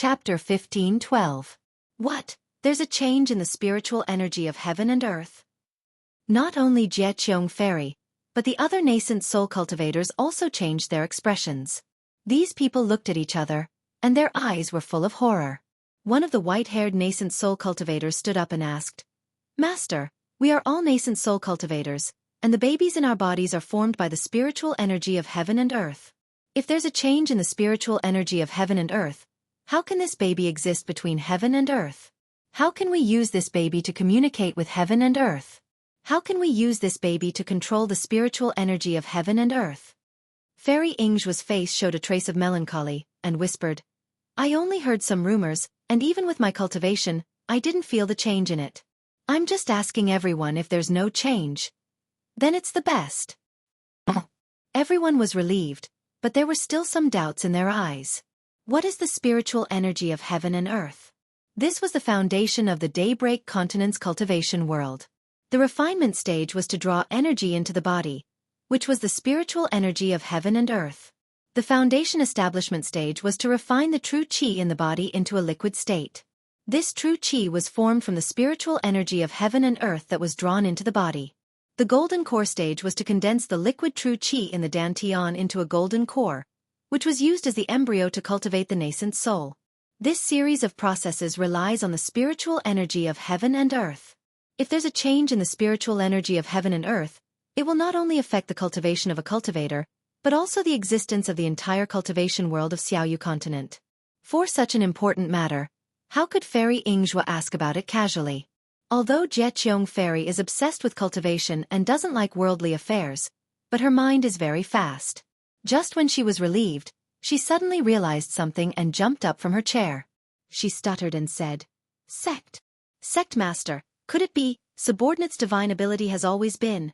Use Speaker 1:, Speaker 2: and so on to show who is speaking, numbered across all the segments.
Speaker 1: Chapter 15:12. What? There's a change in the spiritual energy of heaven and earth. Not only Jianghu Fairy, but the other nascent soul cultivators also changed their expressions. These people looked at each other, and their eyes were full of horror. One of the white-haired nascent soul cultivators stood up and asked, "Master, we are all nascent soul cultivators, and the babies in our bodies are formed by the spiritual energy of heaven and earth. If there's a change in the spiritual energy of heaven and earth, how can this baby exist between heaven and earth? How can we use this baby to communicate with heaven and earth? How can we use this baby to control the spiritual energy of heaven and earth?" Fairy Xianxia's face showed a trace of melancholy, and whispered, "I only heard some rumors, and even with my cultivation, I didn't feel the change in it. I'm just asking everyone if there's no change. Then it's the best." Everyone was relieved, but there were still some doubts in their eyes. What is the spiritual energy of heaven and earth? This was the foundation of the Daybreak Continent's cultivation world. The refinement stage was to draw energy into the body, which was the spiritual energy of heaven and earth. The foundation establishment stage was to refine the true qi in the body into a liquid state. This true qi was formed from the spiritual energy of heaven and earth that was drawn into the body. The golden core stage was to condense the liquid true qi in the dantian into a golden core, which was used as the embryo to cultivate the nascent soul. This series of processes relies on the spiritual energy of heaven and earth. If there's a change in the spiritual energy of heaven and earth, it will not only affect the cultivation of a cultivator, but also the existence of the entire cultivation world of Xiaoyu continent. For such an important matter, how could Fairy Xianxia ask about it casually? Although Jianghu Fairy is obsessed with cultivation and doesn't like worldly affairs, but her mind is very fast. Just when she was relieved, she suddenly realized something and jumped up from her chair. She stuttered and said, "Sect. Sect master, could it be, subordinate's divine ability has always been?"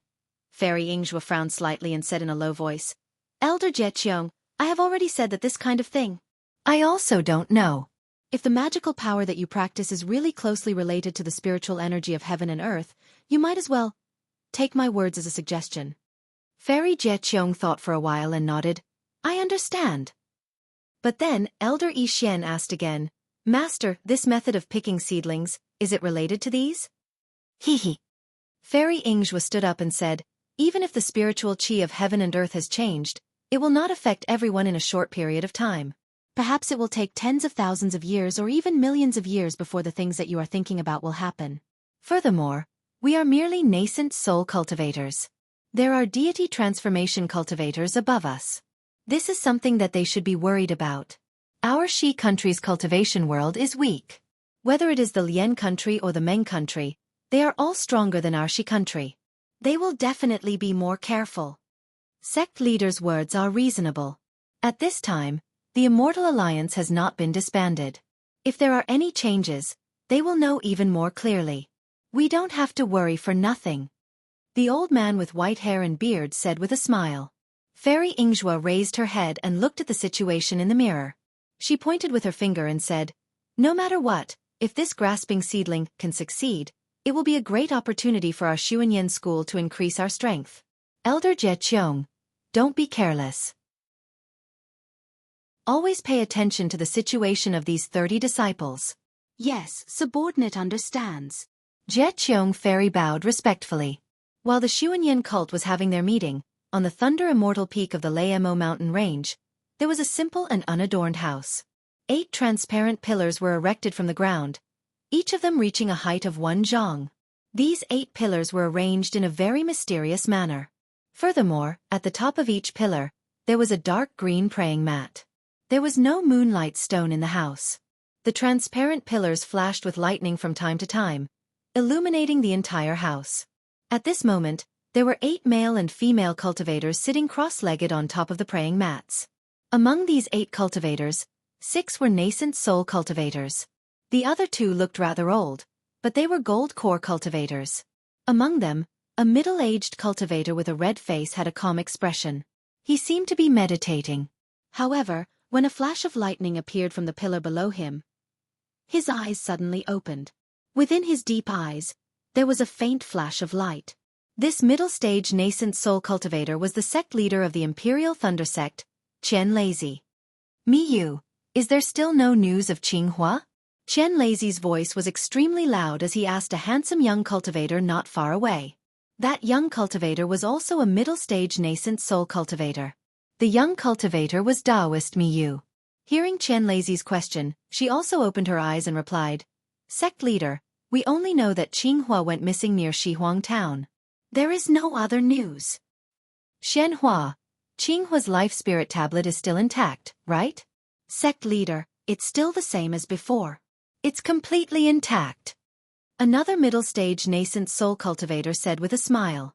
Speaker 1: Fairy Xianxia frowned slightly and said in a low voice, "Elder Jianghu, I have already said that this kind of thing. I also don't know. If the magical power that you practice is really closely related to the spiritual energy of heaven and earth, you might as well take my words as a suggestion." Fairy Jianghu thought for a while and nodded, "I understand." But then, Elder Xian asked again, "Master, this method of picking seedlings, is it related to these?" Hee. Fairy Xianxia stood up and said, "Even if the spiritual qi of heaven and earth has changed, it will not affect everyone in a short period of time. Perhaps it will take tens of thousands of years or even millions of years before the things that you are thinking about will happen. Furthermore, we are merely nascent soul cultivators. There are deity transformation cultivators above us. This is something that they should be worried about. Our Shi country's cultivation world is weak. Whether it is the Lian country or the Meng country, they are all stronger than our Shi country. They will definitely be more careful." Sect leaders' words are reasonable. At this time, the Immortal Alliance has not been disbanded. If there are any changes, they will know even more clearly. We don't have to worry for nothing. The old man with white hair and beard said with a smile. Fairy Xianxia raised her head and looked at the situation in the mirror. She pointed with her finger and said, "No matter what, if this grasping seedling can succeed, it will be a great opportunity for our Xuanyan school to increase our strength. Elder Jianghu, don't be careless. Always pay attention to the situation of these 30 disciples." "Yes, subordinate understands." Jianghu Fairy bowed respectfully. While the Xuanyan cult was having their meeting, on the Thunder Immortal peak of the Lamo mountain range, there was a simple and unadorned house. 8 transparent pillars were erected from the ground, each of them reaching a height of 1 zhang. These 8 pillars were arranged in a very mysterious manner. Furthermore, at the top of each pillar, there was a dark green praying mat. There was no moonlight stone in the house. The transparent pillars flashed with lightning from time to time, illuminating the entire house. At this moment, there were 8 male and female cultivators sitting cross-legged on top of the praying mats. Among these 8 cultivators, 6 were nascent soul cultivators. The other 2 looked rather old, but they were gold core cultivators. Among them, a middle-aged cultivator with a red face had a calm expression. He seemed to be meditating. However, when a flash of lightning appeared from the pillar below him, his eyes suddenly opened. Within his deep eyes, there was a faint flash of light. This middle-stage nascent soul cultivator was the sect leader of the Imperial Thunder sect, Chen Lazy. "Miyu, Is there still no news of Qinghua? Chen Lazy's voice was extremely loud as he asked a handsome young cultivator not far away. That young cultivator was also a middle-stage nascent soul cultivator. The young cultivator was Daoist Miyu. Hearing Chen Lazy's question, she also opened her eyes and replied, Sect leader, we only know that Qinghua went missing near Shihuang town. There is no other news. Xianxia, Qinghua's life spirit tablet is still intact, right? Sect leader, it's still the same as before. It's completely intact. Another middle-stage nascent soul cultivator said with a smile.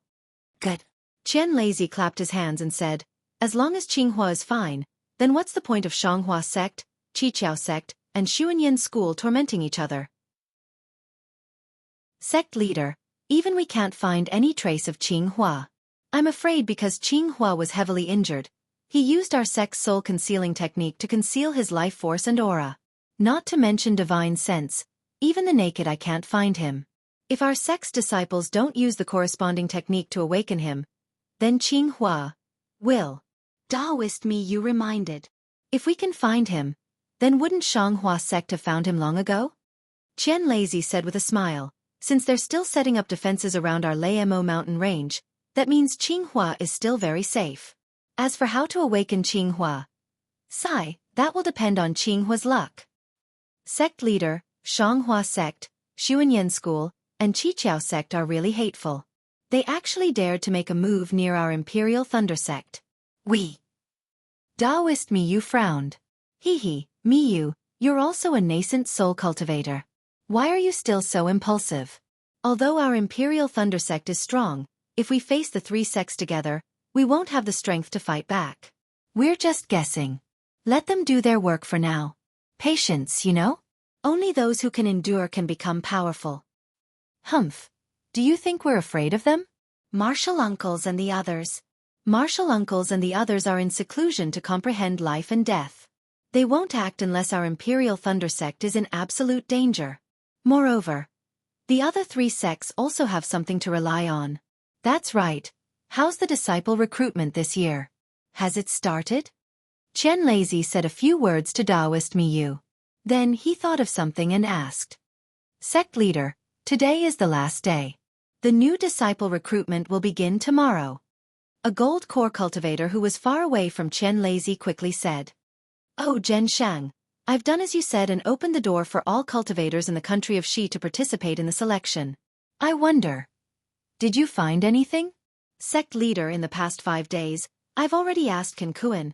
Speaker 1: Good. Chen Lazy clapped his hands and said, as long as Qinghua is fine, then what's the point of Xianxia sect, Qiqiao sect, and Xuanyan school tormenting each other? Sect leader, even we can't find any trace of Qinghua. I'm afraid because Qinghua was heavily injured, he used our sect's soul concealing technique to conceal his life force and aura. Not to mention divine sense, even the naked eye can't find him. If our sect's disciples don't use the corresponding technique to awaken him, then Qinghua will. Daoist Miyu reminded. If we can find him, then wouldn't Xianxia sect have found him long ago? Chen Lazy said with a smile, since they're still setting up defenses around our Lamo mountain range, that means Qinghua is still very safe. As for how to awaken Qinghua, that will depend on Qinghua's luck. Sect leader, Xianxia sect, Xuanyan school, and Qiqiao sect are really hateful. They actually dared to make a move near our Imperial Thunder sect. Daoist Miyu frowned. Miyu, you're also a nascent soul cultivator. Why are you still so impulsive? Although our Imperial Thunder sect is strong, if we face the three sects together, we won't have the strength to fight back. We're just guessing. Let them do their work for now. Patience, you know? Only those who can endure can become powerful. Humph. Do you think we're afraid of them? Martial uncles and the others. Martial uncles and the others are in seclusion to comprehend life and death. They won't act unless our Imperial Thunder sect is in absolute danger. Moreover, the other three sects also have something to rely on. That's right. How's the disciple recruitment this year? Has it started? Chen Lazy said a few words to Daoist Miyu. Then he thought of something and asked. Sect leader, today is the last day. The new disciple recruitment will begin tomorrow. A gold core cultivator who was far away from Chen Lazy quickly said. Oh Zhenshang, I've done as you said and opened the door for all cultivators in the country of Xi to participate in the selection. I wonder. Did you find anything? Sect leader, in the past 5 days, I've already asked Kenkuan.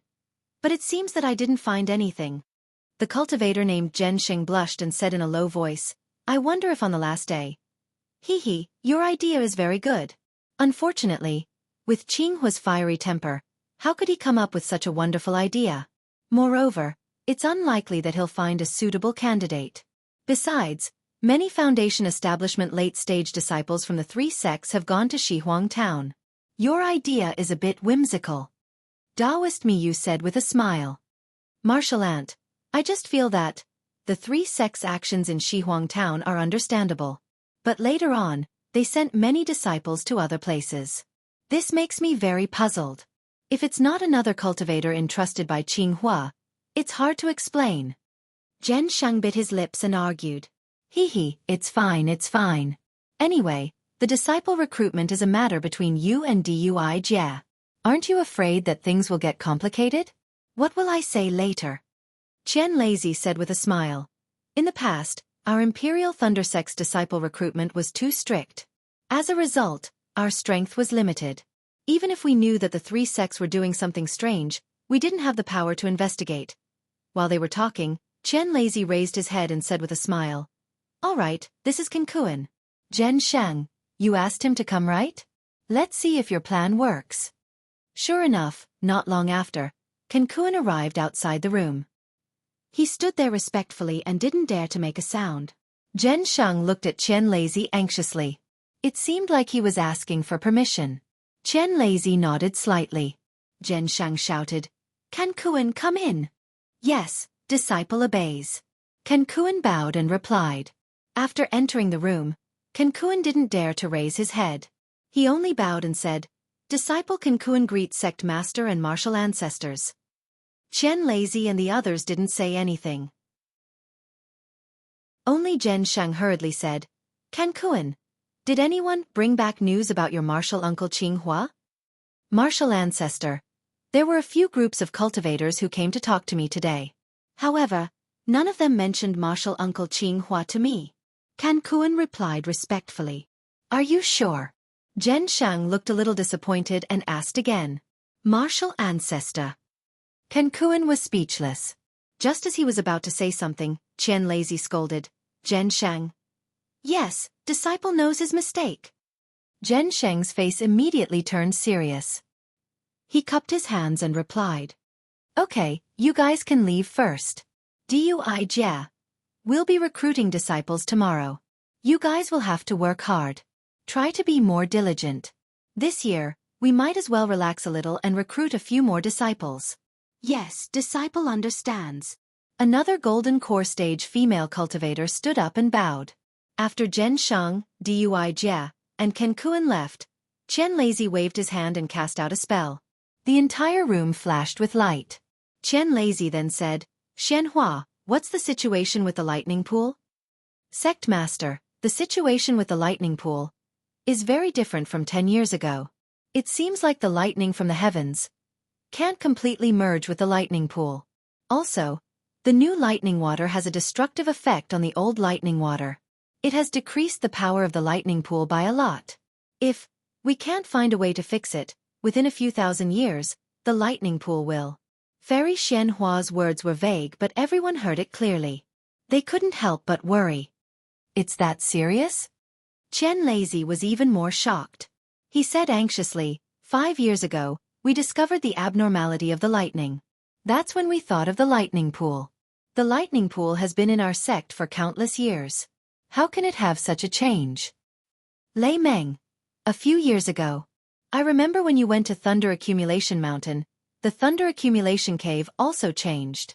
Speaker 1: But it seems that I didn't find anything. The cultivator named Zhensheng blushed and said in a low voice, I wonder if on the last day. Your idea is very good. Unfortunately, with Qinghua's fiery temper, how could he come up with such a wonderful idea? Moreover, it's unlikely that he'll find a suitable candidate. Besides, many Foundation establishment late-stage disciples from the three sects have gone to Shihuang town. Your idea is a bit whimsical. Daoist Miyu said with a smile. Martial Ant, I just feel that the three sects' actions in Shihuang town are understandable. But later on, they sent many disciples to other places. This makes me very puzzled. If it's not another cultivator entrusted by Qinghua, it's hard to explain. Zhensheng bit his lips and argued. It's fine. Anyway, the disciple recruitment is a matter between you and Dui Jia. Aren't you afraid that things will get complicated? What will I say later? Chen Lazy said with a smile. In the past, our Imperial Thunder sect's disciple recruitment was too strict. As a result, our strength was limited. Even if we knew that the three sects were doing something strange, we didn't have the power to investigate. While they were talking, Chen Lazy raised his head and said with a smile. All right, this is Kenkuan. Zhensheng, you asked him to come, right? Let's see if your plan works. Sure enough, not long after, Kenkuan arrived outside the room. He stood there respectfully and didn't dare to make a sound. Zhensheng looked at Chen Lazy anxiously. It seemed like he was asking for permission. Chen Lazy nodded slightly. Zhensheng shouted, Kenkuan, come in. Yes, disciple obeys. Kenkuan bowed and replied. After entering the room, Kenkuan didn't dare to raise his head. He only bowed and said, Disciple Kenkuan greets sect master and martial ancestors. Xianxia and the others didn't say anything. Only Xianxia hurriedly said, Cancun, did anyone bring back news about your martial uncle Qinghua? Martial ancestor. There were a few groups of cultivators who came to talk to me today. However, none of them mentioned martial uncle Qinghua to me. Cancun replied respectfully. Are you sure? Xianxia looked a little disappointed and asked again. Martial ancestor. Cancun was speechless. Just as he was about to say something, Xianxia scolded. Xianxia. Yes, disciple knows his mistake. Xianxia's face immediately turned serious. He cupped his hands and replied. Okay, you guys can leave first. Jia. We'll be recruiting disciples tomorrow. You guys will have to work hard. Try to be more diligent. This year, we might as well relax a little and recruit a few more disciples. Yes, disciple understands. Another golden core stage female cultivator stood up and bowed. After Xianxia, Jia, and Cancun left, Xianxia waved his hand and cast out a spell. The entire room flashed with light. Xianxia then said, Xianhua, what's the situation with the lightning pool? Sect Master, the situation with the lightning pool is very different from 10 years ago. It seems like the lightning from the heavens can't completely merge with the lightning pool. Also, the new lightning water has a destructive effect on the old lightning water. It has decreased the power of the lightning pool by a lot. If we can't find a way to fix it, within a few thousand years, the lightning pool will. Fairy Xianhua's words were vague, but everyone heard it clearly. They couldn't help but worry. It's that serious? Xianxia was even more shocked. He said anxiously, 5 years ago, we discovered the abnormality of the lightning. That's when we thought of the lightning pool. The lightning pool has been in our sect for countless years. How can it have such a change? Lei Meng. A few years ago. I remember when you went to Thunder Accumulation Mountain, the Thunder Accumulation Cave also changed.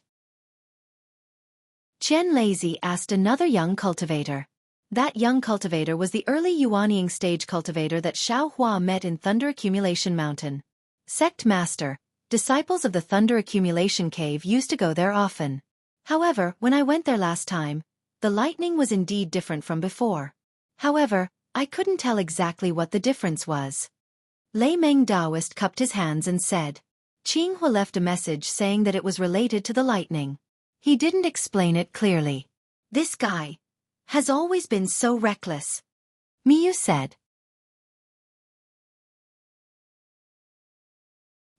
Speaker 1: Xianxia asked another young cultivator. That young cultivator was the early Yuanying stage cultivator that Xiaohua met in Thunder Accumulation Mountain. Sect Master, disciples of the Thunder Accumulation Cave used to go there often. However, when I went there last time, the lightning was indeed different from before. However, I couldn't tell exactly what the difference was. Lei Meng Daoist cupped his hands and said. Qinghua left a message saying that it was related to the lightning. He didn't explain it clearly. This guy has always been so reckless. Miyu said.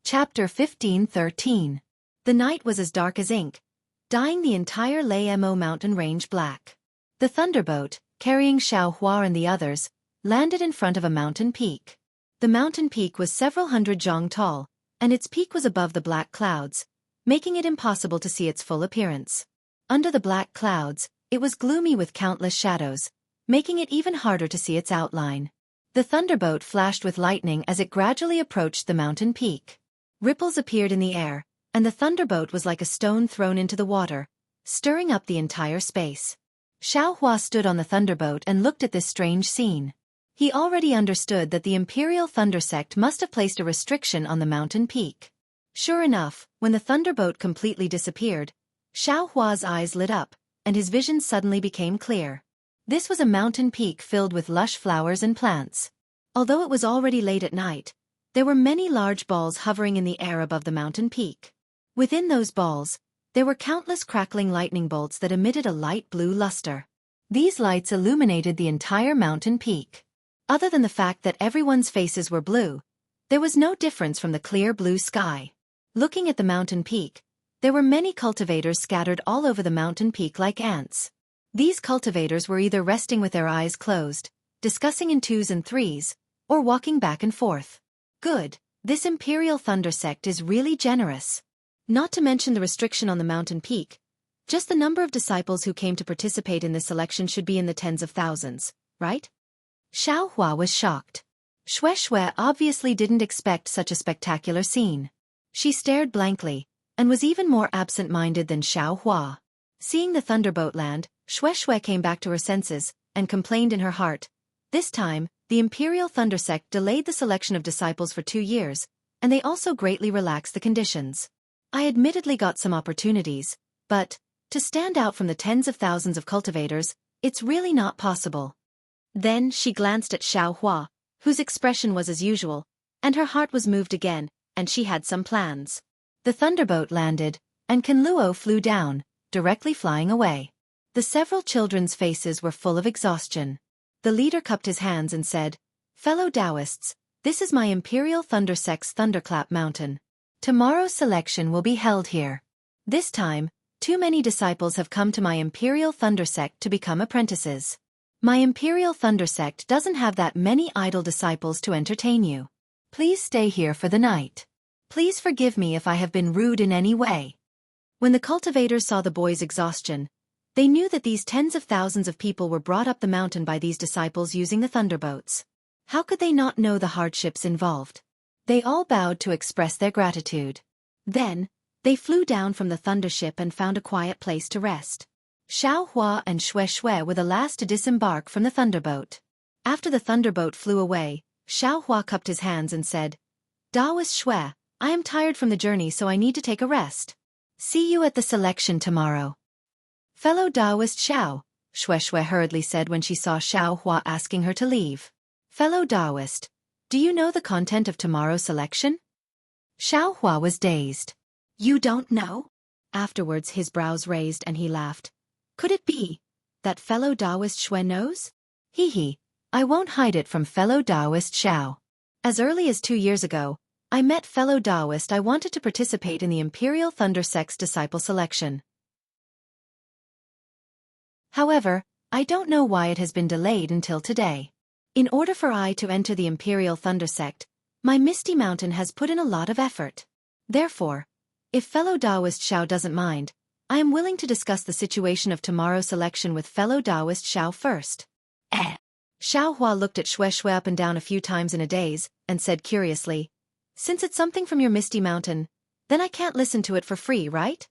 Speaker 1: Chapter 15:13. The night was as dark as ink, dyeing the entire Lei Mo mountain range black. The thunderboat, carrying Xiaohua and the others, landed in front of a mountain peak. The mountain peak was several hundred zhang tall, and its peak was above the black clouds, making it impossible to see its full appearance. Under the black clouds, it was gloomy with countless shadows, making it even harder to see its outline. The thunderboat flashed with lightning as it gradually approached the mountain peak. Ripples appeared in the air, and the thunderboat was like a stone thrown into the water, stirring up the entire space. Xiaohua stood on the thunderboat and looked at this strange scene. He already understood that the Imperial Thunder Sect must have placed a restriction on the mountain peak. Sure enough, when the thunderboat completely disappeared, Xiaohua's eyes lit up, and his vision suddenly became clear. This was a mountain peak filled with lush flowers and plants. Although it was already late at night, there were many large balls hovering in the air above the mountain peak. Within those balls, there were countless crackling lightning bolts that emitted a light blue luster. These lights illuminated the entire mountain peak. Other than the fact that everyone's faces were blue, there was no difference from the clear blue sky. Looking at the mountain peak, there were many cultivators scattered all over the mountain peak like ants. These cultivators were either resting with their eyes closed, discussing in 2s and 3s, or walking back and forth. Good, this Imperial Thunder Sect is really generous. Not to mention the restriction on the mountain peak, just the number of disciples who came to participate in this selection should be in the tens of thousands, right? Xiaohua was shocked. Shui obviously didn't expect such a spectacular scene. She stared blankly, and was even more absent-minded than Xiaohua. Seeing the thunderboat land, Shui came back to her senses, and complained in her heart. This time, the Imperial Thunder Sect delayed the selection of disciples for 2 years, and they also greatly relaxed the conditions. I admittedly got some opportunities, but, to stand out from the tens of thousands of cultivators, it's really not possible. Then she glanced at Xiaohua, whose expression was as usual, and her heart was moved again, and she had some plans. The thunderboat landed, and Kenluo flew down, directly flying away. The several children's faces were full of exhaustion. The leader cupped his hands and said, "Fellow Taoists, this is my Imperial Thunder Sect's Thunderclap Mountain. Tomorrow's selection will be held here. This time, too many disciples have come to my Imperial Thunder Sect to become apprentices. My Imperial Thunder Sect doesn't have that many idle disciples to entertain you. Please stay here for the night. Please forgive me if I have been rude in any way." When the cultivators saw the boys' exhaustion, they knew that these tens of thousands of people were brought up the mountain by these disciples using the thunderboats. How could they not know the hardships involved? They all bowed to express their gratitude. Then, they flew down from the thundership and found a quiet place to rest. Xiaohua and Shui were the last to disembark from the thunderboat. After the thunderboat flew away, Xiaohua cupped his hands and said, "Taoist Shui, I am tired from the journey, so I need to take a rest. See you at the selection tomorrow." "Fellow Taoist Xiao," Shui hurriedly said when she saw Xiaohua asking her to leave. "Fellow Taoist, do you know the content of tomorrow's selection?" Xiaohua was dazed. "You don't know?" Afterwards his brows raised and he laughed. "Could it be that fellow Taoist Shui knows? Hee, I won't hide it from fellow Taoist Xiao. As early as 2 years ago, I met fellow Taoist I wanted to participate in the Imperial Thunder Sect's disciple selection. However, I don't know why it has been delayed until today. In order for I to enter the Imperial Thunder Sect, my Misty Mountain has put in a lot of effort. Therefore, if fellow Taoist Xiao doesn't mind, I am willing to discuss the situation of tomorrow's selection with fellow Taoist Xiao first." Xiaohua looked at Shui up and down a few times in a daze, and said curiously, "Since it's something from your Misty Mountain, then I can't listen to it for free, right?"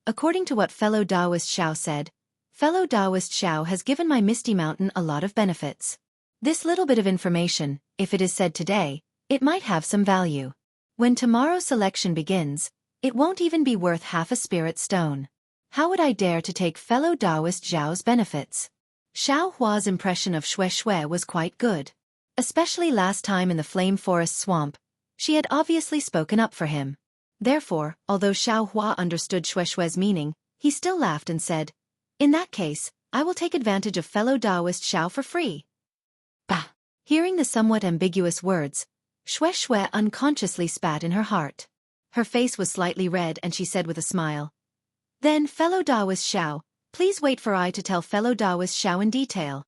Speaker 1: According to what fellow Taoist Xiao said, fellow Taoist Xiao has given my Misty Mountain a lot of benefits. This little bit of information, if it is said today, it might have some value. When tomorrow's selection begins, it won't even be worth half a spirit stone. How would I dare to take fellow Taoist Xiao's benefits? Xiaohua's impression of Shui was quite good. Especially last time in the Flame Forest Swamp, she had obviously spoken up for him. Therefore, although Xiaohua understood Shui's meaning, he still laughed and said, "In that case, I will take advantage of fellow Taoist Xiao for free." Bah! Hearing the somewhat ambiguous words, Shui unconsciously spat in her heart. Her face was slightly red and she said with a smile, "Then fellow Taoist Xiao, please wait for I to tell fellow Taoist Xiao in detail."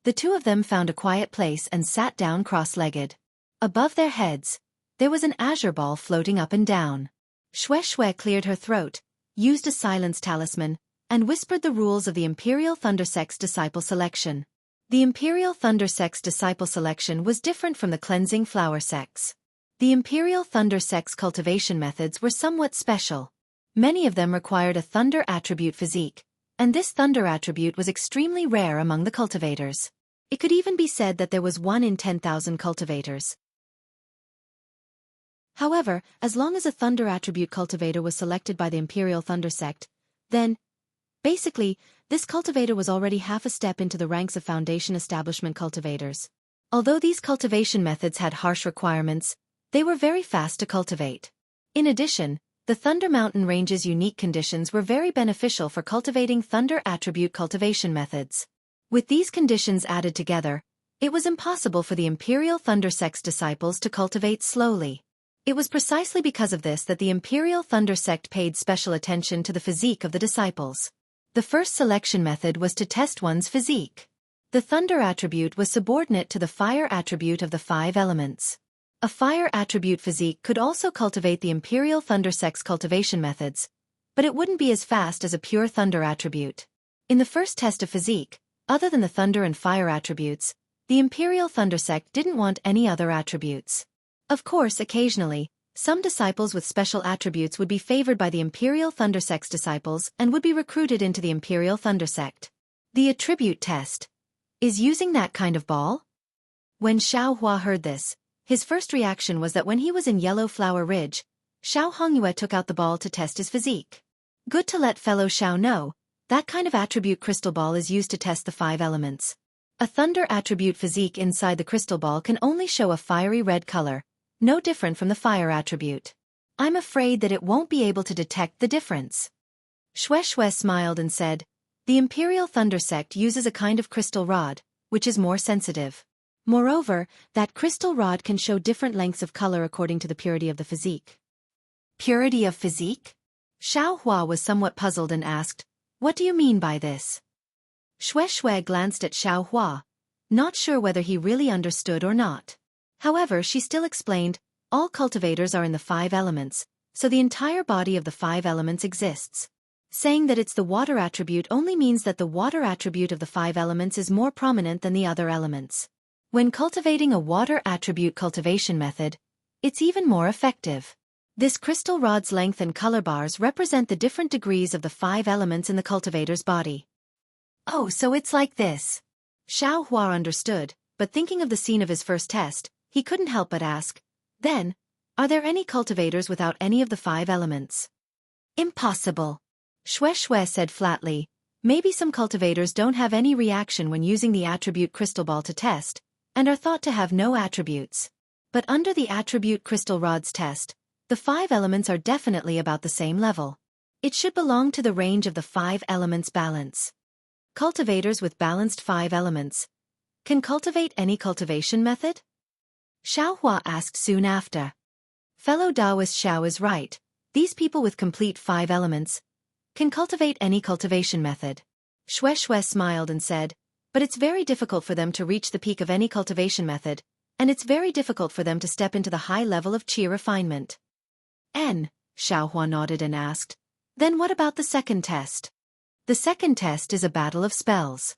Speaker 1: The two of them found a quiet place and sat down cross-legged. Above their heads, there was an azure ball floating up and down. Shui cleared her throat, used a silence talisman, and whispered the rules of the Imperial Thunder Sect's disciple selection. The Imperial Thunder Sect's disciple selection was different from the Cleansing Flower Sect's. The Imperial Thunder Sect's cultivation methods were somewhat special. Many of them required a thunder attribute physique, and this thunder attribute was extremely rare among the cultivators. It could even be said that there was 1 in 10,000 cultivators. However, as long as a thunder attribute cultivator was selected by the Imperial Thunder Sect, then, basically, this cultivator was already half a step into the ranks of Foundation Establishment cultivators. Although these cultivation methods had harsh requirements, they were very fast to cultivate. In addition, the Thunder Mountain Range's unique conditions were very beneficial for cultivating thunder attribute cultivation methods. With these conditions added together, it was impossible for the Imperial Thunder Sect's disciples to cultivate slowly. It was precisely because of this that the Imperial Thunder Sect paid special attention to the physique of the disciples. The first selection method was to test one's physique. The thunder attribute was subordinate to the fire attribute of the 5 elements. A fire attribute physique could also cultivate the Imperial Thunder Sect's cultivation methods, but it wouldn't be as fast as a pure thunder attribute. In the first test of physique, other than the thunder and fire attributes, the Imperial Thunder Sect didn't want any other attributes. Of course, occasionally, some disciples with special attributes would be favored by the Imperial Thunder Sect's disciples and would be recruited into the Imperial Thunder Sect. The attribute test is using that kind of ball? When Xiaohua heard this, his first reaction was that when he was in Yellow Flower Ridge, Xiao Hongyue took out the ball to test his physique. Good to let fellow Xiao know, that kind of attribute crystal ball is used to test the 5 elements. A thunder attribute physique inside the crystal ball can only show a fiery red color, no different from the fire attribute. I'm afraid that it won't be able to detect the difference. Shui smiled and said, the Imperial Thunder Sect uses a kind of crystal rod, which is more sensitive. Moreover, that crystal rod can show different lengths of color according to the purity of the physique. Purity of physique? Xiao Hua was somewhat puzzled and asked, what do you mean by this? Shui glanced at Xiao Hua, not sure whether he really understood or not. However, she still explained, all cultivators are in the 5 elements, so the entire body of the 5 elements exists. Saying that it's the water attribute only means that the water attribute of the 5 elements is more prominent than the other elements. When cultivating a water attribute cultivation method, it's even more effective. This crystal rod's length and color bars represent the different degrees of the 5 elements in the cultivator's body. Oh, so it's like this. Xiao Hua understood, but thinking of the scene of his first test, he couldn't help but ask, then, are there any cultivators without any of the 5 elements? Impossible. Shui said flatly, maybe some cultivators don't have any reaction when using the attribute crystal ball to test, and are thought to have no attributes. But under the attribute crystal rod's test, the 5 elements are definitely about the same level. It should belong to the range of the 5 elements balance. Cultivators with balanced 5 elements can cultivate any cultivation method? Xiao Hua asked soon after. Fellow Taoist Xiao is right, these people with complete 5 elements can cultivate any cultivation method. Shui smiled and said, but it's very difficult for them to reach the peak of any cultivation method, and it's very difficult for them to step into the high level of qi refinement. Xiao Hua nodded and asked, then what about the second test? The second test is a battle of spells.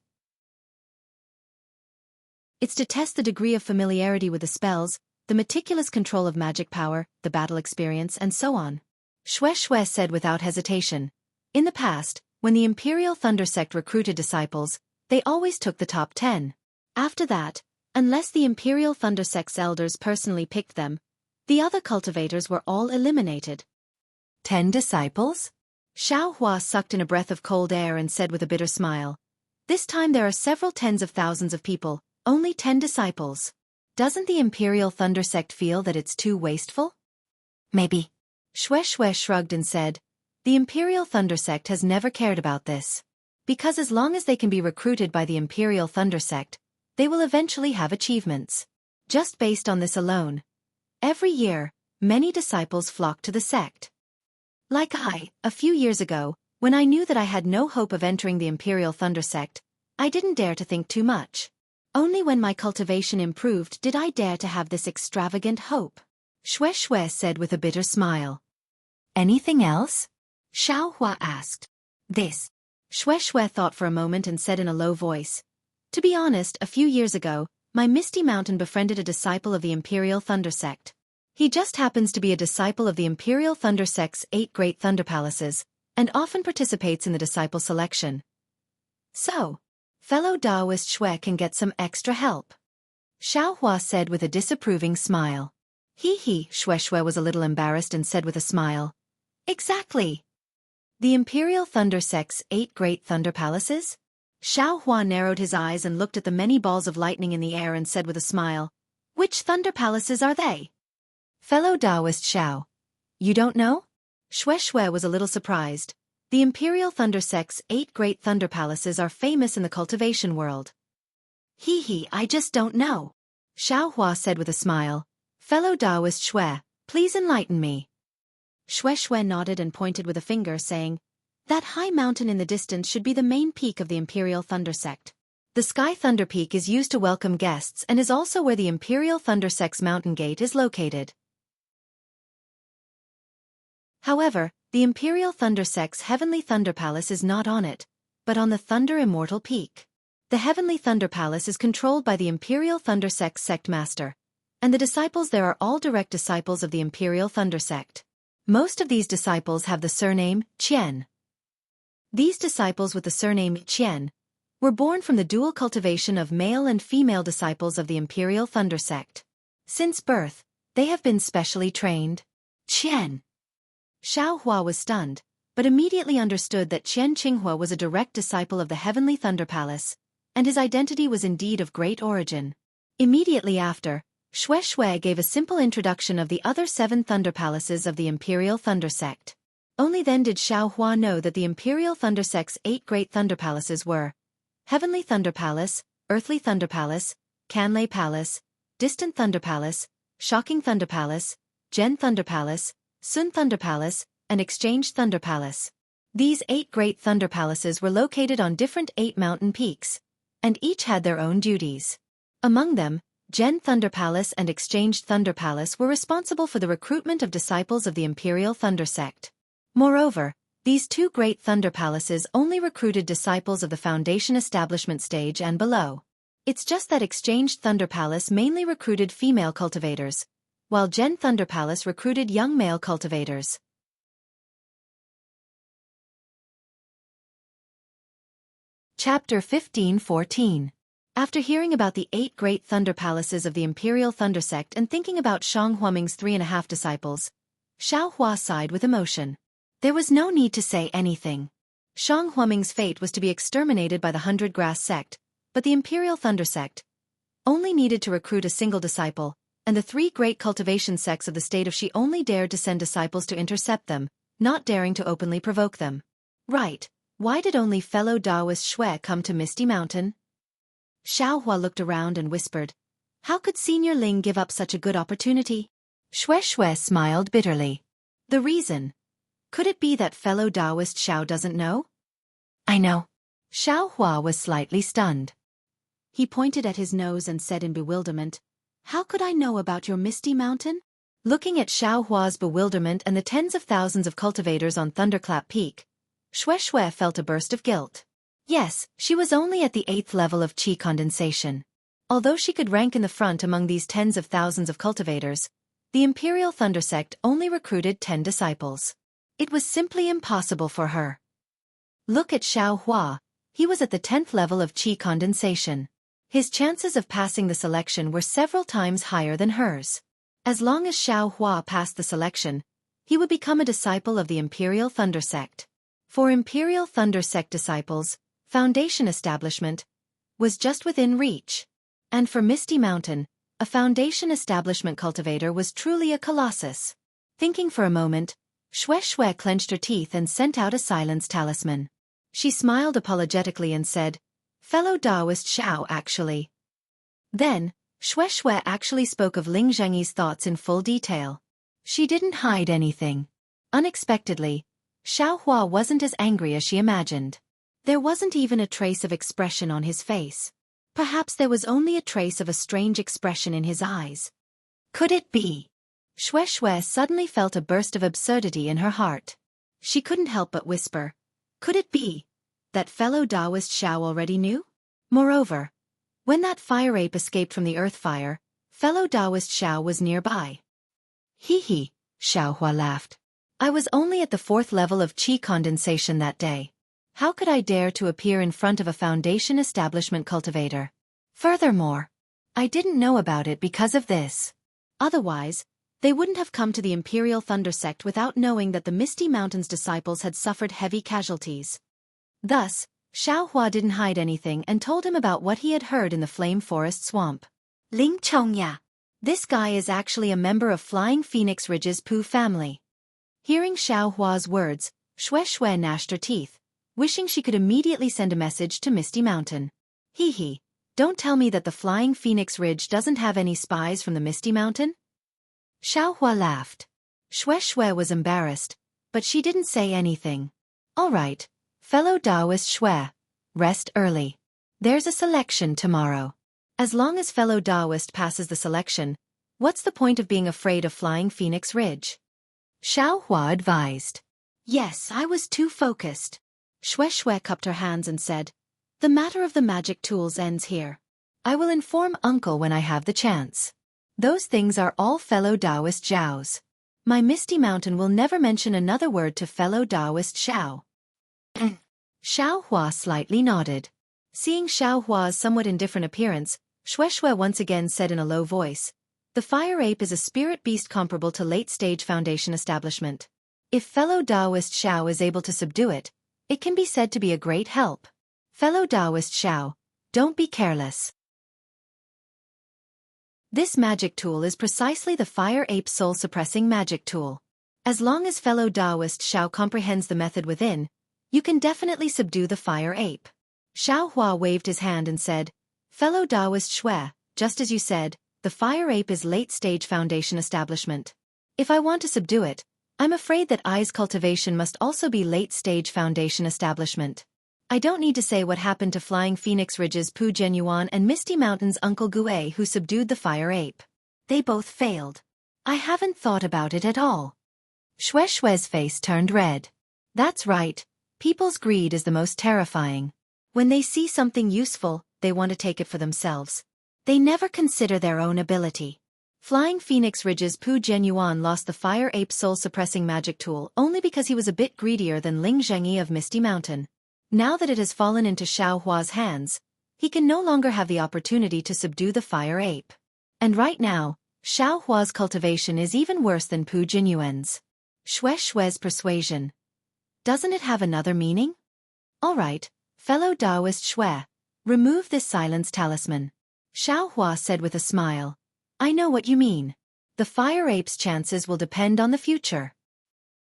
Speaker 1: It's to test the degree of familiarity with the spells, the meticulous control of magic power, the battle experience, and so on. Shui said without hesitation. In the past, when the Imperial Thunder Sect recruited disciples, they always took the top 10. After that, unless the Imperial Thunder Sect's elders personally picked them, the other cultivators were all eliminated. 10 disciples? Xiao Hua sucked in a breath of cold air and said with a bitter smile. This time there are several tens of thousands of people, only 10 disciples. Doesn't the Imperial Thunder Sect feel that it's too wasteful? Maybe. Shui shrugged and said, the Imperial Thunder Sect has never cared about this. Because as long as they can be recruited by the Imperial Thunder Sect, they will eventually have achievements. Just based on this alone, every year, many disciples flock to the sect. Like a few years ago, when I knew that I had no hope of entering the Imperial Thunder Sect, I didn't dare to think too much. Only when my cultivation improved did I dare to have this extravagant hope. Shui said with a bitter smile. Anything else? Xiao Hua asked. This. Shui thought for a moment and said in a low voice. To be honest, a few years ago, my Misty Mountain befriended a disciple of the Imperial Thunder Sect. He just happens to be a disciple of the Imperial Thunder Sect's 8 Great Thunder Palaces, and often participates in the disciple selection. So, fellow Taoist Shui can get some extra help. Xiao Hua said with a disapproving smile. He, Shui was a little embarrassed and said with a smile. Exactly. The Imperial Thunder Sect's 8 Great Thunder Palaces? Xiao Hua narrowed his eyes and looked at the many balls of lightning in the air and said with a smile, which thunder palaces are they? Fellow Taoist Xiao. You don't know? Shui was a little surprised. The Imperial Thunder Sect's 8 Great Thunder Palaces are famous in the cultivation world. I just don't know. Xiao Hua said with a smile. Fellow Taoist Shui, please enlighten me. Shui nodded and pointed with a finger, saying, that high mountain in the distance should be the main peak of the Imperial Thunder Sect. The Sky Thunder Peak is used to welcome guests and is also where the Imperial Thunder Sect's mountain gate is located. However, the Imperial Thunder Sect's Heavenly Thunder Palace is not on it, but on the Thunder Immortal Peak. The Heavenly Thunder Palace is controlled by the Imperial Thunder Sect's Sect Master, and the disciples there are all direct disciples of the Imperial Thunder Sect. Most of these disciples have the surname Qian. These disciples with the surname Qian were born from the dual cultivation of male and female disciples of the Imperial Thunder Sect. Since birth, they have been specially trained. Qian. Xiao Hua was stunned, but immediately understood that Xianxia was a direct disciple of the Heavenly Thunder Palace, and his identity was indeed of great origin. Immediately after, Shui gave a simple introduction of the other 7 Thunder Palaces of the Imperial Thunder Sect. Only then did Xiao Hua know that the Imperial Thunder Sect's 8 great Thunder Palaces were Heavenly Thunder Palace, Earthly Thunder Palace, Canlay Palace, Distant Thunder Palace, Shocking Thunder Palace, Gen Thunder Palace, Sun Thunder Palace, and Exchange Thunder Palace. These 8 great Thunder Palaces were located on different 8 mountain peaks, and each had their own duties. Among them, Gen Thunder Palace and Exchange Thunder Palace were responsible for the recruitment of disciples of the Imperial Thunder Sect. Moreover, these 2 great Thunder Palaces only recruited disciples of the Foundation Establishment stage and below. It's just that Exchange Thunder Palace mainly recruited female cultivators, while Gen Thunder Palace recruited young male cultivators. Chapter 15-14. After hearing about the 8 great Thunder Palaces of the Imperial Thunder Sect and thinking about Shang Huaming's 3.5 disciples, Xiao Hua sighed with emotion. There was no need to say anything. Shang Huaming's fate was to be exterminated by the 100 Grass Sect, but the Imperial Thunder Sect only needed to recruit a single disciple, and the 3 great cultivation sects of the state of Shi only dared to send disciples to intercept them, not daring to openly provoke them. Right, why did only fellow Taoist Shui come to Misty Mountain? Xiao Hua looked around and whispered, how could Senior Ling give up such a good opportunity? Shui smiled bitterly. The reason? Could it be that fellow Taoist Xiao doesn't know? I know. Xiao Hua was slightly stunned. He pointed at his nose and said in bewilderment, how could I know about your Misty Mountain? Looking at Xiao Hua's bewilderment and the tens of thousands of cultivators on Thunderclap Peak, Shui felt a burst of guilt. Yes, she was only at the 8th level of qi condensation. Although she could rank in the front among these tens of thousands of cultivators, the Imperial Thunder Sect only recruited 10 disciples. It was simply impossible for her. Look at Xiao Hua, he was at the 10th level of qi condensation. His chances of passing the selection were several times higher than hers. As long as Xiao Hua passed the selection, he would become a disciple of the Imperial Thunder Sect. For Imperial Thunder Sect disciples, Foundation Establishment was just within reach. And for Misty Mountain, a Foundation Establishment cultivator was truly a colossus. Thinking for a moment, Shui clenched her teeth and sent out a silence talisman. She smiled apologetically and said, fellow Taoist Xiao actually. Then, Shui actually spoke of Ling Zhengyi's thoughts in full detail. She didn't hide anything. Unexpectedly, Xiao Hua wasn't as angry as she imagined. There wasn't even a trace of expression on his face. Perhaps there was only a trace of a strange expression in his eyes. Could it be? Shui suddenly felt a burst of absurdity in her heart. She couldn't help but whisper, could it be that fellow Taoist Xiao already knew? Moreover, when that fire ape escaped from the earth fire, fellow Taoist Xiao was nearby. Hee, Xiao Hua laughed. I was only at the 4th level of qi condensation that day. How could I dare to appear in front of a Foundation Establishment cultivator? Furthermore, I didn't know about it because of this. Otherwise, they wouldn't have come to the Imperial Thunder Sect without knowing that the Misty Mountain's disciples had suffered heavy casualties. Thus, Xiao Hua didn't hide anything and told him about what he had heard in the Flame Forest Swamp. Ling Chongya. This guy is actually a member of Flying Phoenix Ridge's Pooh family. Hearing Xiao Hua's words, Shui gnashed her teeth, wishing she could immediately send a message to Misty Mountain. Hee, don't tell me that the Flying Phoenix Ridge doesn't have any spies from the Misty Mountain? Xiao Hua laughed. Shui was embarrassed, but she didn't say anything. All right, fellow Taoist Shui, rest early. There's a selection tomorrow. As long as fellow Taoist passes the selection, what's the point of being afraid of Flying Phoenix Ridge? Xiao Hua advised. Yes, I was too focused. Shui cupped her hands and said, the matter of the magic tools ends here. I will inform Uncle when I have the chance. Those things are all fellow Taoist Zhao's. My Misty Mountain will never mention another word to fellow Taoist Xiao. Xiao Hua slightly nodded. Seeing Xiao Hua's somewhat indifferent appearance, Shui once again said in a low voice, the fire ape is a spirit beast comparable to late-stage Foundation Establishment. If fellow Taoist Xiao is able to subdue it, it can be said to be a great help. Fellow Taoist Xiao, don't be careless. This magic tool is precisely the Fire Ape soul-suppressing magic tool. As long as fellow Taoist Xiao comprehends the method within, you can definitely subdue the Fire Ape. Xiao Hua waved his hand and said, Fellow Taoist Shui, just as you said, the Fire Ape is late-stage foundation establishment. If I want to subdue it, I'm afraid that I's cultivation must also be late-stage foundation establishment. I don't need to say what happened to Flying Phoenix Ridge's Pu Genyuan and Misty Mountain's Uncle Gue who subdued the Fire Ape. They both failed. I haven't thought about it at all. Shui Shui's face turned red. That's right, people's greed is the most terrifying. When they see something useful, they want to take it for themselves. They never consider their own ability. Flying Phoenix Ridge's Pu Genyuan lost the Fire Ape soul-suppressing magic tool only because he was a bit greedier than Ling Zhengyi of Misty Mountain. Now that it has fallen into Xiao Hua's hands, he can no longer have the opportunity to subdue the Fire Ape. And right now, Xiao Hua's cultivation is even worse than Pu Jinyuan's. Shui Shui's persuasion. Doesn't it have another meaning? All right, fellow Taoist Shui, remove this silence talisman. Xiao Hua said with a smile. I know what you mean. The Fire Ape's chances will depend on the future.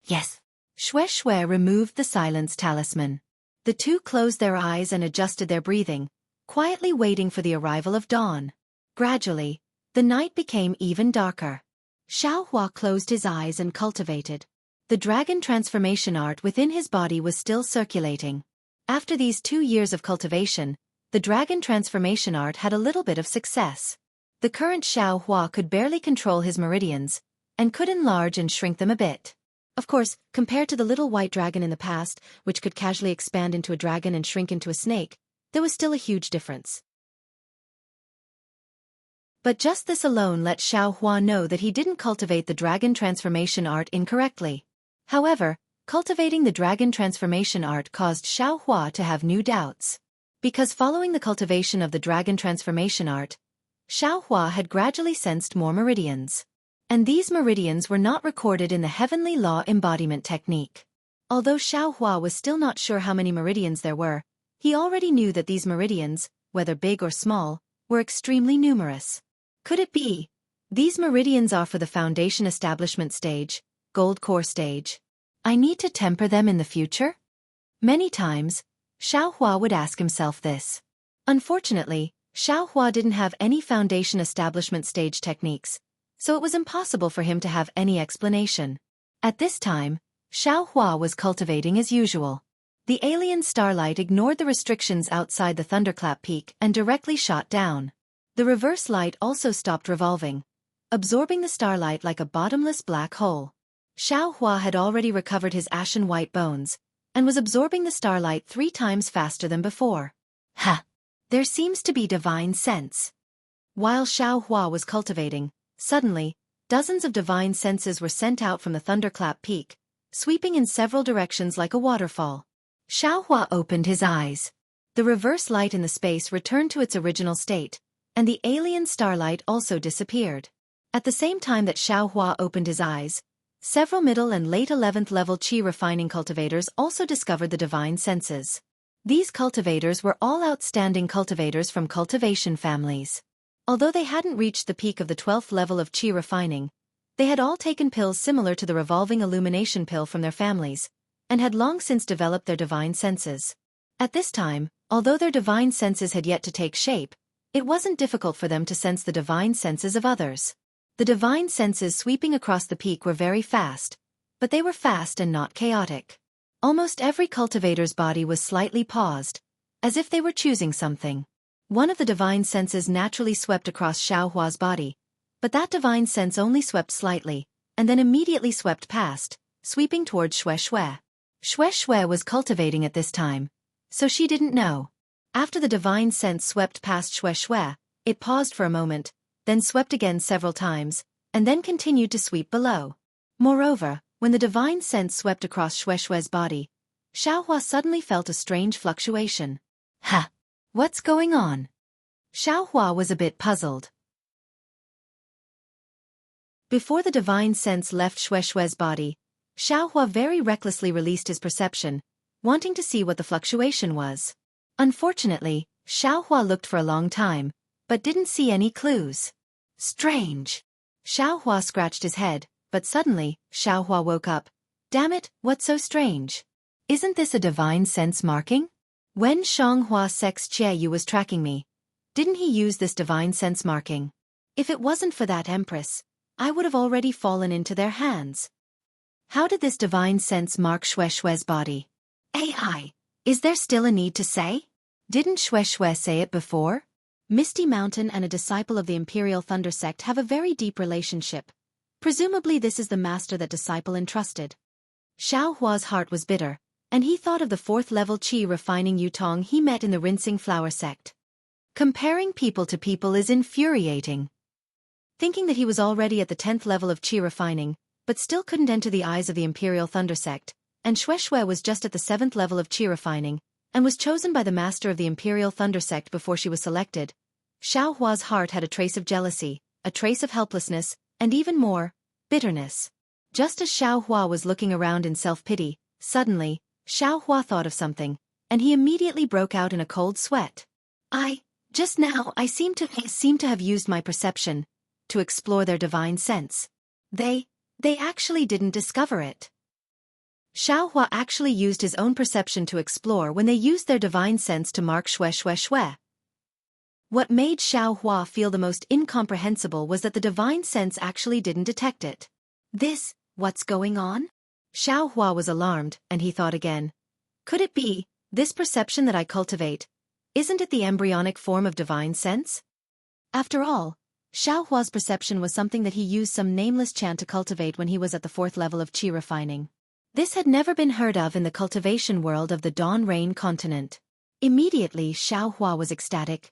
Speaker 1: Yes. Shui Shui removed the silence talisman. The two closed their eyes and adjusted their breathing, quietly waiting for the arrival of dawn. Gradually, the night became even darker. Xiao Hua closed his eyes and cultivated. The dragon transformation art within his body was still circulating. After these 2 years of cultivation, the dragon transformation art had a little bit of success. The current Xiao Hua could barely control his meridians, and could enlarge and shrink them a bit. Of course, compared to the little white dragon in the past, which could casually expand into a dragon and shrink into a snake, there was still a huge difference. But just this alone let Xiao Hua know that he didn't cultivate the dragon transformation art incorrectly. However, cultivating the dragon transformation art caused Xiao Hua to have new doubts. Because following the cultivation of the dragon transformation art, Xiao Hua had gradually sensed more meridians. And these meridians were not recorded in the heavenly law embodiment technique. Although Xiao Hua was still not sure how many meridians there were, he already knew that these meridians, whether big or small, were extremely numerous. Could it be? These meridians are for the foundation establishment stage, gold core stage. I need to temper them in the future? Many times, Xiao Hua would ask himself this. Unfortunately, Xiao Hua didn't have any foundation establishment stage techniques, so it was impossible for him to have any explanation. At this time, Xiao Hua was cultivating as usual. The alien starlight ignored the restrictions outside the thunderclap peak and directly shot down. The reverse light also stopped revolving, absorbing the starlight like a bottomless black hole. Xiao Hua had already recovered his ashen white bones, and was absorbing the starlight 3 times faster than before. Ha! There seems to be divine sense. While Xiao Hua was cultivating, suddenly, dozens of divine senses were sent out from the thunderclap peak, sweeping in several directions like a waterfall. Xiao Hua opened his eyes. The reverse light in the space returned to its original state, and the alien starlight also disappeared. At the same time that Xiao Hua opened his eyes, several middle and late 11th level Qi refining cultivators also discovered the divine senses. These cultivators were all outstanding cultivators from cultivation families. Although they hadn't reached the peak of the 12th level of Qi refining, they had all taken pills similar to the revolving illumination pill from their families, and had long since developed their divine senses. At this time, although their divine senses had yet to take shape, it wasn't difficult for them to sense the divine senses of others. The divine senses sweeping across the peak were very fast, but they were fast and not chaotic. Almost every cultivator's body was slightly paused, as if they were choosing something. One of the divine senses naturally swept across Xiao Hua's body, but that divine sense only swept slightly, and then immediately swept past, sweeping towards Shui Shui. Shui Shui was cultivating at this time, so she didn't know. After the divine sense swept past Shui Shui, it paused for a moment, then swept again several times, and then continued to sweep below. Moreover, when the divine sense swept across Shui Shui's body, Xiao Hua suddenly felt a strange fluctuation. Ha! What's going on? Xiao Hua was a bit puzzled. Before the divine sense left Shui Shui's body, Xiaohua very recklessly released his perception, wanting to see what the fluctuation was. Unfortunately, Xiaohua looked for a long time, but didn't see any clues. Strange. Xiaohua scratched his head, but suddenly, Xiaohua woke up. Damn it, what's so strange? Isn't this a divine sense marking? When Xianxia Sex Jieyu was tracking me, didn't he use this divine sense marking? If it wasn't for that empress, I would have already fallen into their hands. How did this divine sense mark Shueishue's body? AI, is there still a need to say? Didn't Shueishue say it before? Misty Mountain and a disciple of the Imperial Thunder Sect have a very deep relationship. Presumably this is the master that disciple entrusted. Xiaohua's heart was bitter, and he thought of the 4th level qi refining Yutong he met in the Rinsing Flower Sect. Comparing people to people is infuriating. Thinking that he was already at the 10th level of qi refining, but still couldn't enter the eyes of the Imperial Thunder Sect, and Shueishue was just at the 7th level of qi refining, and was chosen by the master of the Imperial Thunder Sect before she was selected, Xiaohua's heart had a trace of jealousy, a trace of helplessness, and even more, bitterness. Just as Xiaohua was looking around in self-pity, suddenly, Xiaohua thought of something, and he immediately broke out in a cold sweat. Just now I seem to have used my perception to explore their divine sense. They actually didn't discover it. Xiaohua actually used his own perception to explore when they used their divine sense to mark Shueishueishue. What made Xiaohua feel the most incomprehensible was that the divine sense actually didn't detect it. What's going on? Xiaohua was alarmed, and he thought again. Could it be, this perception that I cultivate, isn't it the embryonic form of divine sense? After all, Xiaohua's perception was something that he used some nameless chant to cultivate when he was at the 4th level of qi refining. This had never been heard of in the cultivation world of the Dawn Rain continent. Immediately Xiaohua was ecstatic.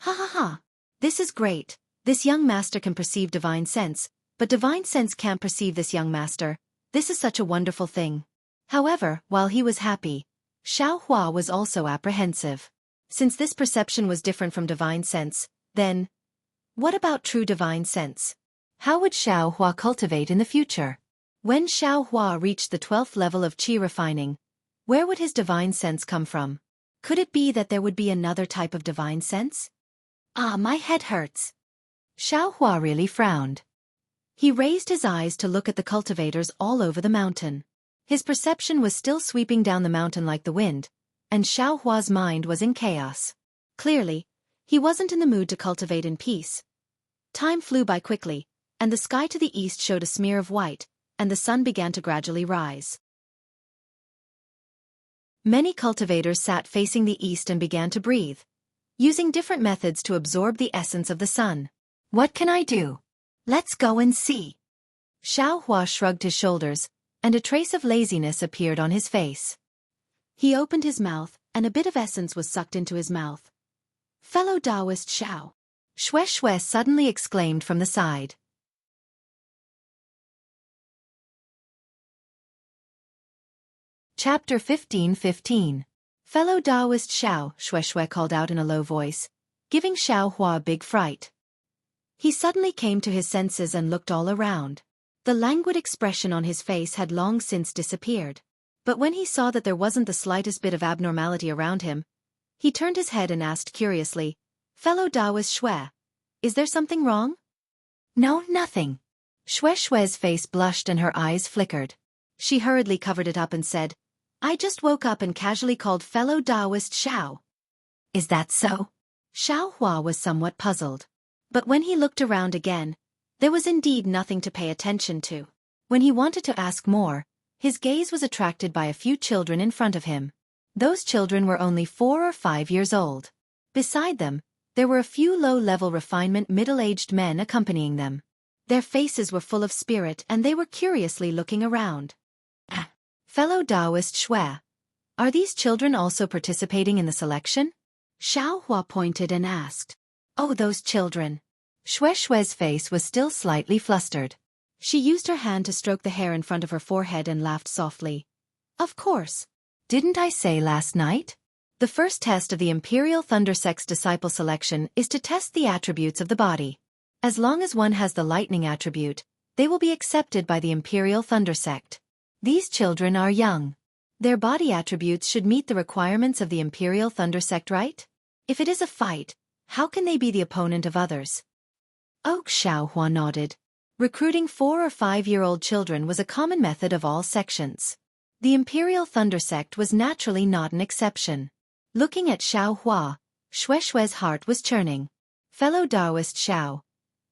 Speaker 1: Ha ha ha! This is great. This young master can perceive divine sense, but divine sense can't perceive this young master. This is such a wonderful thing. However, while he was happy, Xiaohua was also apprehensive. Since this perception was different from divine sense, then, what about true divine sense? How would Xiaohua cultivate in the future? When Xiaohua reached the 12th level of qi refining, where would his divine sense come from? Could it be that there would be another type of divine sense? My head hurts. Xiaohua really frowned. He raised his eyes to look at the cultivators all over the mountain. His perception was still sweeping down the mountain like the wind, and Xiaohua's mind was in chaos. Clearly, he wasn't in the mood to cultivate in peace. Time flew by quickly, and the sky to the east showed a smear of white, and the sun began to gradually rise. Many cultivators sat facing the east and began to breathe, using different methods to absorb the essence of the sun. What can I do? Let's go and see. Xiaohua shrugged his shoulders, and a trace of laziness appeared on his face. He opened his mouth, and a bit of essence was sucked into his mouth. Fellow Taoist Xiao! Shueishue suddenly exclaimed from the side. Chapter 15:15. Fellow Taoist Xiao, Shueishue called out in a low voice, giving Xiaohua a big fright. He suddenly came to his senses and looked all around. The languid expression on his face had long since disappeared. But when he saw that there wasn't the slightest bit of abnormality around him, he turned his head and asked curiously, Fellow Taoist Shui, is there something wrong? No, nothing. Shueishue's face blushed and her eyes flickered. She hurriedly covered it up and said, I just woke up and casually called fellow Taoist Xiao. Is that so? Xiaohua was somewhat puzzled. But when he looked around again, there was indeed nothing to pay attention to. When he wanted to ask more, his gaze was attracted by a few children in front of him. Those children were only 4 or 5 years old. Beside them, there were a few low-level refinement middle-aged men accompanying them. Their faces were full of spirit and they were curiously looking around. Fellow Taoist Shui, are these children also participating in the selection? Xiaohua pointed and asked. Oh, those children. Shueishue's face was still slightly flustered. She used her hand to stroke the hair in front of her forehead and laughed softly. Of course. Didn't I say last night? The first test of the Imperial Thunder Sect's disciple selection is to test the attributes of the body. As long as one has the lightning attribute, they will be accepted by the Imperial Thunder Sect. These children are young. Their body attributes should meet the requirements of the Imperial Thunder Sect, right? If it is a fight, how can they be the opponent of others? Xiaohua nodded. Recruiting 4 or 5-year-old children was a common method of all sections. The Imperial Thunder Sect was naturally not an exception. Looking at Xiaohua, Xue's heart was churning. Fellow Taoist Xiao.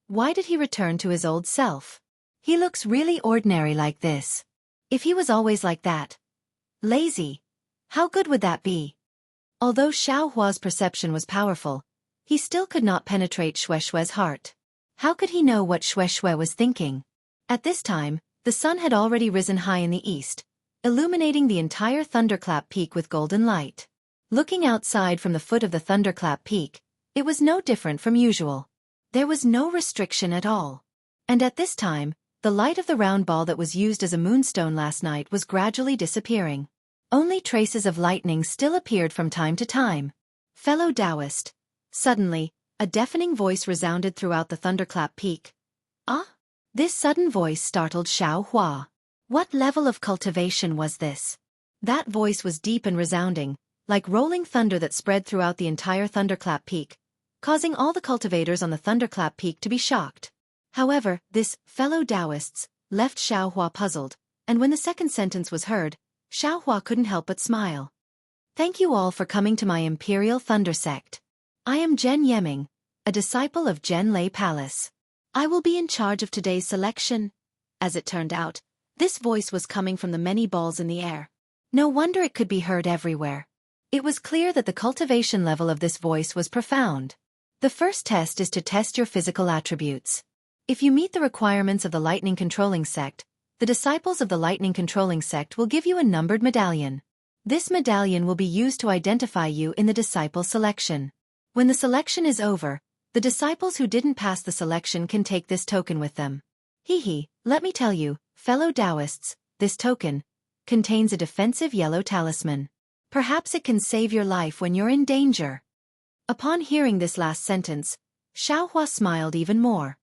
Speaker 1: Why did he return to his old self? He looks really ordinary like this. If he was always like that, lazy, how good would that be? Although Xiaohua's perception was powerful, he still could not penetrate Xue's heart. How could he know what Xue was thinking? At this time, the sun had already risen high in the east, illuminating the entire thunderclap peak with golden light. Looking outside from the foot of the thunderclap peak, it was no different from usual. There was no restriction at all. And at this time, the light of the round ball that was used as a moonstone last night was gradually disappearing. Only traces of lightning still appeared from time to time. Fellow Taoist. Suddenly, a deafening voice resounded throughout the thunderclap peak. Ah? This sudden voice startled Xiaohua. What level of cultivation was this? That voice was deep and resounding, like rolling thunder that spread throughout the entire thunderclap peak, causing all the cultivators on the thunderclap peak to be shocked. However, this fellow Taoists left Xiaohua puzzled, and when the second sentence was heard, Xiaohua couldn't help but smile. Thank you all for coming to my Imperial Thunder Sect. I am Zhen Yeming, a disciple of Zhen Lei Palace. I will be in charge of today's selection. As it turned out, this voice was coming from the many balls in the air. No wonder it could be heard everywhere. It was clear that the cultivation level of this voice was profound. The first test is to test your physical attributes. If you meet the requirements of the Lightning Controlling Sect, the disciples of the Lightning Controlling Sect will give you a numbered medallion. This medallion will be used to identify you in the disciple selection. When the selection is over, the disciples who didn't pass the selection can take this token with them. Let me tell you, fellow Taoists, this token contains a defensive yellow talisman. Perhaps it can save your life when you're in danger. Upon hearing this last sentence, Xiaohua smiled even more.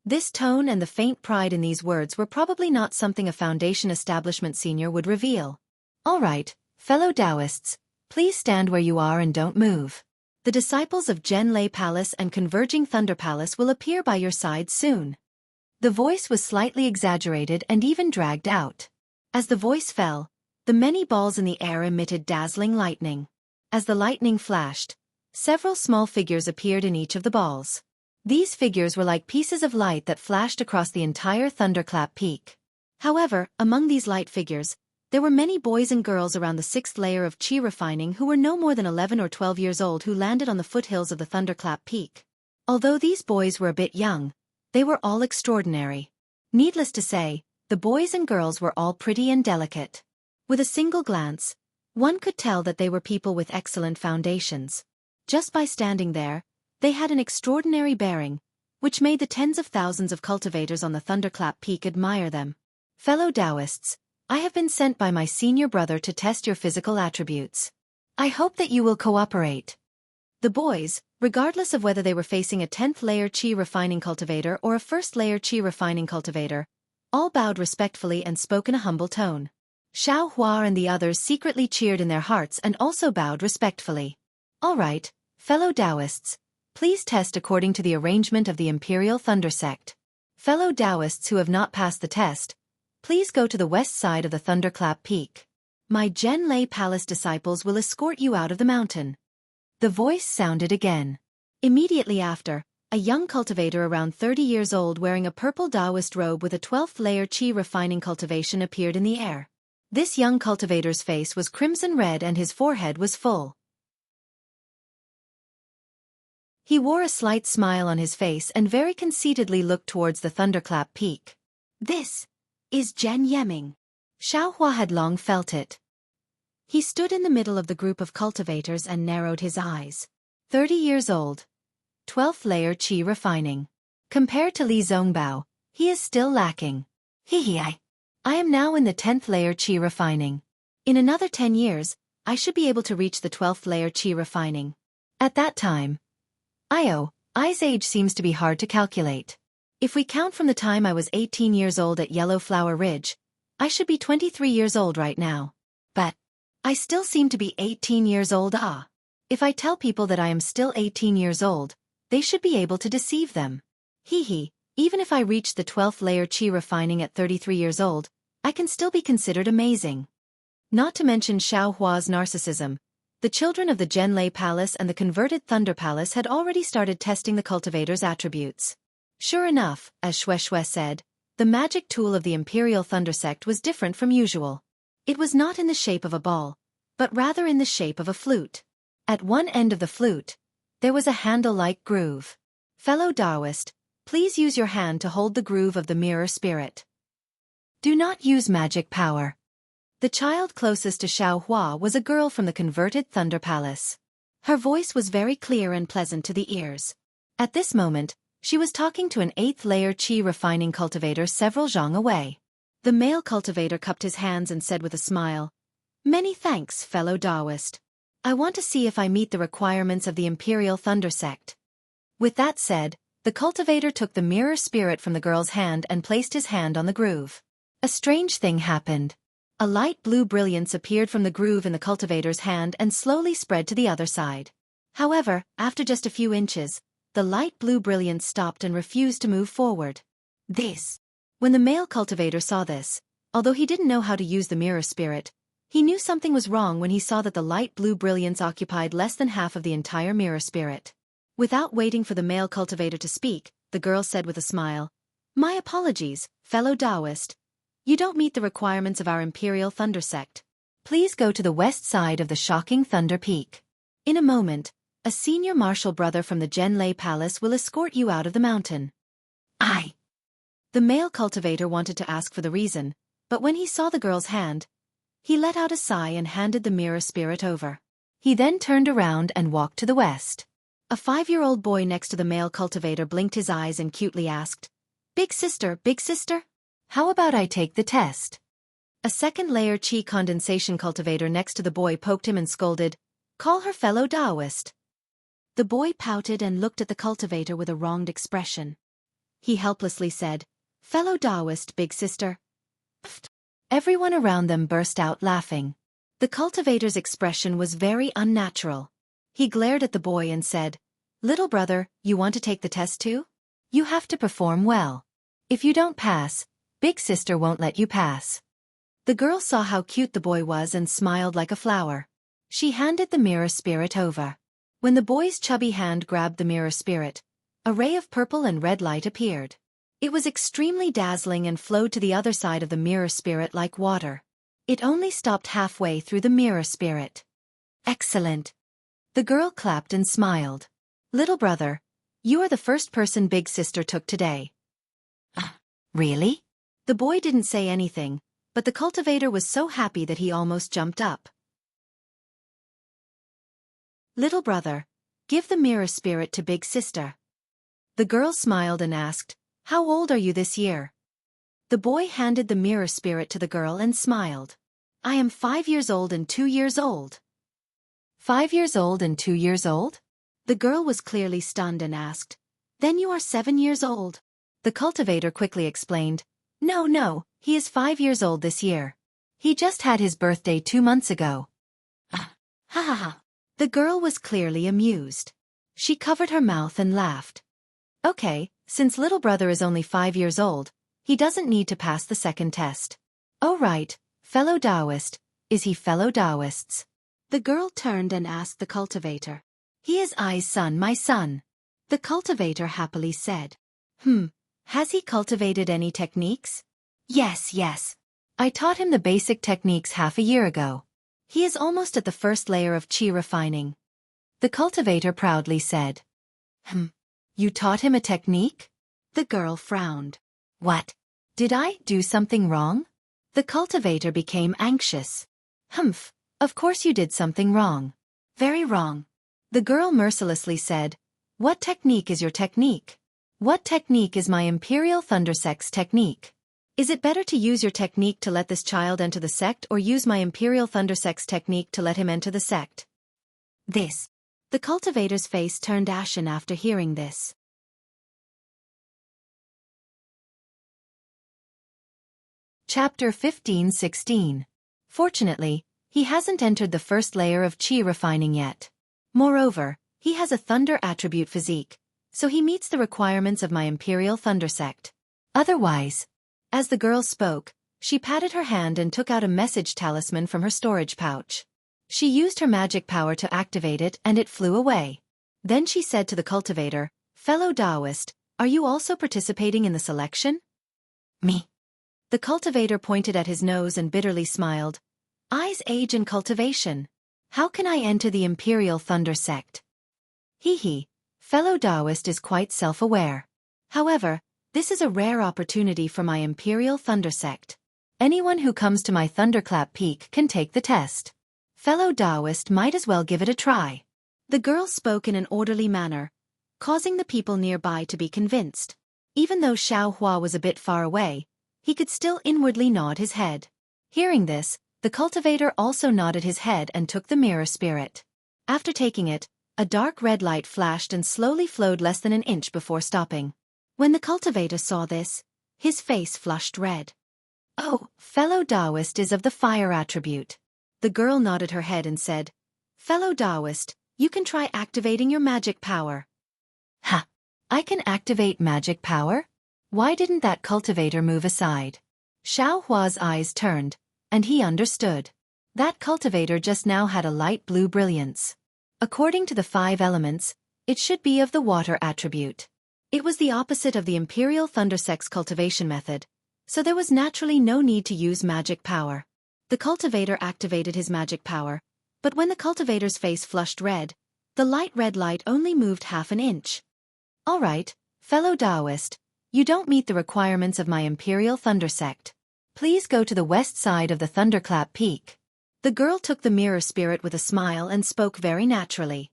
Speaker 1: This tone and the faint pride in these words were probably not something a Foundation establishment senior would reveal. All right, fellow Taoists, please stand where you are and don't move. The disciples of Zhen Lei Palace and Converging Thunder Palace will appear by your side soon. The voice was slightly exaggerated and even dragged out. As the voice fell, the many balls in the air emitted dazzling lightning. As the lightning flashed, several small figures appeared in each of the balls. These figures were like pieces of light that flashed across the entire thunderclap peak. However, among these light figures, there were many boys and girls around the 6th layer of Qi refining who were no more than 11 or 12 years old who landed on the foothills of the thunderclap peak. Although these boys were a bit young, they were all extraordinary. Needless to say, the boys and girls were all pretty and delicate. With a single glance, one could tell that they were people with excellent foundations. Just by standing there, they had an extraordinary bearing, which made the tens of thousands of cultivators on the thunderclap peak admire them. Fellow Taoists, I have been sent by my senior brother to test your physical attributes. I hope that you will cooperate. The boys, regardless of whether they were facing a 10th layer Qi refining cultivator or a 1st layer Qi refining cultivator, all bowed respectfully and spoke in a humble tone. Xiaohua and the others secretly cheered in their hearts and also bowed respectfully. All right, fellow Taoists, please test according to the arrangement of the Imperial Thunder Sect. Fellow Taoists who have not passed the test, please go to the west side of the thunderclap peak. My Zhen Lei Palace disciples will escort you out of the mountain. The voice sounded again. Immediately after, a young cultivator around 30 years old wearing a purple Taoist robe with a 12th layer Qi refining cultivation appeared in the air. This young cultivator's face was crimson red and his forehead was full. He wore a slight smile on his face and very conceitedly looked towards the thunderclap peak. This is Zhen Yeming. Xiaohua had long felt it. He stood in the middle of the group of cultivators and narrowed his eyes. 30 years old. 12th layer Qi refining. Compared to Li Zongbao, he is still lacking. I am now in the 10th layer Qi refining. In another 10 years, I should be able to reach the 12th layer Qi refining. At that time, I's age seems to be hard to calculate. If we count from the time I was 18 years old at Yellow Flower Ridge, I should be 23 years old right now. But I still seem to be 18 years old. If I tell people that I am still 18 years old, they should be able to deceive them. Even if I reach the 12th layer Qi refining at 33 years old, I can still be considered amazing. Not to mention Xiao Hua's narcissism, the children of the Zhenlei Palace and the converted Thunder Palace had already started testing the cultivator's attributes. Sure enough, as Shui said, the magic tool of the Imperial Thunder Sect was different from usual. It was not in the shape of a ball, but rather in the shape of a flute. At one end of the flute, there was a handle-like groove. Fellow Taoist, please use your hand to hold the groove of the mirror spirit. Do not use magic power. The child closest to Xiao Hua was a girl from the converted Thunder Palace. Her voice was very clear and pleasant to the ears. At this moment, she was talking to an 8th layer Qi refining cultivator several zhang away. The male cultivator cupped his hands and said with a smile, "Many thanks, fellow Taoist. I want to see if I meet the requirements of the Imperial Thunder Sect." With that said, the cultivator took the mirror spirit from the girl's hand and placed his hand on the groove. A strange thing happened. A light blue brilliance appeared from the groove in the cultivator's hand and slowly spread to the other side. However, after just a few inches, the light blue brilliance stopped and refused to move forward. When the male cultivator saw this, although he didn't know how to use the mirror spirit, he knew something was wrong when he saw that the light blue brilliance occupied less than half of the entire mirror spirit. Without waiting for the male cultivator to speak, the girl said with a smile, "My apologies, fellow Taoist. You don't meet the requirements of our Imperial Thunder Sect. Please go to the west side of the shocking Thunder Peak. In a moment, a senior martial brother from the Zhenlei Palace will escort you out of the mountain." The male cultivator wanted to ask for the reason, but when he saw the girl's hand, he let out a sigh and handed the mirror spirit over. He then turned around and walked to the west. A 5-year-old boy next to the male cultivator blinked his eyes and cutely asked, big sister, how about I take the test?" A 2nd layer Qi condensation cultivator next to the boy poked him and scolded, "Call her fellow Taoist." The boy pouted and looked at the cultivator with a wronged expression. He helplessly said, "Fellow Taoist, big sister." Everyone around them burst out laughing. The cultivator's expression was very unnatural. He glared at the boy and said, "Little brother, you want to take the test too? You have to perform well. If you don't pass, big sister won't let you pass." The girl saw how cute the boy was and smiled like a flower. She handed the mirror spirit over. When the boy's chubby hand grabbed the mirror spirit, a ray of purple and red light appeared. It was extremely dazzling and flowed to the other side of the mirror spirit like water. It only stopped halfway through the mirror spirit. "Excellent." The girl clapped and smiled. "Little brother, you are the first person big sister took today." "Really?" The boy didn't say anything, but the cultivator was so happy that he almost jumped up. "Little brother, give the mirror spirit to big sister." The girl smiled and asked, "How old are you this year?" The boy handed the mirror spirit to the girl and smiled. "I am 5 years old and 2 years old." 5 years old and 2 years old? The girl was clearly stunned and asked, "Then you are 7 years old?" The cultivator quickly explained, No, he is 5 years old this year. He just had his birthday 2 months ago." Ha ha ha. The girl was clearly amused. She covered her mouth and laughed. "Okay, since little brother is only 5 years old, he doesn't need to pass the second test." "Oh right, fellow Taoist, is he fellow Taoists?" The girl turned and asked the cultivator. "He is I's son, my son." The cultivator happily said. Has he cultivated any techniques?" Yes. I taught him the basic techniques half a year ago. He is almost at the 1st layer of Qi refining." The cultivator proudly said. You taught him a technique?" The girl frowned. "What? Did I do something wrong?" The cultivator became anxious. Of course you did something wrong. Very wrong." The girl mercilessly said, "What technique is your technique? What technique is my Imperial Thunder Sect's technique? Is it better to use your technique to let this child enter the sect or use my Imperial Thunder Sect's technique to let him enter the sect?" The cultivator's face turned ashen after hearing this. Chapter 15-16. Fortunately, he hasn't entered the first layer of chi refining yet. Moreover, he has a thunder attribute physique, so he meets the requirements of my Imperial Thunder Sect. Otherwise, as the girl spoke, she patted her hand and took out a message talisman from her storage pouch. She used her magic power to activate it and it flew away. Then she said to the cultivator, "Fellow Taoist, are you also participating in the selection?" "Me." The cultivator pointed at his nose and bitterly smiled. "Eyes age in cultivation. How can I enter the Imperial Thunder Sect?" Hee. Fellow Taoist is quite self-aware. However, this is a rare opportunity for my Imperial Thunder Sect. Anyone who comes to my Thunderclap Peak can take the test. Fellow Taoist might as well give it a try. The girl spoke in an orderly manner, causing the people nearby to be convinced. Even though Xiao Hua was a bit far away, he could still inwardly nod his head. Hearing this, the cultivator also nodded his head and took the mirror spirit. After taking it, a dark red light flashed and slowly flowed less than an inch before stopping. When the cultivator saw this, his face flushed red. "Oh, fellow Taoist is of the fire attribute." The girl nodded her head and said, "Fellow Taoist, you can try activating your magic power." "Ha! I can activate magic power?" Why didn't that cultivator move aside? Xiao Hua's eyes turned, and he understood. That cultivator just now had a light blue brilliance. According to the 5 elements, it should be of the water attribute. It was the opposite of the Imperial Thunder Sect's cultivation method, so there was naturally no need to use magic power. The cultivator activated his magic power, but when the cultivator's face flushed red, the light red light only moved half an inch. "All right, fellow Taoist, you don't meet the requirements of my Imperial Thunder Sect. Please go to the west side of the Thunderclap Peak." The girl took the mirror spirit with a smile and spoke very naturally.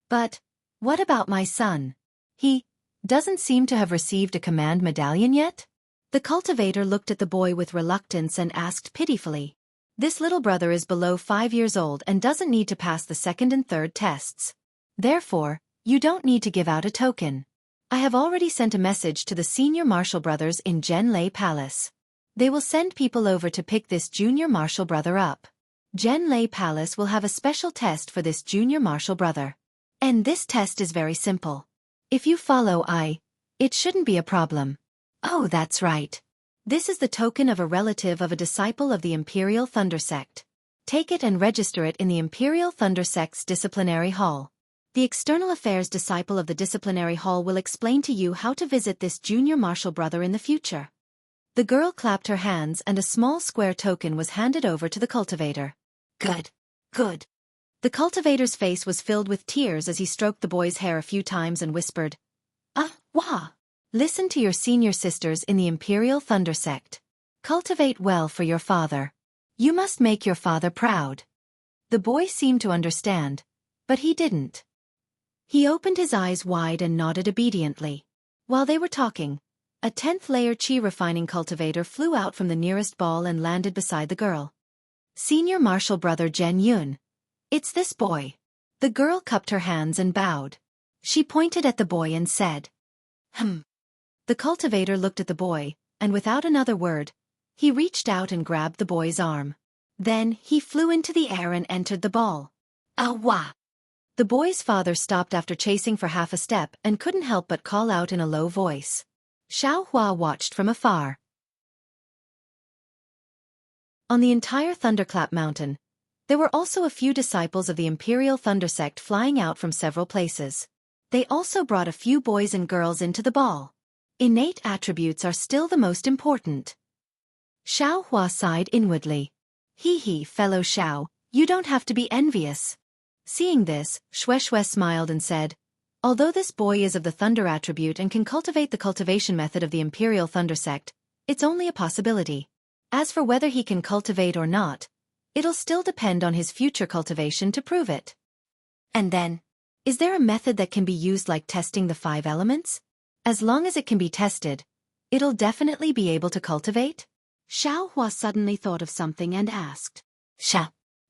Speaker 1: "But what about my son? He doesn't seem to have received a command medallion yet?" The cultivator looked at the boy with reluctance and asked pitifully. "This little brother is below 5 years old and doesn't need to pass the second and third tests. Therefore, you don't need to give out a token. I have already sent a message to the senior martial brothers in Zhenlei Palace. They will send people over to pick this junior martial brother up. Zhenlei Palace will have a special test for this junior martial brother. And this test is very simple. If you follow it shouldn't be a problem." "Oh, that's right. This is the token of a relative of a disciple of the Imperial Thunder Sect. Take it and register it in the Imperial Thunder Sect's disciplinary hall. The external affairs disciple of the disciplinary hall will explain to you how to visit this junior martial brother in the future." The girl clapped her hands and a small square token was handed over to the cultivator. Good. The cultivator's face was filled with tears as he stroked the boy's hair a few times and whispered, "Wah! Listen to your senior sisters in the Imperial Thunder Sect. Cultivate well for your father. You must make your father proud." The boy seemed to understand, but he didn't. He opened his eyes wide and nodded obediently. While they were talking, a 10th layer chi refining cultivator flew out from the nearest ball and landed beside the girl. "Senior martial brother Zhen Yun. It's this boy." The girl cupped her hands and bowed. She pointed at the boy and said, The cultivator looked at the boy, and without another word, he reached out and grabbed the boy's arm. Then he flew into the air and entered the ball. "Wah!" The boy's father stopped after chasing for half a step and couldn't help but call out in a low voice. Xiao Hua watched from afar. On the entire Thunderclap Mountain, there were also a few disciples of the Imperial Thunder Sect flying out from several places. They also brought a few boys and girls into the ball. Innate attributes are still the most important. Xiao Hua sighed inwardly. Hee, fellow Xiao, you don't have to be envious." Seeing this, Shui smiled and said, "Although this boy is of the thunder attribute and can cultivate the cultivation method of the Imperial Thunder Sect, it's only a possibility. As for whether he can cultivate or not, it'll still depend on his future cultivation to prove it." "And then, is there a method that can be used like testing the 5 elements? As long as it can be tested, it'll definitely be able to cultivate?" Xiao Hua suddenly thought of something and asked.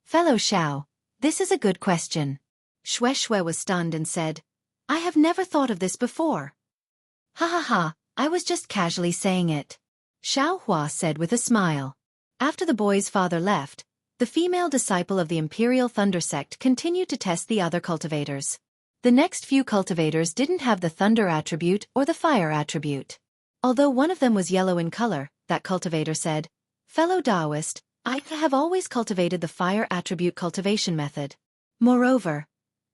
Speaker 1: Fellow Xiao, this is a good question." Shui was stunned and said, "I have never thought of this before." Ha, I was just casually saying it." Xiaohua said with a smile. After the boy's father left, the female disciple of the Imperial Thunder Sect continued to test the other cultivators. The next few cultivators didn't have the thunder attribute or the fire attribute. Although one of them was yellow in color, that cultivator said, "Fellow Taoist, I have always cultivated the fire attribute cultivation method. Moreover,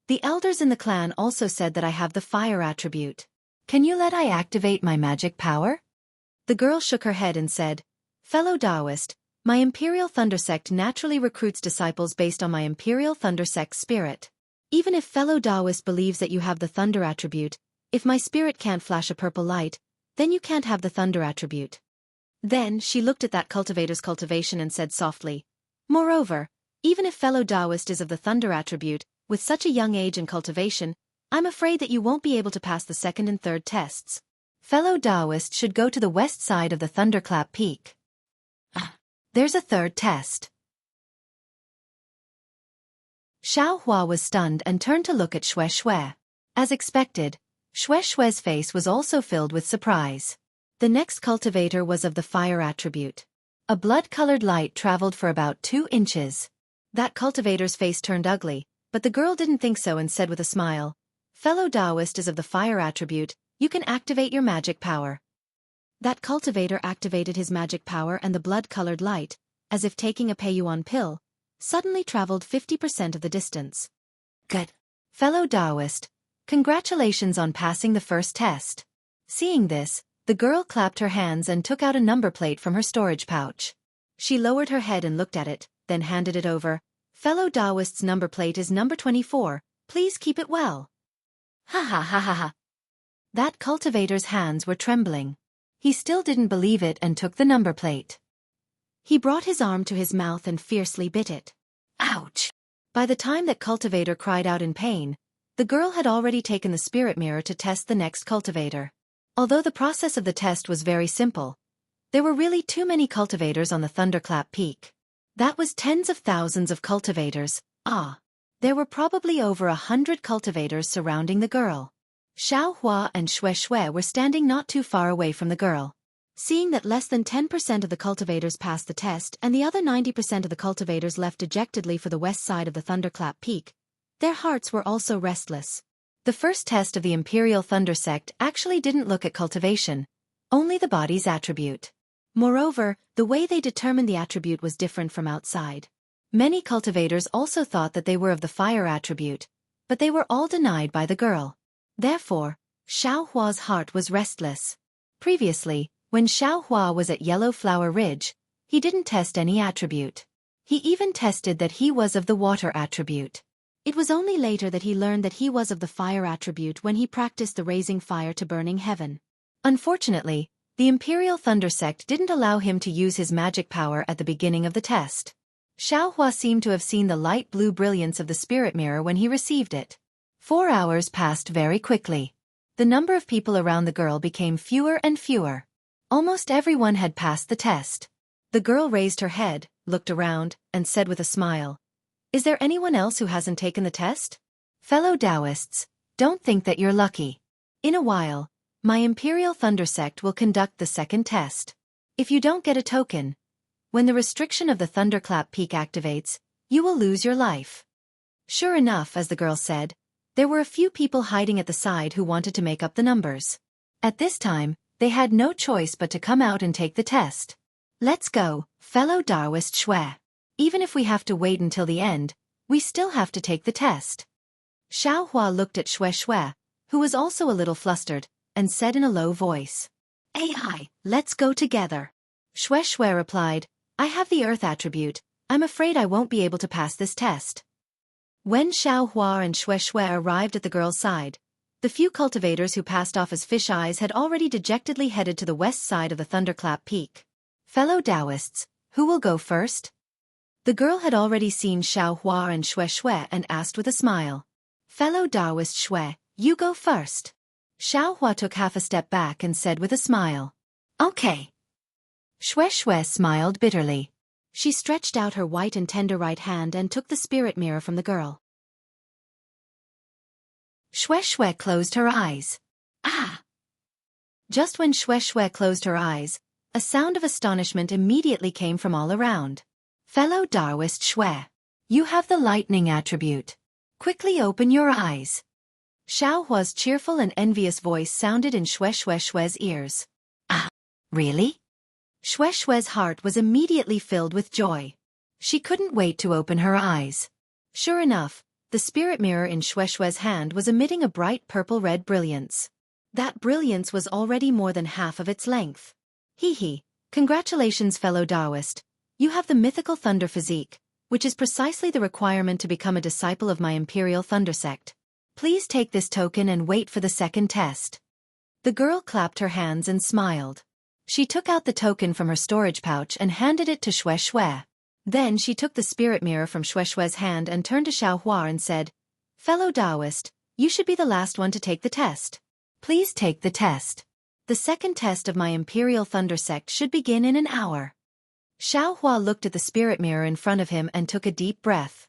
Speaker 1: the elders in the clan also said that I have the fire attribute. Can you let I activate my magic power?" The girl shook her head and said, "Fellow Taoist, my Imperial Thunder Sect naturally recruits disciples based on my Imperial Thunder Sect spirit. Even if fellow Taoist believes that you have the thunder attribute, if my spirit can't flash a purple light, then you can't have the thunder attribute." Then she looked at that cultivator's cultivation and said softly, "Moreover, even if fellow Taoist is of the thunder attribute, with such a young age and cultivation, I'm afraid that you won't be able to pass the second and third tests. Fellow Taoist should go to the west side of the Thunderclap Peak. There's a third test." Xiaohua was stunned and turned to look at Xue. As expected, Xue's face was also filled with surprise. The next cultivator was of the fire attribute. A blood-colored light traveled for about 2 inches. That cultivator's face turned ugly, but the girl didn't think so and said with a smile, "Fellow Taoist is of the fire attribute, you can activate your magic power." That cultivator activated his magic power and the blood-colored light, as if taking a Peiyuan pill, suddenly traveled 50% of the distance. "Good. Fellow Taoist, congratulations on passing the first test." Seeing this, the girl clapped her hands and took out a number plate from her storage pouch. She lowered her head and looked at it, then handed it over. "Fellow Taoist's number plate is number 24, please keep it well." Ha ha ha ha ha. That cultivator's hands were trembling. He still didn't believe it and took the number plate. He brought his arm to his mouth and fiercely bit it. Ouch! By the time that cultivator cried out in pain, the girl had already taken the spirit mirror to test the next cultivator. Although the process of the test was very simple, there were really too many cultivators on the Thunderclap Peak. That was tens of thousands of cultivators. There were probably over 100 cultivators surrounding the girl. Xiaohua and Xue were standing not too far away from the girl. Seeing that less than 10% of the cultivators passed the test and the other 90% of the cultivators left dejectedly for the west side of the Thunderclap Peak, their hearts were also restless. The first test of the Imperial Thunder Sect actually didn't look at cultivation, only the body's attribute. Moreover, the way they determined the attribute was different from outside. Many cultivators also thought that they were of the fire attribute, but they were all denied by the girl. Therefore, Xiaohua's heart was restless. Previously, when Xiaohua was at Yellow Flower Ridge, he didn't test any attribute. He even tested that he was of the water attribute. It was only later that he learned that he was of the fire attribute when he practiced the raising fire to burning heaven. Unfortunately, the Imperial Thunder Sect didn't allow him to use his magic power at the beginning of the test. Xiaohua seemed to have seen the light blue brilliance of the spirit mirror when he received it. 4 hours passed very quickly. The number of people around the girl became fewer and fewer. Almost everyone had passed the test. The girl raised her head, looked around, and said with a smile, "Is there anyone else who hasn't taken the test? Fellow Taoists, don't think that you're lucky. In a while, my Imperial Thunder Sect will conduct the second test. If you don't get a token, when the restriction of the Thunderclap Peak activates, you will lose your life." Sure enough, as the girl said, there were a few people hiding at the side who wanted to make up the numbers. At this time, they had no choice but to come out and take the test. "Let's go, fellow Taoist Xue. Even if we have to wait until the end, we still have to take the test." Xiaohua looked at Xue, who was also a little flustered, and said in a low voice, "AI, let's go together." Xue replied, "I have the earth attribute, I'm afraid I won't be able to pass this test." When Xiaohua and Xue arrived at the girl's side, the few cultivators who passed off as fish eyes had already dejectedly headed to the west side of the Thunderclap Peak. "Fellow Taoists, who will go first?" The girl had already seen Xiaohua and Xue and asked with a smile. "Fellow Taoist Xue, you go first." Xiaohua took half a step back and said with a smile, "Okay." Xue smiled bitterly. She stretched out her white and tender right hand and took the spirit mirror from the girl. Xue closed her eyes. Just when Xue closed her eyes, A sound of astonishment immediately came from all around. Fellow Taoist Shui, you have the lightning attribute. Quickly open your eyes. Xiao Hua's cheerful and envious voice sounded in Shui's ears. Ah, really? Shui's heart was immediately filled with joy. She couldn't wait to open her eyes. Sure enough, the spirit mirror in Shui's hand was emitting a bright purple-red brilliance. That brilliance was already more than half of its length. Hee. Congratulations, fellow Taoist. You have the mythical thunder physique, which is precisely the requirement to become a disciple of my Imperial Thunder Sect. Please take this token and wait for the second test. The girl clapped her hands and smiled. She took out the token from her storage pouch and handed it to Shui. Then she took the spirit mirror from Shui's hand and turned to Xiao Hua and said, Fellow Taoist, you should be the last one to take the test. Please take the test. The second test of my Imperial Thunder Sect should begin in an hour. Xiao Hua looked at the spirit mirror in front of him and took a deep breath.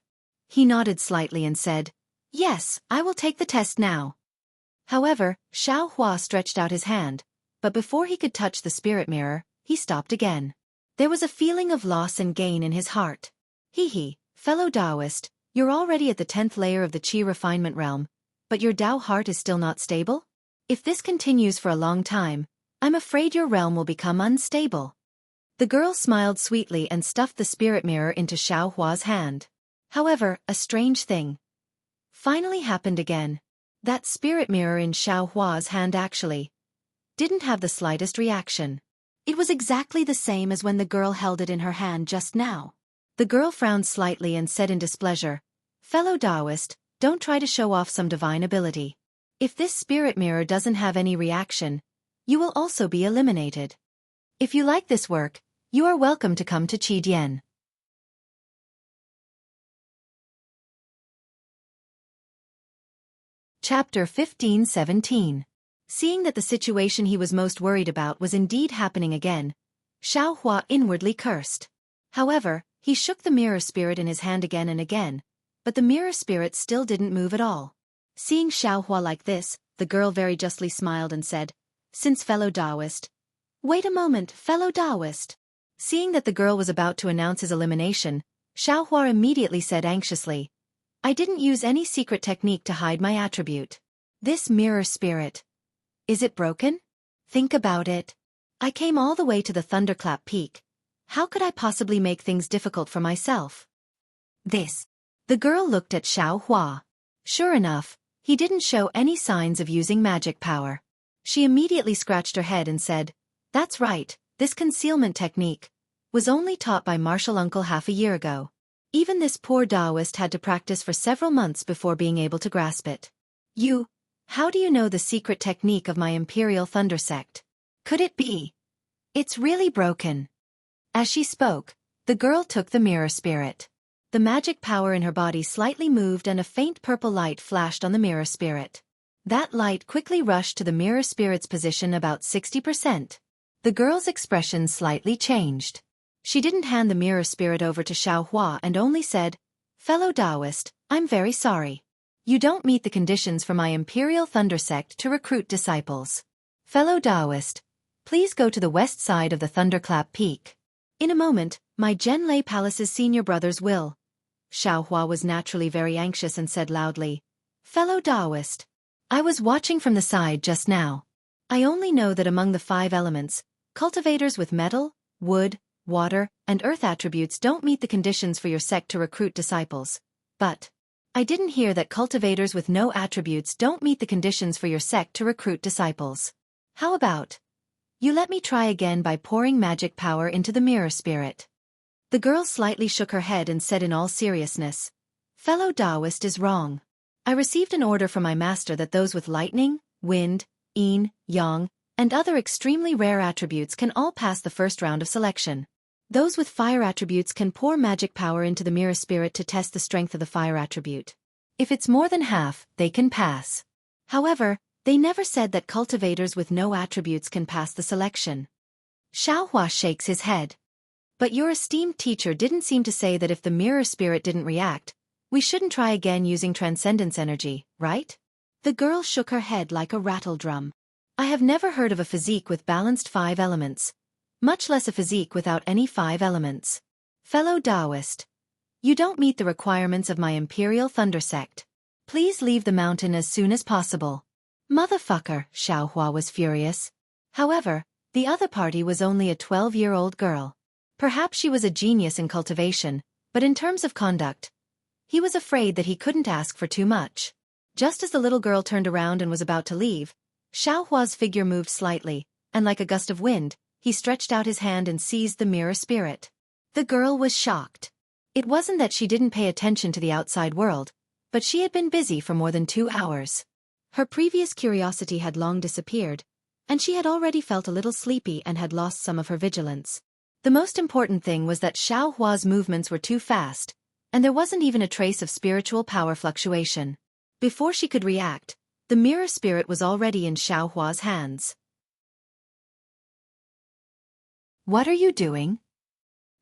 Speaker 1: He nodded slightly and said, Yes, I will take the test now. However, Xiao Hua stretched out his hand, but before he could touch the spirit mirror, he stopped again. There was a feeling of loss and gain in his heart. Hee, fellow Taoist, you're already at the 10th layer of the Qi refinement realm, but your Tao heart is still not stable? If this continues for a long time, I'm afraid your realm will become unstable. The girl smiled sweetly and stuffed the spirit mirror into Xiao Hua's hand. However, a strange thing finally happened again. That spirit mirror in Xiao Hua's hand actually didn't have the slightest reaction. It was exactly the same as when the girl held it in her hand just now. The girl frowned slightly and said in displeasure, Fellow Taoist, don't try to show off some divine ability. If this spirit mirror doesn't have any reaction, you will also be eliminated. If you like this work, you are welcome to come to Qidian. Chapter 15-17. Seeing that the situation he was most worried about was indeed happening again, Xiao Hua inwardly cursed. However, he shook the mirror spirit in his hand again and again, but the mirror spirit still didn't move at all. Seeing Xiao Hua like this, the girl very justly smiled and said, Since fellow Taoist. Wait a moment, fellow Taoist. Seeing that the girl was about to announce his elimination, Xiao Hua immediately said anxiously, I didn't use any secret technique to hide my attribute. This mirror spirit. Is it broken? Think about it. I came all the way to the Thunderclap Peak. How could I possibly make things difficult for myself? This. The girl looked at Xiao Hua. Sure enough, he didn't show any signs of using magic power. She immediately scratched her head and said, That's right, this concealment technique was only taught by Martial Uncle half a year ago. Even this poor Taoist had to practice for several months before being able to grasp it. How do you know the secret technique of my Imperial Thunder Sect? Could it be? It's really broken. As she spoke, the girl took the mirror spirit. The magic power in her body slightly moved and a faint purple light flashed on the mirror spirit. That light quickly rushed to the mirror spirit's position about 60%. The girl's expression slightly changed. She didn't hand the mirror spirit over to Xiao Hua and only said, Fellow Taoist, I'm very sorry. You don't meet the conditions for my Imperial Thunder Sect to recruit disciples. Fellow Taoist, please go to the west side of the Thunderclap Peak. In a moment, my Zhenlei Palace's senior brothers will. Xiao Hua was naturally very anxious and said loudly, Fellow Taoist, I was watching from the side just now. I only know that among the 5 elements, cultivators with metal, wood, water, and earth attributes don't meet the conditions for your sect to recruit disciples. But I didn't hear that cultivators with no attributes don't meet the conditions for your sect to recruit disciples. How about you let me try again by pouring magic power into the mirror spirit? The girl slightly shook her head and said in all seriousness, Fellow Taoist is wrong. I received an order from my master that those with lightning, wind, yin, yang, and other extremely rare attributes can all pass the first round of selection. Those with fire attributes can pour magic power into the mirror spirit to test the strength of the fire attribute. If it's more than half, they can pass. However, they never said that cultivators with no attributes can pass the selection. Xiao Hua shakes his head. But your esteemed teacher didn't seem to say that if the mirror spirit didn't react, we shouldn't try again using transcendence energy, right? The girl shook her head like a rattle drum. I have never heard of a physique with balanced 5 elements. much less a physique without any 5 elements. Fellow Taoist, you don't meet the requirements of my Imperial Thunder Sect. Please leave the mountain as soon as possible. Motherfucker, Xiaohua was furious. However, the other party was only a 12-year-old girl. Perhaps she was a genius in cultivation, but in terms of conduct, he was afraid that he couldn't ask for too much. Just as the little girl turned around and was about to leave, Xiaohua's figure moved slightly, and like a gust of wind, he stretched out his hand and seized the mirror spirit. The girl was shocked. It wasn't that she didn't pay attention to the outside world, but she had been busy for more than 2 hours. Her previous curiosity had long disappeared, and she had already felt a little sleepy and had lost some of her vigilance. The most important thing was that Xiaohua's movements were too fast, and there wasn't even a trace of spiritual power fluctuation. Before she could react, the mirror spirit was already in Xiaohua's hands. What are you doing?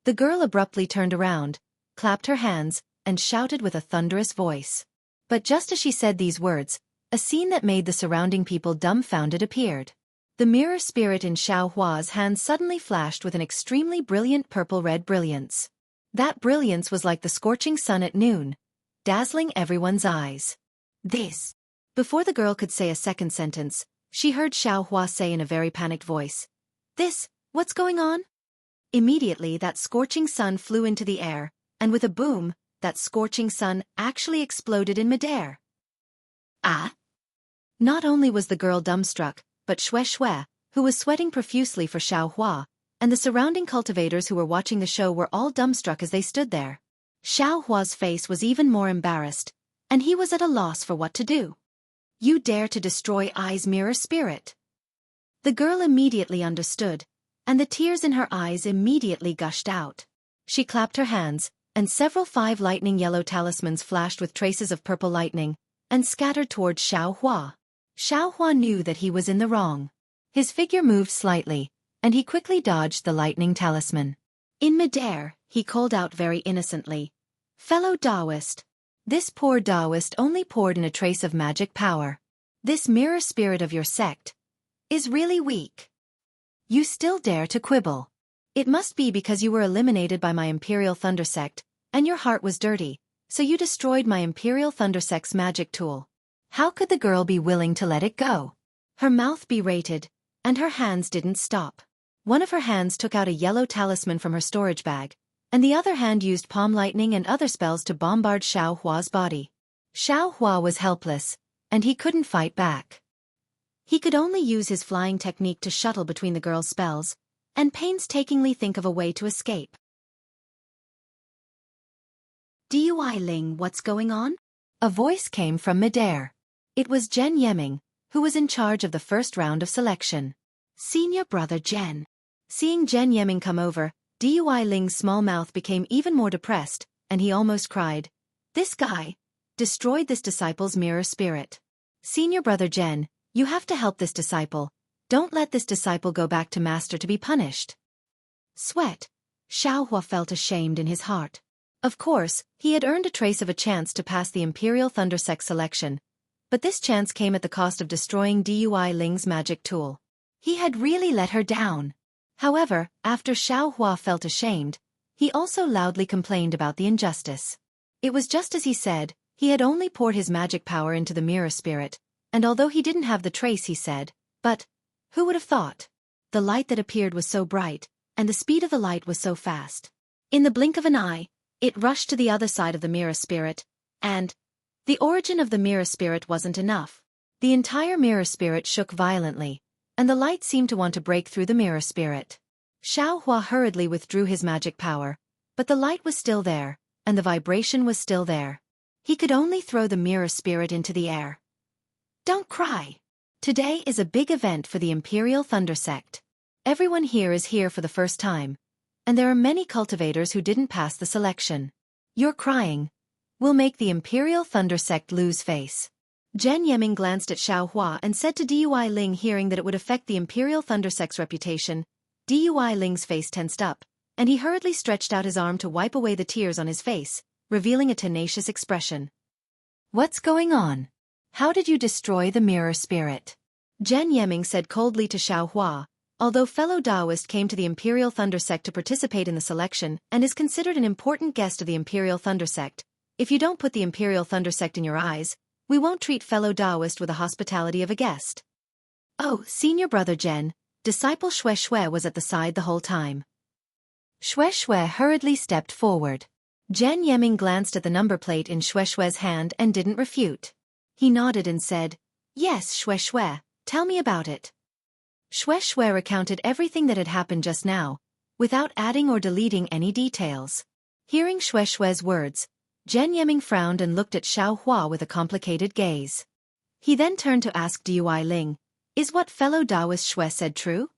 Speaker 1: The girl abruptly turned around, clapped her hands, and shouted with a thunderous voice. But just as she said these words, a scene that made the surrounding people dumbfounded appeared. The mirror spirit in Xiaohua's hand suddenly flashed with an extremely brilliant purple-red brilliance. That brilliance was like the scorching sun at noon, dazzling everyone's eyes. This. Before the girl could say a second sentence, she heard Xiaohua say in a very panicked voice, "This, what's going on?" Immediately that scorching sun flew into the air, and with a boom, that scorching sun actually exploded in midair. Ah! Not only was the girl dumbstruck, but Xue, who was sweating profusely for Xiaohua, and the surrounding cultivators who were watching the show were all dumbstruck as they stood there. Xiaohua's face was even more embarrassed, and he was at a loss for what to do. You dare to destroy I's mirror spirit? The girl immediately understood, and the tears in her eyes immediately gushed out. She clapped her hands, and several 5 lightning yellow talismans flashed with traces of purple lightning, and scattered towards Xiaohua. Xiaohua knew that he was in the wrong. His figure moved slightly, and he quickly dodged the lightning talisman. In midair, he called out very innocently, "Fellow Taoist." This poor Taoist only poured in a trace of magic power. "This mirror spirit of your sect is really weak. You still dare to quibble. It must be because you were eliminated by my Imperial Thunder Sect, and your heart was dirty, so you destroyed my Imperial Thunder Sect's magic tool." How could the girl be willing to let it go? Her mouth berated, and her hands didn't stop. One of her hands took out a yellow talisman from her storage bag, and the other hand used palm lightning and other spells to bombard Xiaohua's body. Xiaohua was helpless, and he couldn't fight back. He could only use his flying technique to shuttle between the girl's spells, and painstakingly think of a way to escape. "Dui Ling, what's going on?" A voice came from midair. It was Zhen Yeming, who was in charge of the first round of selection. "Senior brother Zhen." Seeing Zhen Yeming come over, Dui Ling's small mouth became even more depressed, and he almost cried. "This guy destroyed this disciple's mirror spirit. Senior brother Zhen, you have to help this disciple. Don't let this disciple go back to master to be punished." Sweat. Xiaohua felt ashamed in his heart. Of course, he had earned a trace of a chance to pass the Imperial Thunder Sect selection, but this chance came at the cost of destroying Dui Ling's magic tool. He had really let her down. However, after Xiaohua felt ashamed, he also loudly complained about the injustice. It was just as he said, he had only poured his magic power into the mirror spirit, and although he didn't have the trace he said, but who would have thought? The light that appeared was so bright, and the speed of the light was so fast. In the blink of an eye, it rushed to the other side of the mirror spirit, and the origin of the mirror spirit wasn't enough. The entire mirror spirit shook violently, and the light seemed to want to break through the mirror spirit. Xiaohua hurriedly withdrew his magic power, but the light was still there, and the vibration was still there. He could only throw the mirror spirit into the air. "Don't cry. Today is a big event for the Imperial Thunder Sect. Everyone here is here for the first time, and there are many cultivators who didn't pass the selection. Your crying will make the Imperial Thunder Sect lose face." Zhen Yeming glanced at Xiaohua and said to Dui Ling, hearing that it would affect the Imperial Thunder Sect's reputation. Dui Ling's face tensed up, and he hurriedly stretched out his arm to wipe away the tears on his face, revealing a tenacious expression. "What's going on? How did you destroy the mirror spirit?" Zhen Yeming said coldly to Xiaohua, Although fellow Taoist came to the Imperial Thunder Sect to participate in the selection and is considered an important guest of the Imperial Thunder Sect, if you don't put the Imperial Thunder Sect in your eyes, we won't treat fellow Taoist with the hospitality of a guest. Oh, senior brother Jen, disciple Xue Xue was at the side the whole time. Xue Xue hurriedly stepped forward. Jen Yeming glanced at the number plate in Xue Xue's hand and didn't refute. He nodded and said, "Yes, Xue Xue, tell me about it." Xue Xue recounted everything that had happened just now, without adding or deleting any details. Hearing Xue Xue's words, Jen Yeming frowned and looked at Xiao Hua with a complicated gaze. He then turned to ask Dui Ling, "Is what fellow Taoist Xue said true?"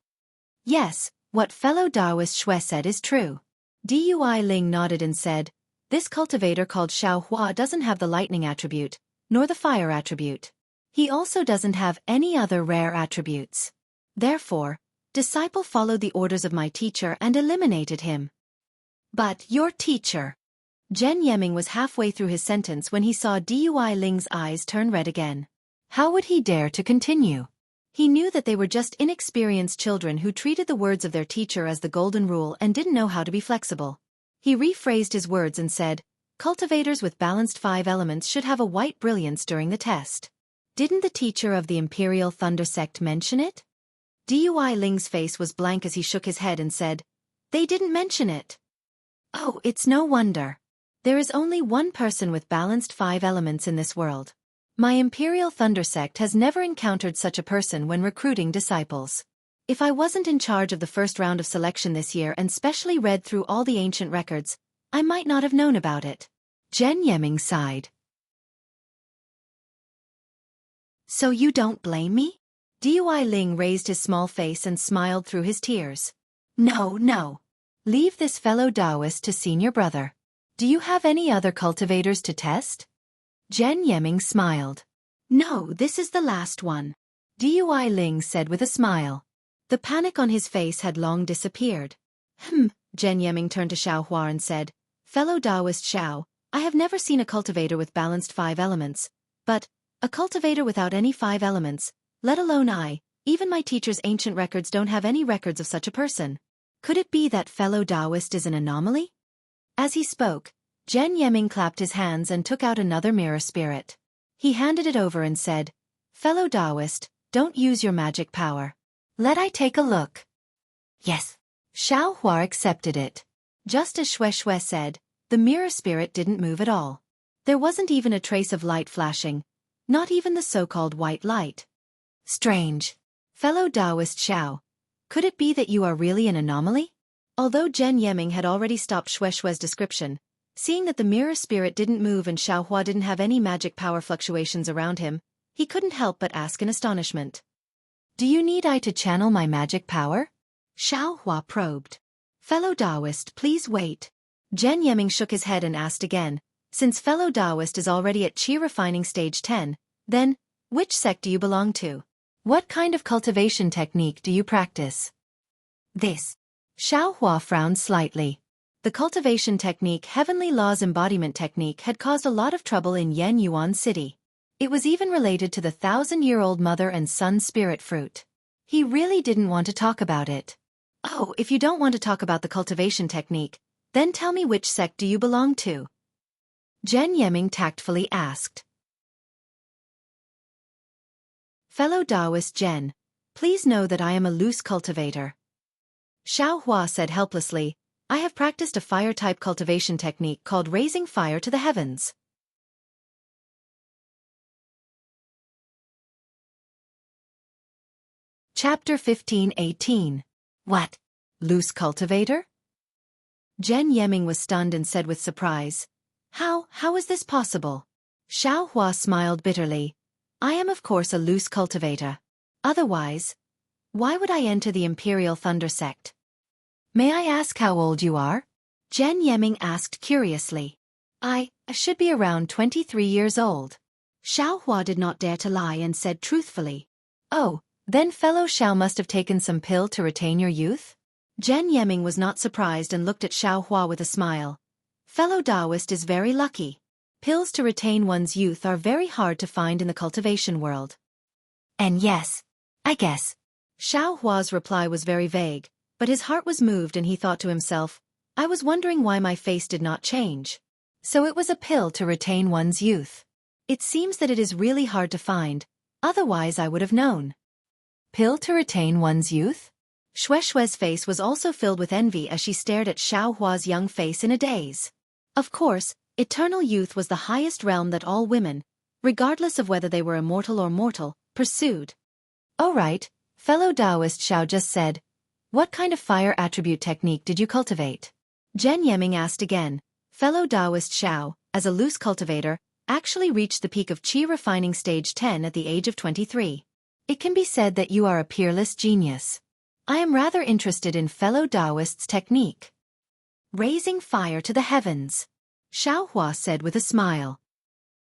Speaker 1: "Yes, what fellow Taoist Xue said is true." Dui Ling nodded and said, "This cultivator called Xiao Hua doesn't have the lightning attribute, nor the fire attribute. He also doesn't have any other rare attributes. Therefore, disciple followed the orders of my teacher and eliminated him." "But your teacher..." Jen Yeming was halfway through his sentence when he saw Dui Ling's eyes turn red again. How would he dare to continue? He knew that they were just inexperienced children who treated the words of their teacher as the golden rule and didn't know how to be flexible. He rephrased his words and said, "Cultivators with balanced 5 elements should have a white brilliance during the test. Didn't the teacher of the Imperial Thunder Sect mention it?" Dui Ling's face was blank as he shook his head and said, "They didn't mention it." "Oh, it's no wonder. There is only one person with balanced 5 elements in this world. My Imperial Thunder Sect has never encountered such a person when recruiting disciples. If I wasn't in charge of the first round of selection this year and specially read through all the ancient records, I might not have known about it." Jen Yeming sighed. "So you don't blame me?" Dui Ling raised his small face and smiled through his tears. "No, no. Leave this fellow Taoist to senior brother. Do you have any other cultivators to test?" Jen Yeming smiled. "No, this is the last one," Dui Ling said with a smile. The panic on his face had long disappeared. Jen Yeming turned to Xiao Hua and said, "Fellow Taoist Xiao, I have never seen a cultivator with balanced 5 elements, but a cultivator without any 5 elements, let alone even my teacher's ancient records don't have any records of such a person. Could it be that fellow Taoist is an anomaly?" As he spoke, Jen Yeming clapped his hands and took out another mirror spirit. He handed it over and said, "Fellow Taoist, don't use your magic power. Let I take a look." "Yes." Xiao Hua accepted it. Just as Xue Xue said, the mirror spirit didn't move at all. There wasn't even a trace of light flashing, not even the so-called white light. "Strange. Fellow Taoist Xiao, could it be that you are really an anomaly?" Although Jen Yeming had already stopped Xue Xue's description, seeing that the mirror spirit didn't move and Xiao Hua didn't have any magic power fluctuations around him, he couldn't help but ask in astonishment. "Do you need I to channel my magic power?" Xiao Hua probed. "Fellow Taoist, please wait." Jen Yeming shook his head and asked again, "Since fellow Taoist is already at Qi refining stage 10, then, which sect do you belong to? What kind of cultivation technique do you practice?" "This." Xiao Hua frowned slightly. The cultivation technique Heavenly Law's embodiment technique had caused a lot of trouble in Yan Yuan City. It was even related to the 1,000-year-old mother and son spirit fruit. He really didn't want to talk about it. "Oh, if you don't want to talk about the cultivation technique, then tell me which sect do you belong to?" Jen Yeming tactfully asked. "Fellow Taoist Jen, please know that I am a loose cultivator." Xiao Hua said helplessly, "I have practiced a fire-type cultivation technique called raising fire to the heavens." Chapter 15:18. What? Loose cultivator? Jen Yeming was stunned and said with surprise, How is this possible?" Xiao Hua smiled bitterly. "I am of course a loose cultivator. Otherwise, why would I enter the Imperial Thunder Sect?" "May I ask how old you are?" Jen Yeming asked curiously. I should be around 23 years old." Xiao Hua did not dare to lie and said truthfully. "Oh, then fellow Xiao must have taken some pill to retain your youth?" Jen Yeming was not surprised and looked at Xiao Hua with a smile. "Fellow Taoist is very lucky. Pills to retain one's youth are very hard to find in the cultivation world." "And yes, I guess Xiao Hua's reply was very vague, but his heart was moved and he thought to himself, I was wondering why my face did not change. So it was a pill to retain one's youth. It seems that it is really hard to find, otherwise I would have known. Pill to retain one's youth? Shue's face was also filled with envy as she stared at Xiao Hua's young face in a daze. Of course, eternal youth was the highest realm that all women, regardless of whether they were immortal or mortal, pursued. Oh right, fellow Taoist Xiao just said, what kind of fire attribute technique did you cultivate? Zhen Yeming asked again. Fellow Taoist Xiao, as a loose cultivator, actually reached the peak of Qi refining stage 10 at the age of 23. It can be said that you are a peerless genius. I am rather interested in fellow Taoist's technique. Raising fire to the heavens. Xiao Hua said with a smile.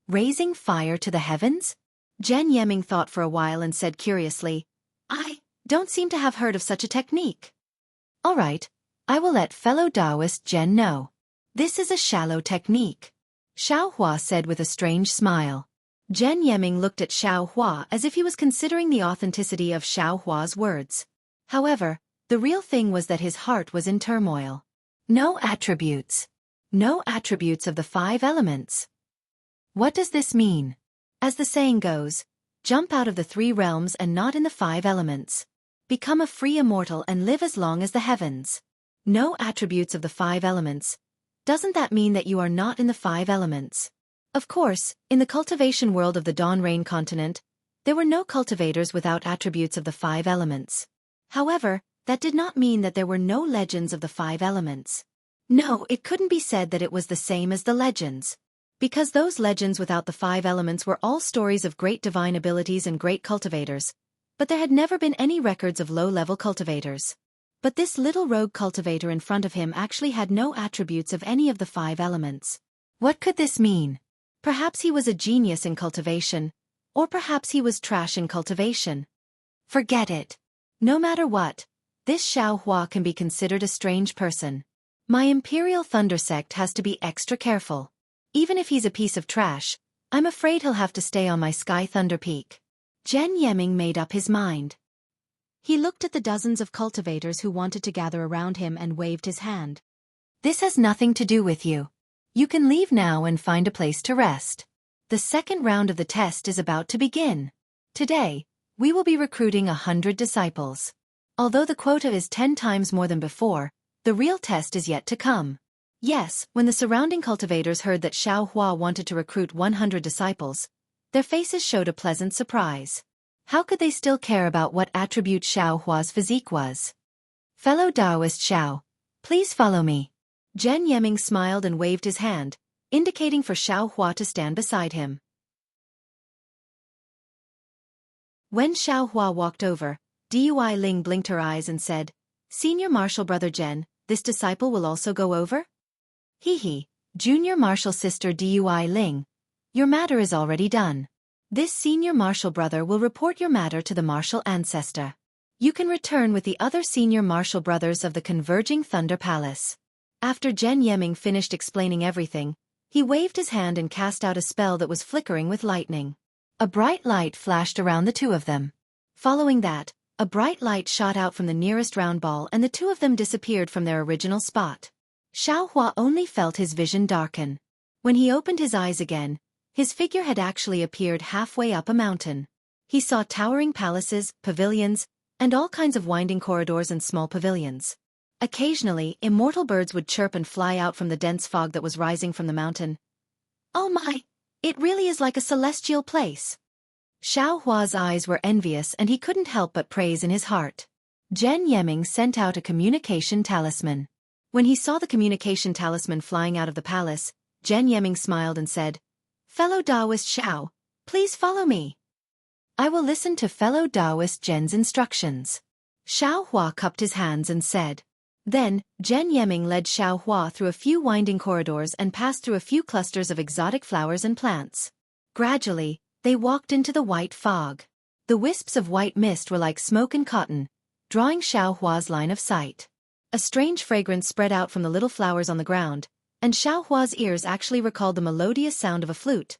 Speaker 1: Raising fire to the heavens? Zhen Yeming thought for a while and said curiously, I don't seem to have heard of such a technique. All right, I will let fellow Taoist Zhen know. This is a shallow technique. Xiao Hua said with a strange smile. Zhen Yeming looked at Xiao Hua as if he was considering the authenticity of Xiao Hua's words. However, the real thing was that his heart was in turmoil. No attributes. No attributes of the 5 elements. What does this mean? As the saying goes, jump out of the 3 realms and not in the 5 elements. Become a free immortal and live as long as the heavens. No attributes of the 5 elements. Doesn't that mean that you are not in the 5 elements? Of course, in the cultivation world of the Dawn Rain continent, there were no cultivators without attributes of the 5 elements. However, that did not mean that there were no legends of the 5 elements. No, it couldn't be said that it was the same as the legends. Because those legends without the 5 elements were all stories of great divine abilities and great cultivators, but there had never been any records of low-level cultivators. But this little rogue cultivator in front of him actually had no attributes of any of the 5 elements. What could this mean? Perhaps he was a genius in cultivation, or perhaps he was trash in cultivation. Forget it. No matter what, this Xiao Hua can be considered a strange person. My Imperial Thunder sect has to be extra careful. Even if he's a piece of trash, I'm afraid he'll have to stay on my Sky Thunder Peak. Zhen Yeming made up his mind. He looked at the dozens of cultivators who wanted to gather around him and waved his hand. This has nothing to do with you. You can leave now and find a place to rest. The second round of the test is about to begin. Today, we will be recruiting 100 disciples. Although the quota is 10 times more than before, the real test is yet to come. Yes, when the surrounding cultivators heard that Xiao Hua wanted to recruit 100 disciples, their faces showed a pleasant surprise. How could they still care about what attribute Xiao Hua's physique was? Fellow Taoist Xiao, please follow me. Zhen Yeming smiled and waved his hand, indicating for Xiao Hua to stand beside him. When Xiao Hua walked over, Dui Ling blinked her eyes and said, Senior Martial Brother Zhen, this disciple will also go over? Hee, Junior Martial Sister Dui Ling, your matter is already done. This Senior Martial Brother will report your matter to the Martial Ancestor. You can return with the other Senior Martial Brothers of the Converging Thunder Palace. After Zhen Yeming finished explaining everything, he waved his hand and cast out a spell that was flickering with lightning. A bright light flashed around the 2 of them. Following that, a bright light shot out from the nearest round ball and the 2 of them disappeared from their original spot. Xiao Hua only felt his vision darken. When he opened his eyes again, his figure had actually appeared halfway up a mountain. He saw towering palaces, pavilions, and all kinds of winding corridors and small pavilions. Occasionally, immortal birds would chirp and fly out from the dense fog that was rising from the mountain. Oh my! It really is like a celestial place. Xiao Hua's eyes were envious and he couldn't help but praise in his heart. Zhen Yeming sent out a communication talisman. When he saw the communication talisman flying out of the palace, Zhen Yeming smiled and said, Fellow Taoist Xiao, please follow me. I will listen to fellow Taoist Zhen's instructions. Xiao Hua cupped his hands and said. Then, Zhen Yeming led Xiao Hua through a few winding corridors and passed through a few clusters of exotic flowers and plants. Gradually, they walked into the white fog. The wisps of white mist were like smoke and cotton, drawing Xiao Hua's line of sight. A strange fragrance spread out from the little flowers on the ground, and Xiao Hua's ears actually recalled the melodious sound of a flute.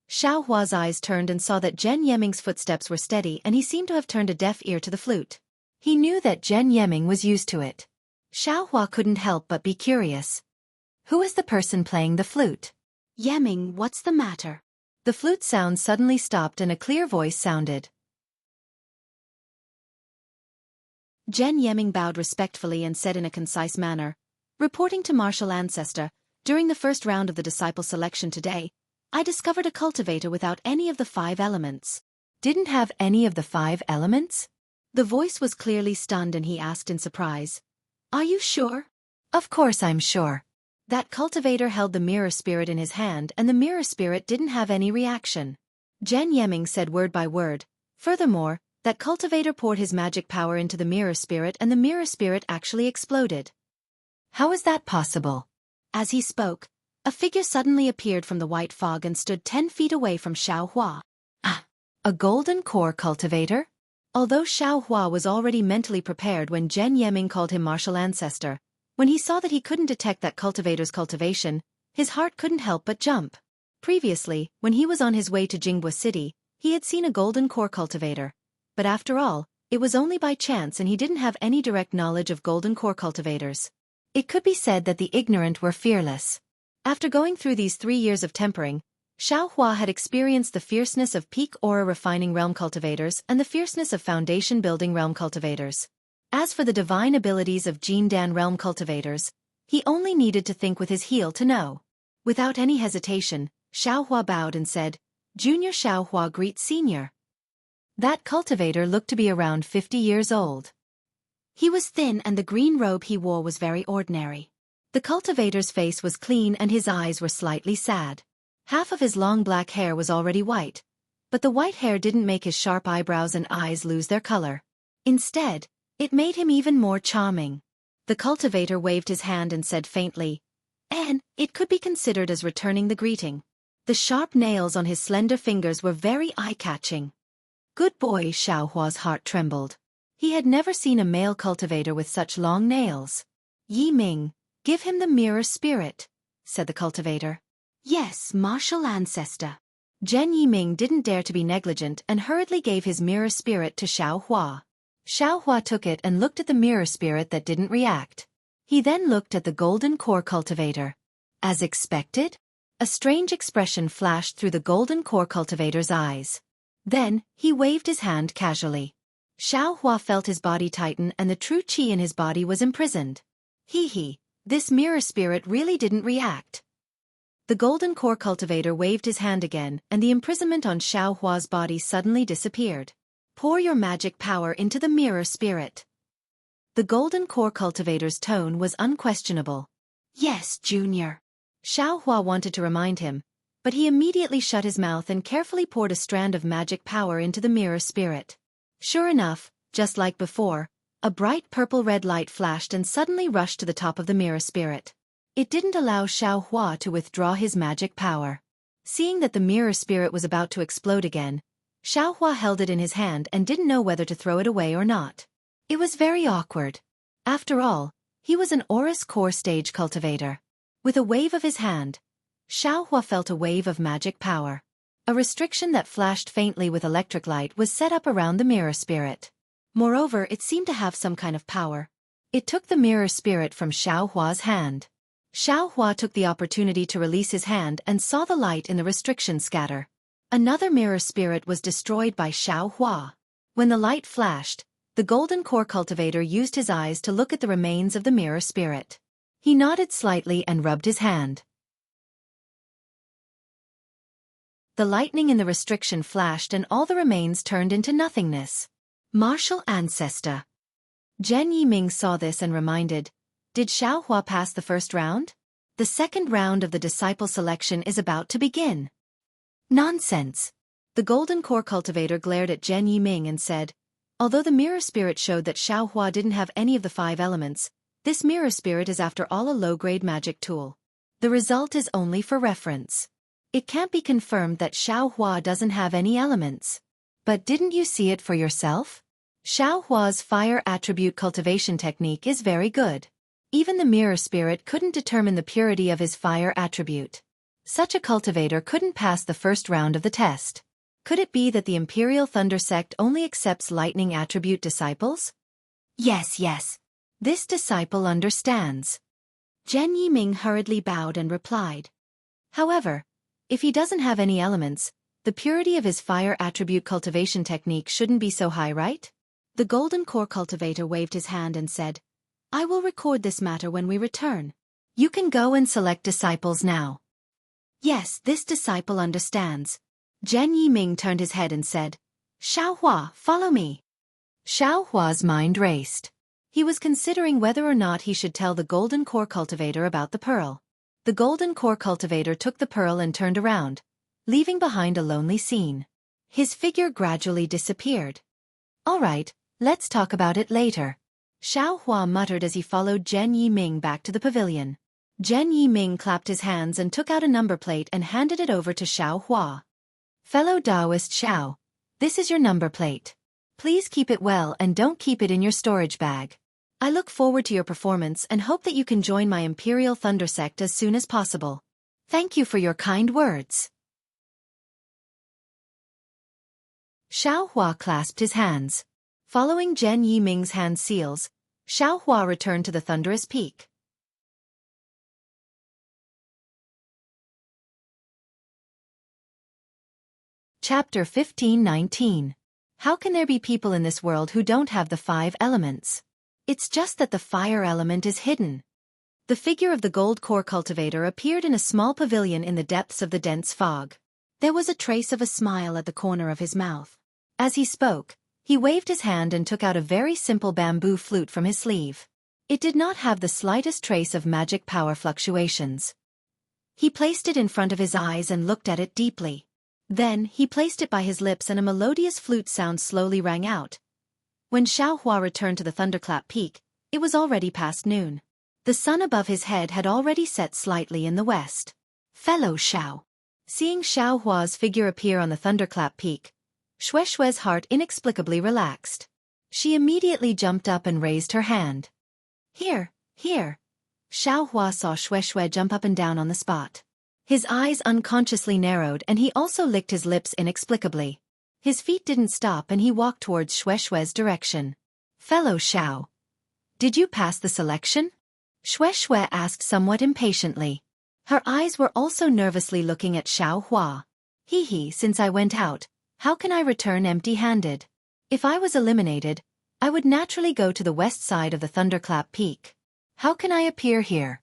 Speaker 1: Xiao Hua's eyes turned and saw that Zhen Yiming's footsteps were steady and he seemed to have turned a deaf ear to the flute. He knew that Zhen Yiming was used to it. Xiao Hua couldn't help but be curious. Who is the person playing the flute?
Speaker 2: Yiming, what's the matter?
Speaker 1: The flute sound suddenly stopped and a clear voice sounded. Zhen Yiming bowed respectfully and said in a concise manner, reporting to martial ancestor, during the first round of the disciple selection today, I discovered a cultivator without any of the 5 elements.
Speaker 3: Didn't have any of the 5 elements?
Speaker 1: The voice was clearly stunned and he asked in surprise. Are you sure?
Speaker 3: Of course I'm sure.
Speaker 1: That cultivator held the mirror spirit in his hand and the mirror spirit didn't have any reaction. Zhen Yiming said word by word. Furthermore, that cultivator poured his magic power into the mirror spirit and the mirror spirit actually exploded.
Speaker 3: How is that possible?
Speaker 1: As he spoke, a figure suddenly appeared from the white fog and stood 10 feet away from Xiao Hua.
Speaker 3: A golden core cultivator?
Speaker 1: Although Xiao Hua was already mentally prepared when Zhen Yiming called him martial ancestor, when he saw that he couldn't detect that cultivator's cultivation, his heart couldn't help but jump. Previously, when he was on his way to Jianghu city, he had seen a golden core cultivator. But after all, it was only by chance and he didn't have any direct knowledge of golden core cultivators.
Speaker 3: It could be said that the ignorant were fearless.
Speaker 1: After going through these 3 years of tempering, Xiao Hua had experienced the fierceness of peak aura refining realm cultivators and the fierceness of foundation building realm cultivators. As for the divine abilities of Jindan realm cultivators, he only needed to think with his heel to know. Without any hesitation, Xiao Hua bowed and said, Junior Xiao Hua greets Senior. That cultivator looked to be around 50 years old. He was thin and the green robe he wore was very ordinary. The cultivator's face was clean and his eyes were slightly sad. Half of his long black hair was already white, but the white hair didn't make his sharp eyebrows and eyes lose their color. Instead, it made him even more charming. The cultivator waved his hand and said faintly, and it could be considered as returning the greeting. The sharp nails on his slender fingers were very eye-catching. Good boy, Xiao Hua's heart trembled. He had never seen a male cultivator with such long nails. Yiming, give him the mirror spirit, said the cultivator.
Speaker 2: Yes, martial ancestor.
Speaker 1: Zhen Yiming didn't dare to be negligent and hurriedly gave his mirror spirit to Xiao Hua. Xiao Hua took it and looked at the mirror spirit that didn't react. He then looked at the golden core cultivator. As expected, a strange expression flashed through the golden core cultivator's eyes. Then, he waved his hand casually. Xiao Hua felt his body tighten and the true qi in his body was imprisoned. This mirror spirit really didn't react. The golden core cultivator waved his hand again and the imprisonment on Xiao Hua's body suddenly disappeared. Pour your magic power into the mirror spirit. The golden core cultivator's tone was unquestionable.
Speaker 2: Yes, Junior.
Speaker 1: Xiao Hua wanted to remind him, but he immediately shut his mouth and carefully poured a strand of magic power into the mirror spirit. Sure enough, just like before, a bright purple-red light flashed and suddenly rushed to the top of the mirror spirit. It didn't allow Xiao Hua to withdraw his magic power. Seeing that the mirror spirit was about to explode again, Xiao Hua held it in his hand and didn't know whether to throw it away or not. It was very awkward. After all, he was an Aurus core stage cultivator. With a wave of his hand, Xiao Hua felt a wave of magic power. A restriction that flashed faintly with electric light was set up around the mirror spirit. Moreover, it seemed to have some kind of power. It took the mirror spirit from Xiao Hua's hand. Xiao Hua took the opportunity to release his hand and saw the light in the restriction scatter. Another mirror spirit was destroyed by Xiao Hua. When the light flashed, the golden core cultivator used his eyes to look at the remains of the mirror spirit. He nodded slightly and rubbed his hand. The lightning in the restriction flashed and all the remains turned into nothingness. Martial ancestor. Zhen Yiming saw this and reminded, did Xiao Hua pass the first round? The second round of the disciple selection is about to begin. Nonsense. The golden core cultivator glared at Zhen Yiming and said, although the mirror spirit showed that Xiao Hua didn't have any of the 5 elements, this mirror spirit is after all a low-grade magic tool. The result is only for reference. It can't be confirmed that Xiao Hua doesn't have any elements. But didn't you see it for yourself? Xiao Hua's fire attribute cultivation technique is very good. Even the mirror spirit couldn't determine the purity of his fire attribute.
Speaker 3: Such a cultivator couldn't pass the first round of the test. Could it be that the Imperial Thunder Sect only accepts lightning attribute disciples?
Speaker 2: Yes, yes.
Speaker 3: This disciple understands.
Speaker 2: Zhen Yiming hurriedly bowed and replied.
Speaker 3: However, if he doesn't have any elements, the purity of his fire attribute cultivation technique shouldn't be so high, right?
Speaker 2: The Golden Core cultivator waved his hand and said, I will record this matter when we return.
Speaker 3: You can go and select disciples now.
Speaker 2: Yes, this disciple understands. Zhen Yiming turned his head and said, Xiaohua, follow me.
Speaker 3: Xiaohua's mind raced. He was considering whether or not he should tell the Golden Core cultivator about the pearl. The Golden Core cultivator took the pearl and turned around, leaving behind a lonely scene. His figure gradually disappeared. All right, let's talk about it later. Xiaohua muttered as he followed Zhen Yiming back to the pavilion. Zhen Yiming clapped his hands and took out a number plate and handed it over to Xiaohua. Fellow Taoist Xiao, this is your number plate. Please keep it well and don't keep it in your storage bag. I look forward to your performance and hope that you can join my Imperial Thunder Sect as soon as possible. Thank you for your kind words. Xiaohua clasped his hands. Following Zhen Yiming's hand seals, Xiaohua returned to the thunderous peak. Chapter 15:19. How can there be people in this world who don't have the 5 elements? It's just that the fire element is hidden. The figure of the gold core cultivator appeared in a small pavilion in the depths of the dense fog.
Speaker 2: There was a trace of a smile at the corner of his mouth.
Speaker 3: As he spoke, he waved his hand and took out a very simple bamboo flute from his sleeve. It did not have the slightest trace of magic power fluctuations. He placed it in front of his eyes and looked at it deeply. Then, he placed it by his lips and a melodious flute sound slowly rang out. When Xiaohua returned to the thunderclap peak, it was already past noon. The sun above his head had already set slightly in the west.
Speaker 2: Fellow Xiao.
Speaker 3: Seeing Xiaohua's figure appear on the thunderclap peak, Xuexue's heart inexplicably relaxed. She immediately jumped up and raised her hand. Here, here. Xiaohua saw Xuexue jump up and down on the spot. His eyes unconsciously narrowed and he also licked his lips inexplicably. His feet didn't stop and he walked towards Xuexue's direction. Fellow Xiao. Did you pass the selection? Xuexue asked somewhat impatiently. Her eyes were also nervously looking at Xiaohua. Since I went out, how can I return empty-handed? If I was eliminated, I would naturally go to the west side of the thunderclap peak. How can I appear here?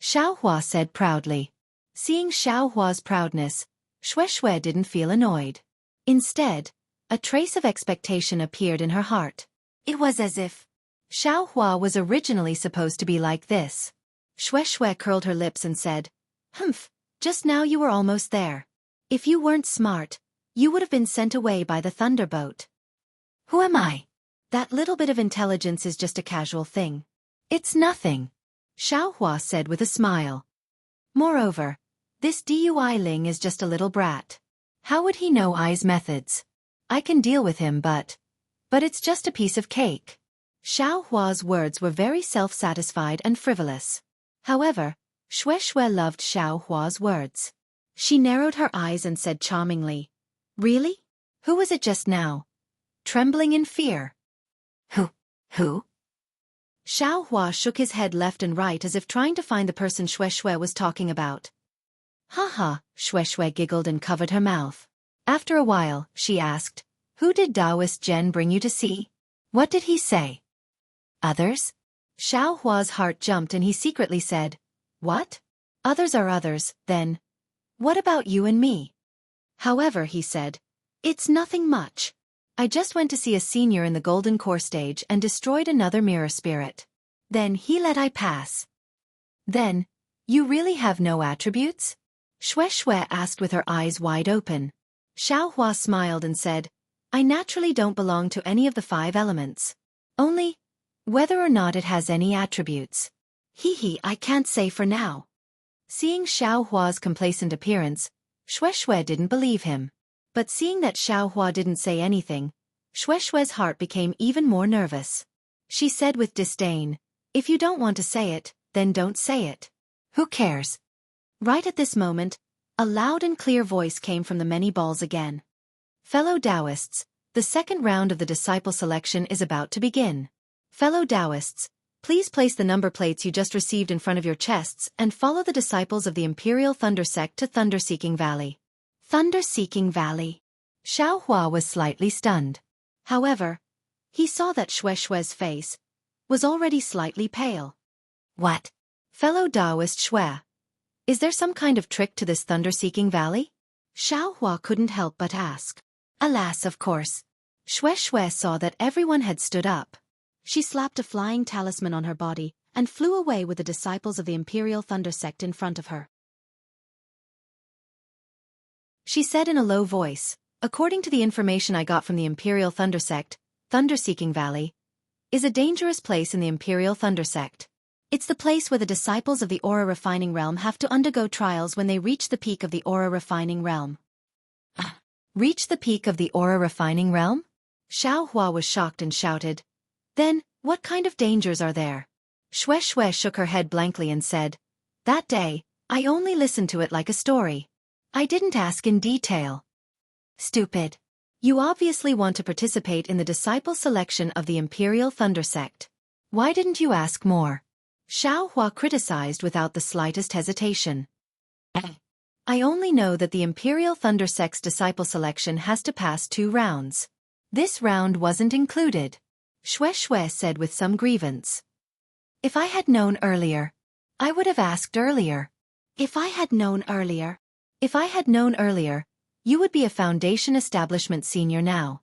Speaker 3: Xiaohua said proudly. Seeing Xiaohua's proudness, Xuexue didn't feel annoyed. Instead, a trace of expectation appeared in her heart. It was as if Xiaohua was originally supposed to be like this. Xuexue curled her lips and said, Humph, just now you were almost there. If you weren't smart, you would have been sent away by the thunderbolt. Who am I? That little bit of intelligence is just a casual thing. It's nothing, Xiaohua said with a smile. Moreover, this Dui Ling is just a little brat. How would he know I's methods? I can deal with him but it's just a piece of cake. Xiaohua's words were very self-satisfied and frivolous. However, Xuexue loved Xiaohua's words. She narrowed her eyes and said charmingly, Really? Who was it just now? Trembling in fear. Who? Xiaohua shook his head left and right as if trying to find the person Xuexue was talking about. Ha, Xuexue giggled and covered her mouth. After a while, she asked, Who did Taoist Zhen bring you to see? What did he say? Others? Xiaohua's heart jumped and he secretly said, What? Others are others, then. What about you and me? However, he said, It's nothing much. I just went to see a senior in the Golden Core stage and destroyed another mirror spirit. Then he let I pass. Then, you really have no attributes? Xuexue asked with her eyes wide open. Xiaohua smiled and said, I naturally don't belong to any of the 5 elements. Only, whether or not it has any attributes. I can't say for now. Seeing Xiaohua's complacent appearance, Xuexue didn't believe him. But seeing that Xiaohua didn't say anything, Xuexue's heart became even more nervous. She said with disdain, If you don't want to say it, then don't say it. Who cares? Right at this moment, A loud and clear voice came from the many balls again. Fellow Taoists, the second round of the disciple selection is about to begin. Fellow Taoists, please place the number plates you just received in front of your chests and follow the disciples of the Imperial Thunder Sect to Thunder-Seeking Valley. Thunder-Seeking Valley. Xiaohua was slightly stunned. However, he saw that Shue's face was already slightly pale. What? Fellow Taoist Shui, is there some kind of trick to this Thunder-Seeking Valley? Xiaohua couldn't help but ask. Alas, of course. Shui saw that everyone had stood up. She slapped a flying talisman on her body and flew away with the disciples of the Imperial Thunder Sect in front of her. She said in a low voice, according to the information I got from the Imperial Thunder Sect, Thunder-Seeking Valley is a dangerous place in the Imperial Thunder Sect. It's the place where the disciples of the Aura Refining Realm have to undergo trials when they reach the peak of the Aura Refining Realm. Reach the peak of the Aura Refining Realm? Xiaohua was shocked and shouted. Then, what kind of dangers are there? Shui shook her head blankly and said, that day, I only listened to it like a story. I didn't ask in detail. Stupid. You obviously want to participate in the disciple selection of the Imperial Thunder Sect. Why didn't you ask more? Xiaohua criticized without the slightest hesitation. I only know that the Imperial Thunder Sect's disciple selection has to pass 2 rounds. This round wasn't included. Shui said with some grievance. If I had known earlier, I would have asked earlier. If I had known earlier, you would be a Foundation Establishment senior now.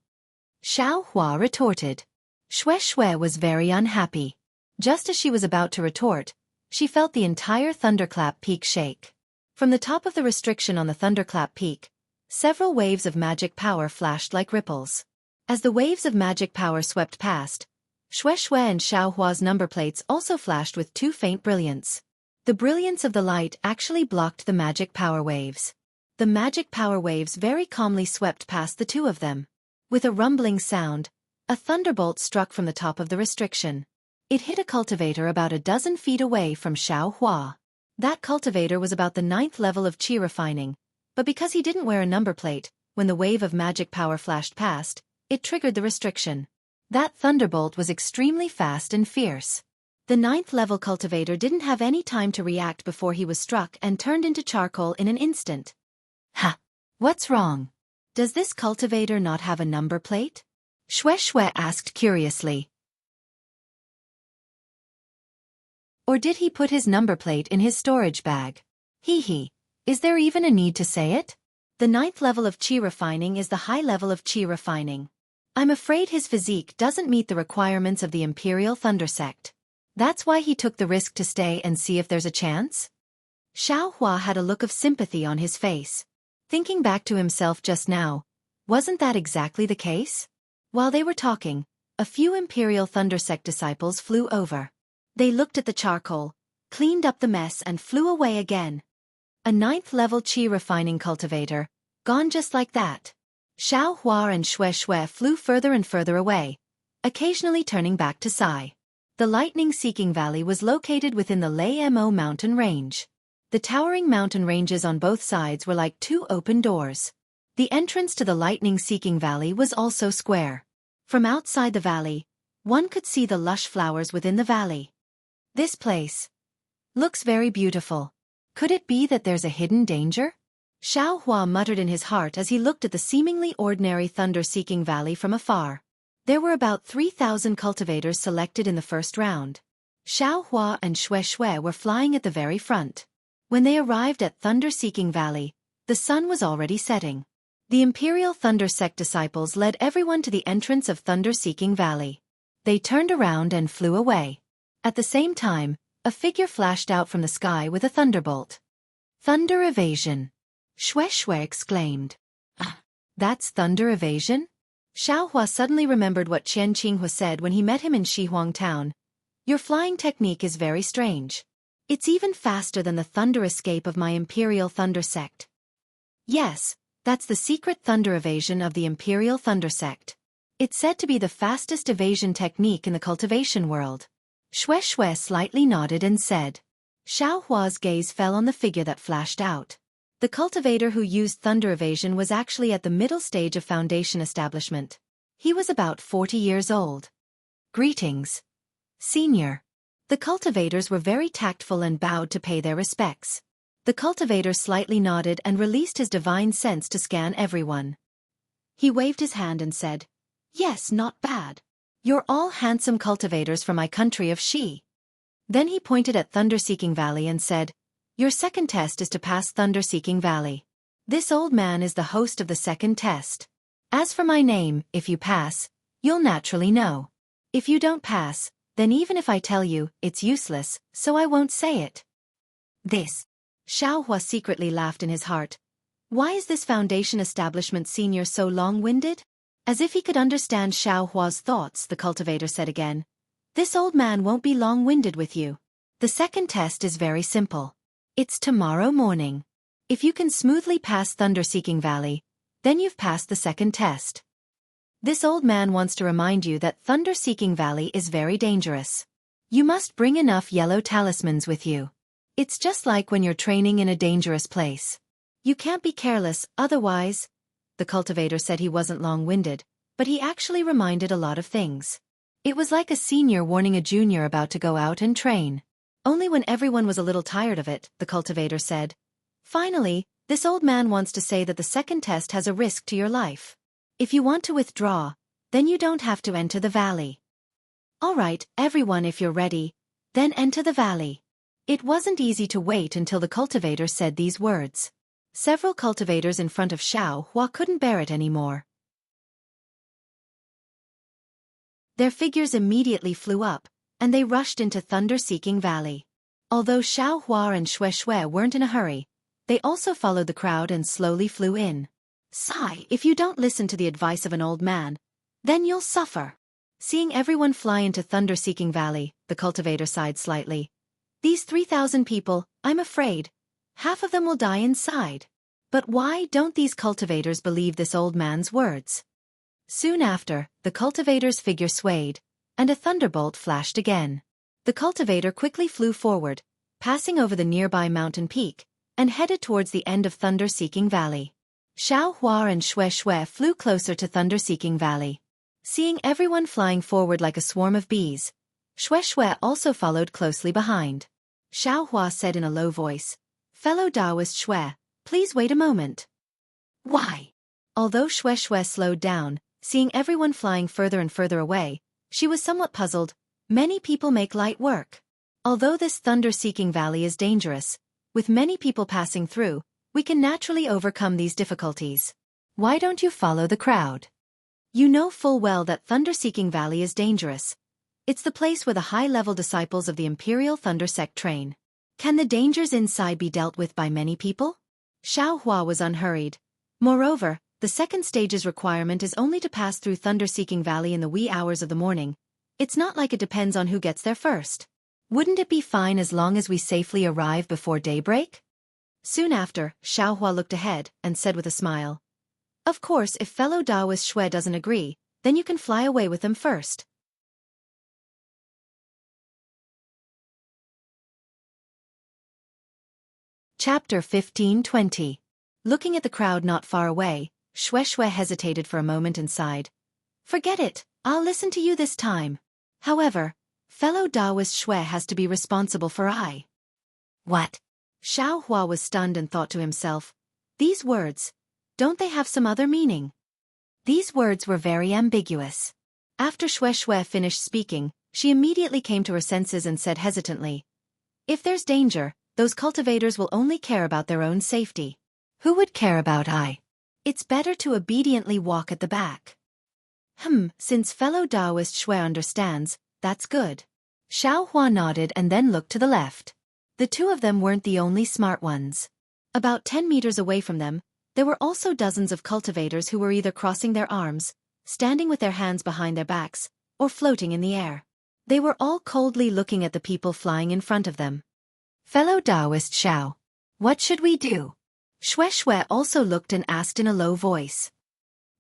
Speaker 3: Xiaohua retorted. Shui was very unhappy. Just as she was about to retort, she felt the entire Thunderclap Peak shake. From the top of the restriction on the Thunderclap Peak, several waves of magic power flashed like ripples. As the waves of magic power swept past, Shui and Xiaohua's number plates also flashed with 2 faint brilliance. The brilliance of the light actually blocked the magic power waves. The magic power waves very calmly swept past the 2 of them. With a rumbling sound, a thunderbolt struck from the top of the restriction. It hit a cultivator about a dozen feet away from Xiaohua. That cultivator was about the 9th level of qi refining, but because he didn't wear a number plate, when the wave of magic power flashed past, it triggered the restriction. That thunderbolt was extremely fast and fierce. The 9th level cultivator didn't have any time to react before he was struck and turned into charcoal in an instant. Ha! What's wrong? Does this cultivator not have a number plate? Shui asked curiously. Or did he put his number plate in his storage bag? Hee. Is there even a need to say it? The 9th level of qi refining is the high level of qi refining. I'm afraid his physique doesn't meet the requirements of the Imperial Thunder Sect. That's why he took the risk to stay and see if there's a chance? Xiaohua had a look of sympathy on his face. Thinking back to himself just now, wasn't that exactly the case? While they were talking, a few Imperial Thunder Sect disciples flew over. They looked at the charcoal, cleaned up the mess and flew away again. A 9th level qi refining cultivator, gone just like that. Xiaohua and Shui flew further and further away, occasionally turning back to sigh. The lightning-seeking valley was located within the Mo mountain range. The towering mountain ranges on both sides were like 2 open doors. The entrance to the lightning-seeking valley was also square. From outside the valley, one could see the lush flowers within the valley. This place looks very beautiful. Could it be that there's a hidden danger? Xiaohua muttered in his heart as he looked at the seemingly ordinary thunder-seeking valley from afar. There were about 3,000 cultivators selected in the first round. Xiaohua and Shui were flying at the very front. When they arrived at Thunder-Seeking Valley, the sun was already setting. The Imperial Thunder Sect disciples led everyone to the entrance of Thunder-Seeking Valley. They turned around and flew away. At the same time, a figure flashed out from the sky with a thunderbolt. Thunder evasion! Shui exclaimed. That's thunder evasion? Xiaohua suddenly remembered what Jianghu said when he met him in Shihuang town. Your flying technique is very strange. It's even faster than the thunder escape of my Imperial Thunder Sect. Yes, that's the secret thunder evasion of the Imperial Thunder Sect. It's said to be the fastest evasion technique in the cultivation world. Shui slightly nodded and said. Xiaohua's gaze fell on the figure that flashed out. The cultivator who used thunder evasion was actually at the middle stage of foundation establishment. He was about 40 years old. Greetings, Senior. The cultivators were very tactful and bowed to pay their respects. The cultivator slightly nodded and released his divine sense to scan everyone. He waved his hand and said, "Yes, not bad. You're all handsome cultivators from my country of Xi." Then he pointed at Thunder-Seeking Valley and said, "Your second test is to pass Thunder-Seeking Valley. This old man is the host of the second test. As for my name, if you pass, you'll naturally know. If you don't pass, then even if I tell you, it's useless, so I won't say it." This. Xiaohua secretly laughed in his heart. Why is this foundation establishment senior so long-winded? As if he could understand Xiaohua's thoughts, the cultivator said again. This old man won't be long-winded with you. The second test is very simple. It's tomorrow morning. If you can smoothly pass Thunder-Seeking Valley, then you've passed the second test. This old man wants to remind you that Thunder-Seeking Valley is very dangerous. You must bring enough yellow talismans with you. It's just like when you're training in a dangerous place. You can't be careless, otherwise. The cultivator said he wasn't long-winded, but he actually reminded a lot of things. It was like a senior warning a junior about to go out and train. Only when everyone was a little tired of it, the cultivator said. Finally, this old man wants to say that the second test has a risk to your life. If you want to withdraw, then you don't have to enter the valley. All right, everyone, if you're ready, then enter the valley. It wasn't easy to wait until the cultivator said these words. Several cultivators in front of Xiaohua couldn't bear it anymore. Their figures immediately flew up, and they rushed into Thunder-Seeking Valley. Although Xiaohua and Xue weren't in a hurry, they also followed the crowd and slowly flew in. Sigh, if you don't listen to the advice of an old man, then you'll suffer. Seeing everyone fly into Thunder-Seeking Valley, the cultivator sighed slightly. These 3,000 people, I'm afraid, half of them will die inside. But why don't these cultivators believe this old man's words? Soon after, the cultivator's figure swayed, and a thunderbolt flashed again. The cultivator quickly flew forward, passing over the nearby mountain peak, and headed towards the end of Thunder-Seeking Valley. Xiaohua and Xue flew closer to Thunder-Seeking Valley. Seeing everyone flying forward like a swarm of bees, Xue also followed closely behind. Xiaohua said in a low voice, "Fellow Taoist Xue, please wait a moment." Why? Although Xue slowed down, seeing everyone flying further and further away, she was somewhat puzzled. Many people make light work. Although this Thunder-Seeking Valley is dangerous, with many people passing through, we can naturally overcome these difficulties. Why don't you follow the crowd? You know full well that Thunder-Seeking Valley is dangerous. It's the place where the high-level disciples of the Imperial Thunder Sect train. Can the dangers inside be dealt with by many people? Xiaohua was unhurried. Moreover, the second stage's requirement is only to pass through Thunder-Seeking Valley in the wee hours of the morning. It's not like it depends on who gets there first. Wouldn't it be fine as long as we safely arrive before daybreak? Soon after, Xiaohua looked ahead and said with a smile, "Of course, if fellow Taoist Xue doesn't agree, then you can fly away with them first." Chapter 15-20. Looking at the crowd not far away, Xue hesitated for a moment and sighed. "Forget it, I'll listen to you this time. However, fellow Taoist Xue has to be responsible for I." What? Xiaohua was stunned and thought to himself, these words, don't they have some other meaning? These words were very ambiguous. After Xue finished speaking, she immediately came to her senses and said hesitantly, "If there's danger, those cultivators will only care about their own safety. Who would care about I? It's better to obediently walk at the back." Since fellow Taoist Xue understands, that's good. Xiaohua nodded and then looked to the left. The two of them weren't the only smart ones. About 10 meters away from them, there were also dozens of cultivators who were either crossing their arms, standing with their hands behind their backs, or floating in the air. They were all coldly looking at the people flying in front of them. "Fellow Taoist Xiao, what should we do?" Xue also looked and asked in a low voice.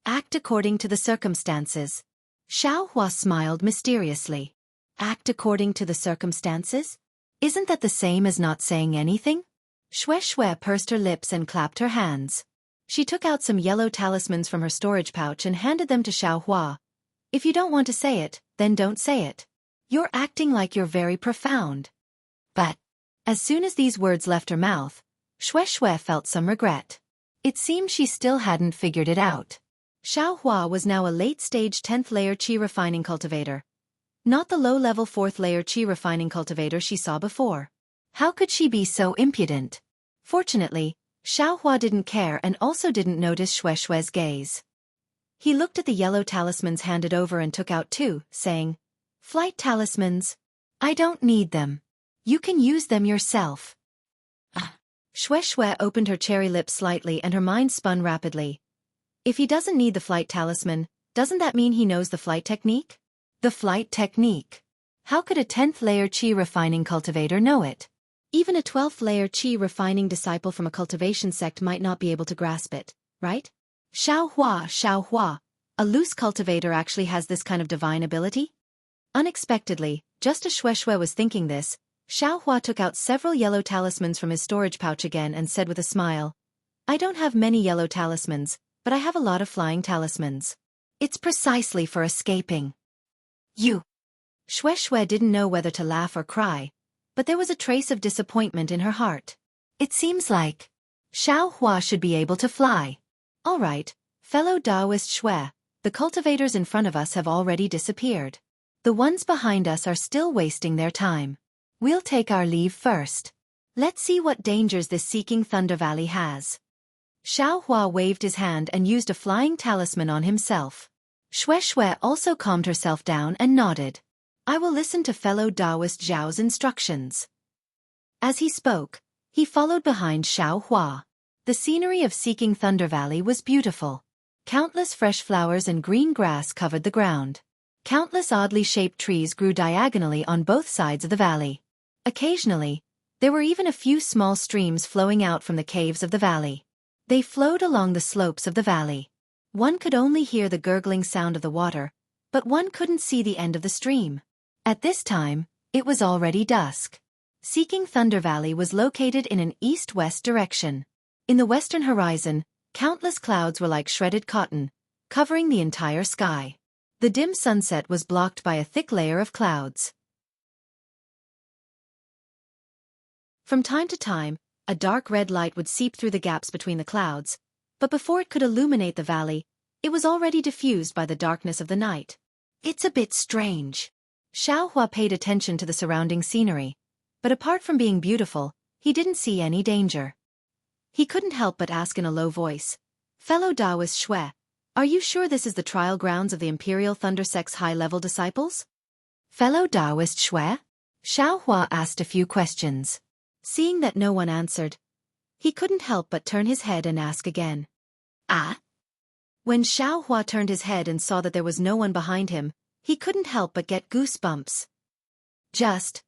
Speaker 3: "Act according to the circumstances." Xiaohua smiled mysteriously. Act according to the circumstances? Isn't that the same as not saying anything? Xue pursed her lips and clapped her hands. She took out some yellow talismans from her storage pouch and handed them to Xiaohua. If you don't want to say it, then don't say it. You're acting like you're very profound. But, as soon as these words left her mouth, Xue felt some regret. It seemed she still hadn't figured it out. Xiaohua was now a late-stage 10th-layer qi refining cultivator. Not the low-level 4th-layer qi refining cultivator she saw before. How could she be so impudent? Fortunately, Xiaohua didn't care and also didn't notice Xue's gaze. He looked at the yellow talismans handed over and took out 2, saying, "Flight talismans. I don't need them. You can use them yourself." Xue opened her cherry lips slightly and her mind spun rapidly. If he doesn't need the flight talisman, doesn't that mean he knows the flight technique? The flight technique. How could a 10th-layer qi refining cultivator know it? Even a 12th-layer qi refining disciple from a cultivation sect might not be able to grasp it, right? Xiaohua, a loose cultivator actually has this kind of divine ability? Unexpectedly, just as Xue was thinking this, Xiaohua took out several yellow talismans from his storage pouch again and said with a smile, "I don't have many yellow talismans, but I have a lot of flying talismans. It's precisely for escaping." You. Xue didn't know whether to laugh or cry, but there was a trace of disappointment in her heart. It seems like Xiaohua should be able to fly. All right, fellow Taoist Xue, the cultivators in front of us have already disappeared. The ones behind us are still wasting their time. We'll take our leave first. Let's see what dangers this Seeking Thunder Valley has. Xiaohua waved his hand and used a flying talisman on himself. Xue also calmed herself down and nodded. "I will listen to fellow Taoist Zhao's instructions." As he spoke, he followed behind Xiaohua. The scenery of Seeking Thunder Valley was beautiful. Countless fresh flowers and green grass covered the ground. Countless oddly shaped trees grew diagonally on both sides of the valley. Occasionally, there were even a few small streams flowing out from the caves of the valley. They flowed along the slopes of the valley. One could only hear the gurgling sound of the water, but one couldn't see the end of the stream. At this time, it was already dusk. Seeking Thunder Valley was located in an east-west direction. In the western horizon, countless clouds were like shredded cotton, covering the entire sky. The dim sunset was blocked by a thick layer of clouds. From time to time, a dark red light would seep through the gaps between the clouds, but before it could illuminate the valley, it was already diffused by the darkness of the night. It's a bit strange. Xiaohua paid attention to the surrounding scenery, but apart from being beautiful, he didn't see any danger. He couldn't help but ask in a low voice, "Fellow Taoist Xue, are you sure this is the trial grounds of the Imperial Thunder Sect's high-level disciples?" "Fellow Taoist Xue?" Xiaohua asked a few questions. Seeing that no one answered, he couldn't help but turn his head and ask again. "Ah?" When Xiaohua turned his head and saw that there was no one behind him, he couldn't help but get goosebumps. Just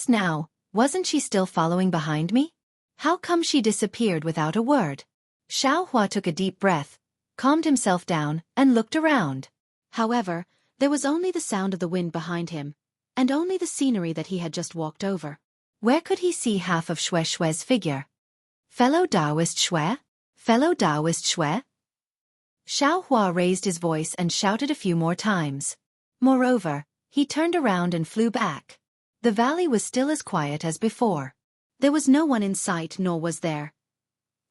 Speaker 3: now, wasn't she still following behind me? How come she disappeared without a word? Xiaohua took a deep breath, calmed himself down, and looked around. However, there was only the sound of the wind behind him, and only the scenery that he had just walked over. Where could he see half of Xue's figure? "Fellow Taoist Xue? Fellow Taoist Xue?" Xiaohua raised his voice and shouted a few more times. Moreover, he turned around and flew back. The valley was still as quiet as before. There was no one in sight, nor was there.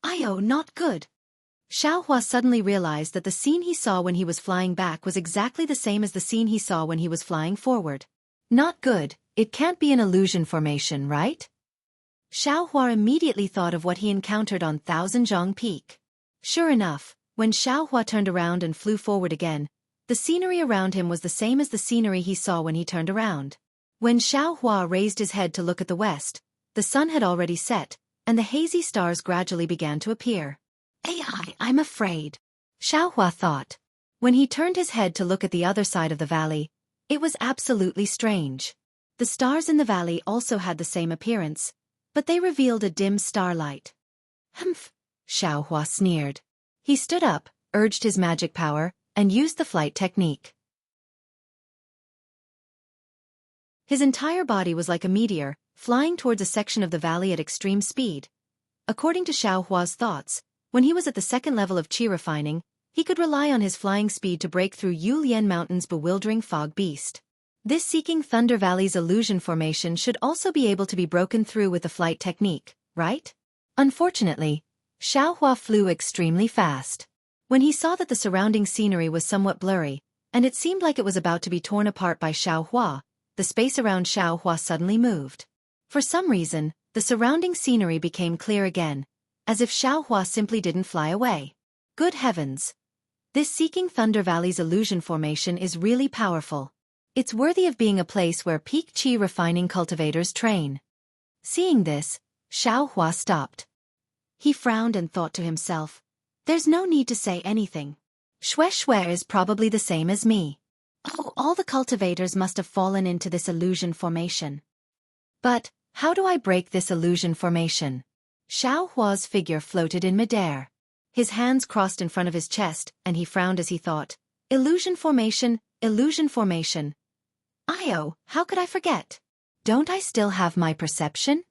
Speaker 3: "Oh, not good." Xiaohua suddenly realized that the scene he saw when he was flying back was exactly the same as the scene he saw when he was flying forward. Not good, it can't be an illusion formation, right? Xiaohua immediately thought of what he encountered on Thousand-Zhong Peak. Sure enough, when Xiaohua turned around and flew forward again, the scenery around him was the same as the scenery he saw when he turned around. When Xiaohua raised his head to look at the west, the sun had already set, and the hazy stars gradually began to appear. I'm afraid," Xiaohua thought. When he turned his head to look at the other side of the valley, it was absolutely strange. The stars in the valley also had the same appearance, but they revealed a dim starlight. "Humph," Xiaohua sneered. He stood up, urged his magic power, and used the flight technique. His entire body was like a meteor, flying towards a section of the valley at extreme speed. According to Xiaohua's thoughts, when he was at the second level of qi refining, he could rely on his flying speed to break through Yulian Mountain's bewildering fog beast. This Seeking Thunder Valley's illusion formation should also be able to be broken through with the flight technique, right? Unfortunately, Xiaohua flew extremely fast. When he saw that the surrounding scenery was somewhat blurry, and it seemed like it was about to be torn apart by Xiaohua, the space around Xiaohua suddenly moved. For some reason, the surrounding scenery became clear again, as if Xiaohua simply didn't fly away. Good heavens! This Seeking Thunder Valley's illusion formation is really powerful. It's worthy of being a place where peak qi refining cultivators train. Seeing this, Xiaohua stopped. He frowned and thought to himself, there's no need to say anything. Xue is probably the same as me. Oh, all the cultivators must have fallen into this illusion formation. But, how do I break this illusion formation? Xiaohua's figure floated in midair. His hands crossed in front of his chest, and he frowned as he thought, illusion formation, illusion formation. How could I forget? Don't I still have my perception?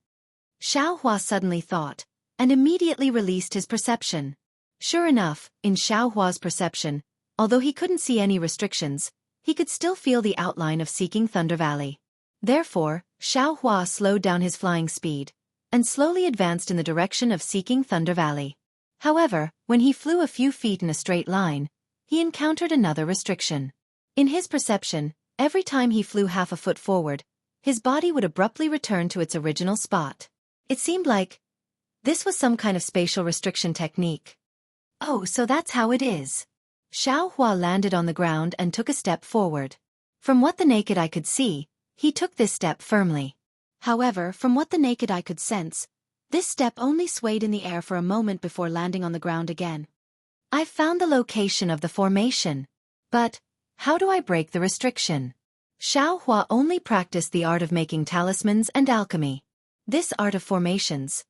Speaker 3: Xiaohua suddenly thought, and immediately released his perception. Sure enough, in Xiaohua's perception, although he couldn't see any restrictions, he could still feel the outline of Seeking Thunder Valley. Therefore, Xiaohua slowed down his flying speed, and slowly advanced in the direction of Seeking Thunder Valley. However, when he flew a few feet in a straight line, he encountered another restriction. In his perception, every time he flew half a foot forward, his body would abruptly return to its original spot. It seemed like this was some kind of spatial restriction technique. Oh, so that's how it is. Xiaohua landed on the ground and took a step forward. From what the naked eye could see, he took this step firmly. However, from what the naked eye could sense, this step only swayed in the air for a moment before landing on the ground again. I've found the location of the formation. But, how do I break the restriction? Xiaohua only practiced the art of making talismans and alchemy. This art of formations.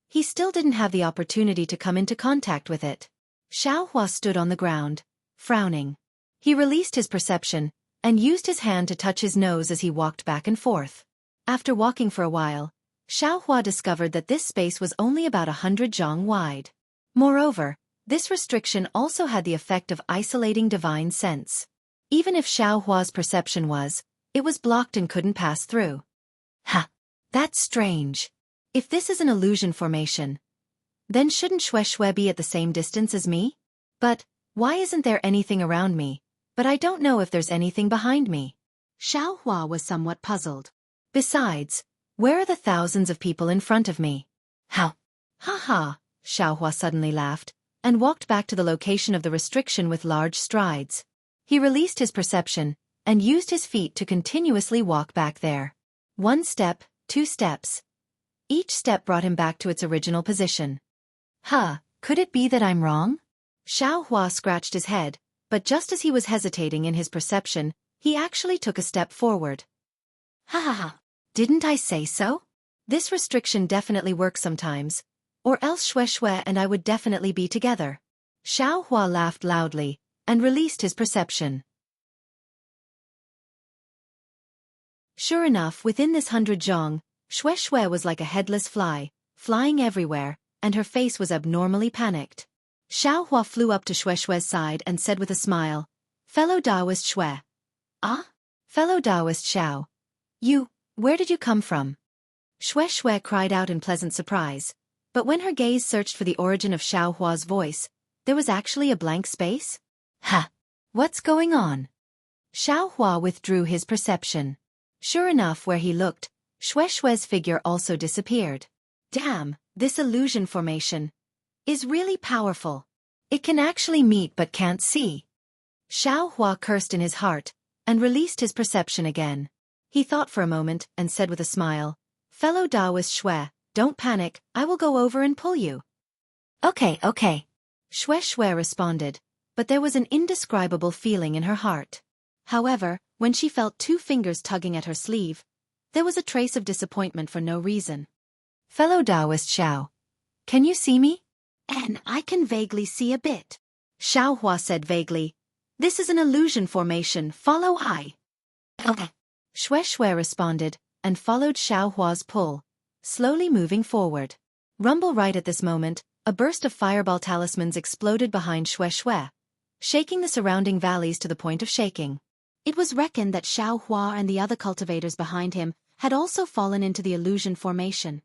Speaker 3: He still didn't have the opportunity to come into contact with it. Xiaohua stood on the ground, frowning. He released his perception, and used his hand to touch his nose as he walked back and forth. After walking for a while, Xiaohua discovered that this space was only about 100 zhang wide. Moreover, this restriction also had the effect of isolating divine sense. Even if Xiaohua's perception was, it was blocked and couldn't pass through. Ha! That's strange. If this is an illusion formation, then shouldn't Xue be at the same distance as me? But, why isn't there anything around me? But I don't know if there's anything behind me. Xiaohua was somewhat puzzled. Besides, where are the thousands of people in front of me? How? Ha ha! Xiaohua suddenly laughed, and walked back to the location of the restriction with large strides. He released his perception, and used his feet to continuously walk back there. 1 step, 2 steps. Each step brought him back to its original position. Could it be that I'm wrong? Xiaohua scratched his head, but just as he was hesitating in his perception, he actually took a step forward. Ha! Didn't I say so? This restriction definitely works sometimes, or else Xue and I would definitely be together. Xiaohua laughed loudly, and released his perception. Sure enough, within this 100 zhang, Xue was like a headless fly, flying everywhere, and her face was abnormally panicked. Xiaohua flew up to Xue's side and said with a smile, "Fellow Taoist Xue." "Ah? Fellow Taoist Xiao. Where did you come from?" Xue cried out in pleasant surprise, but when her gaze searched for the origin of Xiaohua's voice, there was actually a blank space. Ha! What's going on? Xiaohua withdrew his perception. Sure enough, where he looked, Xue's figure also disappeared. Damn, this illusion formation is really powerful. It can actually meet but can't see. Xiaohua cursed in his heart, and released his perception again. He thought for a moment, and said with a smile, "Fellow Taoist Xue, don't panic, I will go over and pull you." Okay. Xue responded, but there was an indescribable feeling in her heart. However, when she felt 2 fingers tugging at her sleeve, there was a trace of disappointment for no reason. "Fellow Taoist Xiao, can you see me?" "And I can vaguely see a bit," Xiaohua said vaguely. "This is an illusion formation, follow I." Okay. Xue responded, and followed Xiaohua's pull, slowly moving forward. Rumble right at this moment, a burst of fireball talismans exploded behind Shui, shaking the surrounding valleys to the point of shaking. It was reckoned that Xianxia and the other cultivators behind him had also fallen into the illusion formation.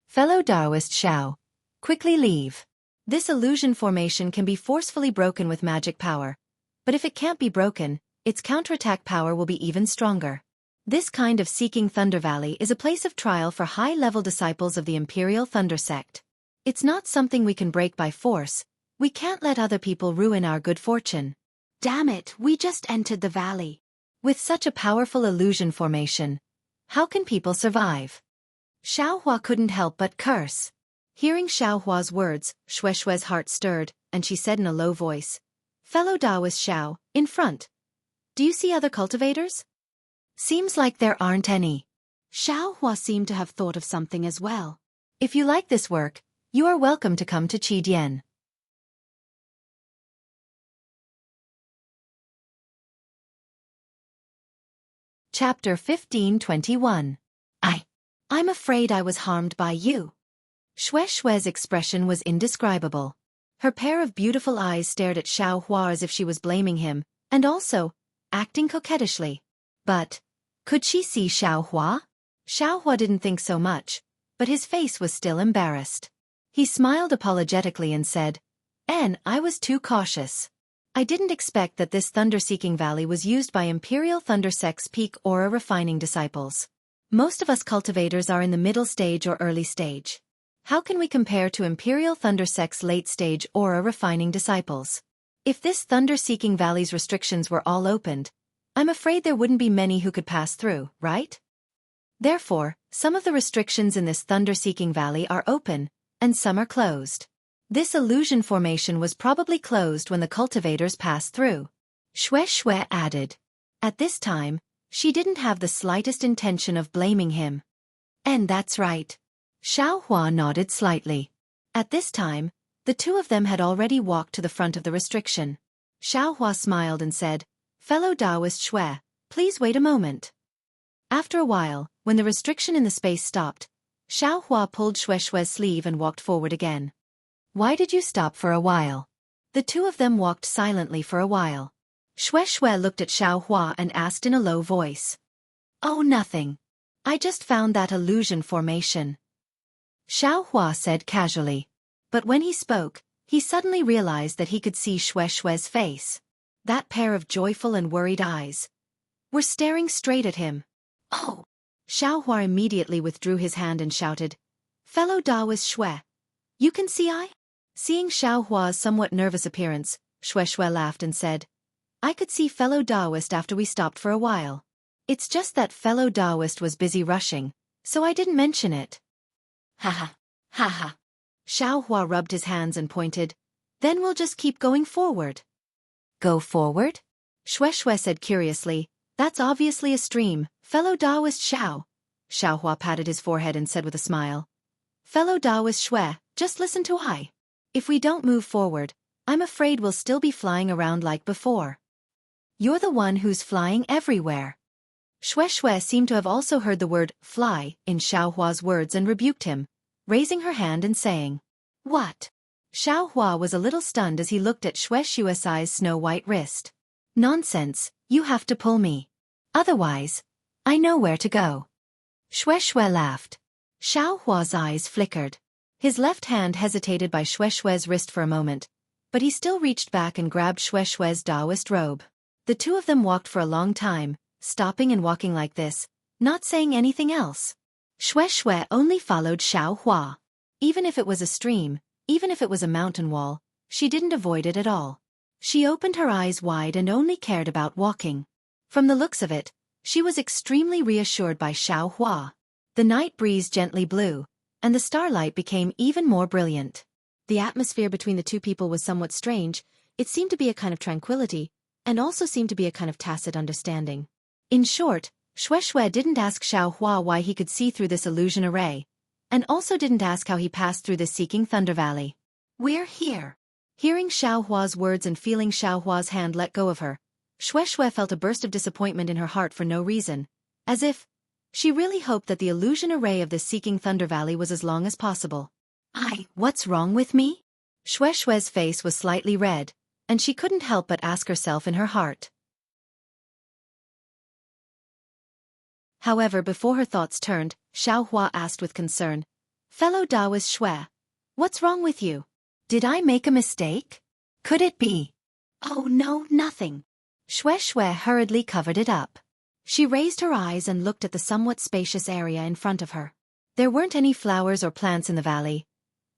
Speaker 3: Fellow Taoist Xiao, quickly leave. This illusion formation can be forcefully broken with magic power, but if it can't be broken, its counterattack power will be even stronger. This kind of Seeking Thunder Valley is a place of trial for high-level disciples of the Imperial Thunder Sect. It's not something we can break by force. We can't let other people ruin our good fortune.
Speaker 2: Damn it, we just entered the valley.
Speaker 3: With such a powerful illusion formation, how can people survive? Xiaohua couldn't help but curse. Hearing Xiaohua's words, Shue's heart stirred, and she said in a low voice, "Fellow Taoist Xiao, in front. Do you see other cultivators? Seems like there aren't any."
Speaker 2: Xiaohua seemed to have thought of something as well.
Speaker 3: If you like this work, you are welcome to come to Qidian. Chapter 1521. I'm afraid I was harmed by you. Shue's expression was indescribable. Her pair of beautiful eyes stared at Xiaohua as if she was blaming him, and also acting coquettishly. But could she see Xiaohua? Xiaohua didn't think so much, but his face was still embarrassed. He smiled apologetically and said, I was too cautious. I didn't expect that this thunder-seeking valley was used by Imperial Thunder Sect's peak aura refining disciples. Most of us cultivators are in the middle stage or early stage. How can we compare to Imperial Thunder Sect's late stage aura refining disciples? If this thunder-seeking valley's restrictions were all opened, I'm afraid there wouldn't be many who could pass through, right? Therefore, some of the restrictions in this thunder-seeking valley are open, and some are closed. This illusion formation was probably closed when the cultivators passed through. Shui added. At this time, she didn't have the slightest intention of blaming him. And that's right. Xiaohua nodded slightly. At this time, the two of them had already walked to the front of the restriction. Xiaohua smiled and said, "Fellow Taoist Shui, please wait a moment." After a while, when the restriction in the space stopped, Xiaohua pulled Shue's sleeve and walked forward again. "Why did you stop for a while?" The two of them walked silently for a while. Shui looked at Xiaohua and asked in a low voice. "Oh, nothing. I just found that illusion formation." Xiaohua said casually. But when he spoke, he suddenly realized that he could see Shue's face. That pair of joyful and worried eyes were staring straight at him. "Oh!" Xiaohua immediately withdrew his hand and shouted, "Fellow Taoist Shui, you can see I?" Seeing Xiaohua's somewhat nervous appearance, Shui laughed and said, "I could see fellow Taoist after we stopped for a while. It's just that fellow Taoist was busy rushing, so I didn't mention it." "Ha ha, ha ha." Xiaohua rubbed his hands and pointed, "Then we'll just keep going forward." "Go forward?" Shui said curiously, "That's obviously a stream, fellow Taoist Xiao." Xiaohua patted his forehead and said with a smile, "Fellow Taoist Shui, just listen to I. If we don't move forward, I'm afraid we'll still be flying around like before." "You're the one who's flying everywhere." Shui seemed to have also heard the word fly in Xiaohua's words and rebuked him, raising her hand and saying, "What?" Xiaohua was a little stunned as he looked at Shui's snow-white wrist. "Nonsense, you have to pull me. Otherwise, I know where to go." Shui laughed. Xiaohua's eyes flickered. His left hand hesitated by Shui's wrist for a moment, but he still reached back and grabbed Shui's Taoist robe. The two of them walked for a long time, stopping and walking like this, not saying anything else. Shui only followed Xiaohua. Even if it was a stream, even if it was a mountain wall, she didn't avoid it at all. She opened her eyes wide and only cared about walking. From the looks of it, she was extremely reassured by Xiaohua. The night breeze gently blew, and the starlight became even more brilliant. The atmosphere between the two people was somewhat strange. It seemed to be a kind of tranquility, and also seemed to be a kind of tacit understanding. In short, Shui didn't ask Xiaohua why he could see through this illusion array, and also didn't ask how he passed through this Seeking Thunder Valley. "We're here." Hearing Xiaohua's words and feeling Xiaohua's hand let go of her, Shui felt a burst of disappointment in her heart for no reason, as if she really hoped that the illusion array of this Seeking Thunder Valley was as long as possible. What's wrong with me? Shue's face was slightly red, and she couldn't help but ask herself in her heart. However, before her thoughts turned, Xiaohua asked with concern, "Fellow Taoist Shui, what's wrong with you? Did I make a mistake? Could it be?"
Speaker 2: "Oh no, nothing."
Speaker 3: Shui hurriedly covered it up. She raised her eyes and looked at the somewhat spacious area in front of her. There weren't any flowers or plants in the valley.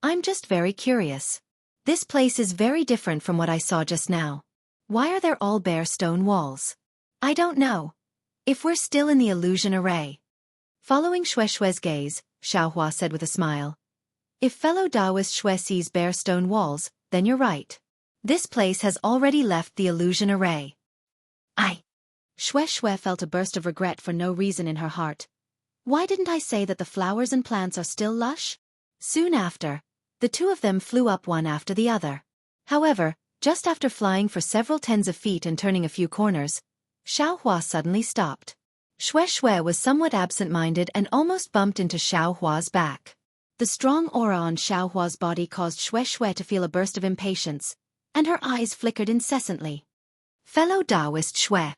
Speaker 3: "I'm just very curious. This place is very different from what I saw just now. Why are there all bare stone walls?"
Speaker 2: "I don't know.
Speaker 3: If we're still in the illusion array." Following Shue's gaze, Xiaohua said with a smile, "If fellow Taoist Shui sees bare stone walls, then you're right. This place has already left the illusion array." Shui felt a burst of regret for no reason in her heart. Why didn't I say that the flowers and plants are still lush? Soon after, the two of them flew up one after the other. However, just after flying for several tens of feet and turning a few corners, Xiaohua suddenly stopped. Shui was somewhat absent-minded and almost bumped into Xiaohua's back. The strong aura on Xiaohua's body caused Shui to feel a burst of impatience, and her eyes flickered incessantly.
Speaker 2: "Fellow Taoist Shui,"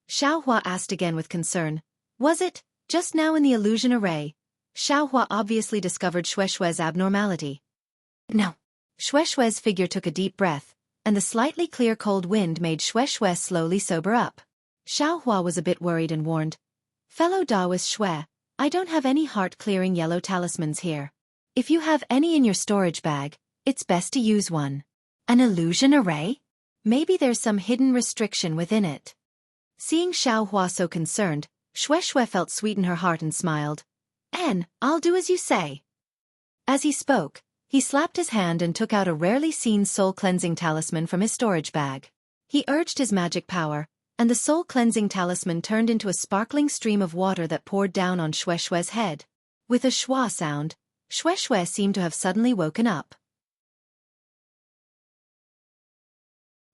Speaker 3: Xiaohua asked again with concern, "Was it, just now in the illusion array?" Xiaohua obviously discovered Shue's abnormality.
Speaker 2: "No."
Speaker 3: Shue's figure took a deep breath, and the slightly clear cold wind made Shui slowly sober up. Xiaohua was a bit worried and warned, "Fellow Taoist Shui, I don't have any heart-clearing yellow talismans here. If you have any in your storage bag, it's best to use one."
Speaker 2: "An illusion array?
Speaker 3: Maybe there's some hidden restriction within it." Seeing Xiaohua so concerned, Shui felt sweet in her heart and smiled. "I'll do as you say." As he spoke, he slapped his hand and took out a rarely seen soul-cleansing talisman from his storage bag. He urged his magic power, and the soul-cleansing talisman turned into a sparkling stream of water that poured down on Shue's head. With a schwa sound, Shui seemed to have suddenly woken up.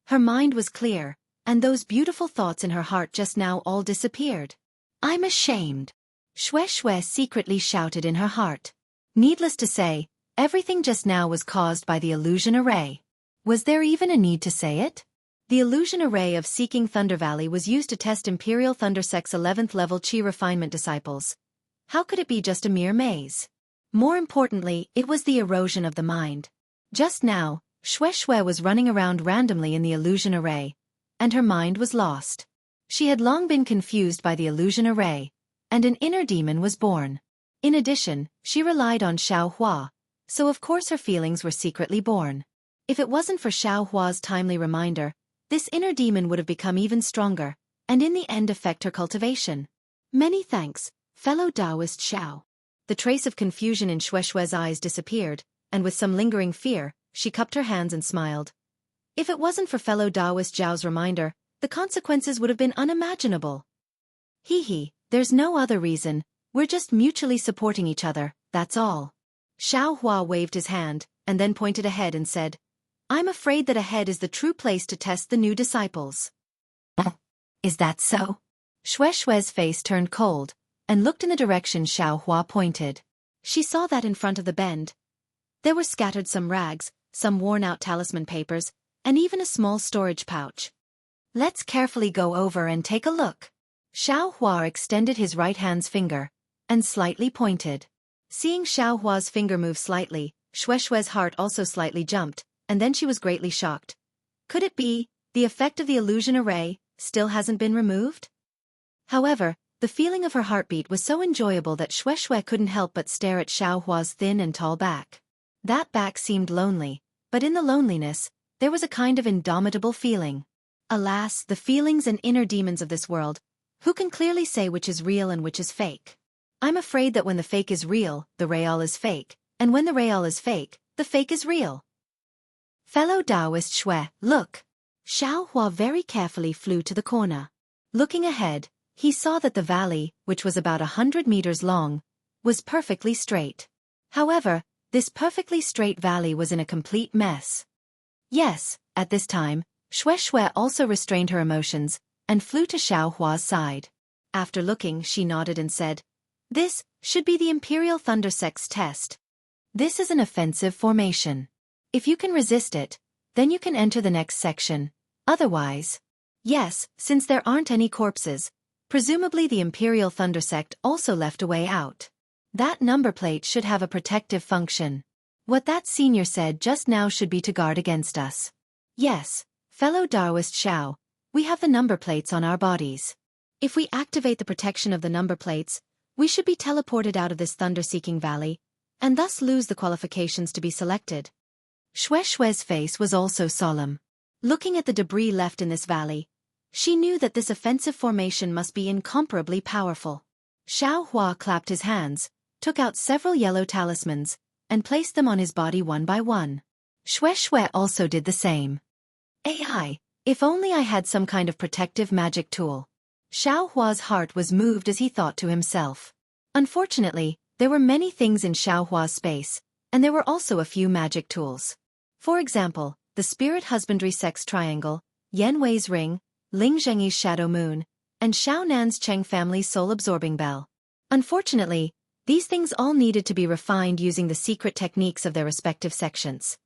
Speaker 3: Her mind was clear, and those beautiful thoughts in her heart just now all disappeared.
Speaker 2: "I'm ashamed,"
Speaker 3: Shui secretly shouted in her heart. Needless to say, everything just now was caused by the illusion array. Was there even a need to say it? The illusion array of Seeking Thunder Valley was used to test Imperial Thunder Sect's 11th level Qi refinement disciples. How could it be just a mere maze? More importantly, it was the erosion of the mind. Just now, Shui was running around randomly in the illusion array, and her mind was lost. She had long been confused by the illusion array, and an inner demon was born. In addition, she relied on Xiaohua, so of course her feelings were secretly born. If it wasn't for Xiaohua's timely reminder, this inner demon would have become even stronger, and in the end affect her cultivation. "Many thanks, fellow Taoist Xiao." The trace of confusion in Shue's eyes disappeared, and with some lingering fear, she cupped her hands and smiled. If it wasn't for fellow Taoist Zhao's reminder, the consequences would have been unimaginable. There's no other reason, we're just mutually supporting each other, that's all." Xiaohua waved his hand, and then pointed ahead and said, "I'm afraid that ahead is the true place to test the new disciples."
Speaker 2: "Is that so?"
Speaker 3: Shue's face turned cold, and looked in the direction Xiaohua pointed. She saw that in front of the bend, there were scattered some rags, some worn-out talisman papers, and even a small storage pouch. "Let's carefully go over and take a look." Xiaohua extended his right hand's finger, and slightly pointed. Seeing Xiaohua's finger move slightly, Shue's heart also slightly jumped, and then she was greatly shocked. Could it be, the effect of the illusion array still hasn't been removed? However, the feeling of her heartbeat was so enjoyable that Shui couldn't help but stare at Xiaohua's thin and tall back. That back seemed lonely, but in the loneliness, there was a kind of indomitable feeling. Alas, the feelings and inner demons of this world, who can clearly say which is real and which is fake? I'm afraid that when the fake is real, the real is fake, and when the real is fake, the fake is real. "Fellow Taoist Shui, look!" Xiaohua very carefully flew to the corner. Looking ahead, he saw that the valley, which was about 100 meters long, was perfectly straight. However, this perfectly straight valley was in a complete mess. Yes, at this time, Shui also restrained her emotions, and flew to Xiaohua's side. After looking, she nodded and said, "This should be the Imperial Thunder Sect's test." This is an offensive formation. If you can resist it, then you can enter the next section. Otherwise, yes, since there aren't any corpses, presumably the Imperial Thunder Sect also left a way out. That number plate should have a protective function. What that senior said just now should be to guard against us. Yes, fellow Daoist Xiao, we have the number plates on our bodies. If we activate the protection of the number plates, we should be teleported out of this thunder-seeking valley, and thus lose the qualifications to be selected. Shue's face was also solemn. Looking at the debris left in this valley, she knew that this offensive formation must be incomparably powerful. Xiao Hua clapped his hands, took out several yellow talismans, and placed them on his body one by one. Shue also did the same. AI, if only I had some kind of protective magic tool. Xiao Hua's heart was moved as he thought to himself. Unfortunately, there were many things in Xiao Hua's space, and there were also a few magic tools. For example, the Spirit Husbandry Sex Triangle, Yan Wei's Ring, Ling Zhengyi's Shadow Moon, and Xiao Nan's Cheng family's soul-absorbing bell. Unfortunately, these things all needed to be refined using the secret techniques of their respective sections.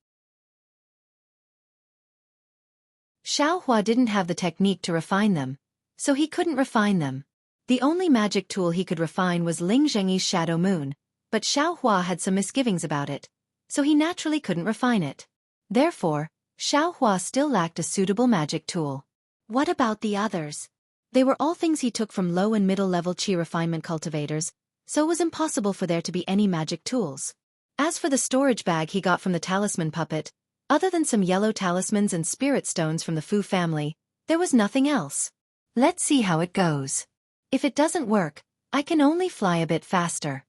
Speaker 3: Xiao Hua didn't have the technique to refine them, so he couldn't refine them. The only magic tool he could refine was Ling Zhengyi's Shadow Moon, but Xiao Hua had some misgivings about it, so he naturally couldn't refine it. Therefore, Xiao Hua still lacked a suitable magic tool. What about the others? They were all things he took from low and middle-level qi refinement cultivators, so it was impossible for there to be any magic tools. As for the storage bag he got from the talisman puppet, other than some yellow talismans and spirit stones from the Fu family, there was nothing else. Let's see how it goes. If it doesn't work, I can only fly a bit faster.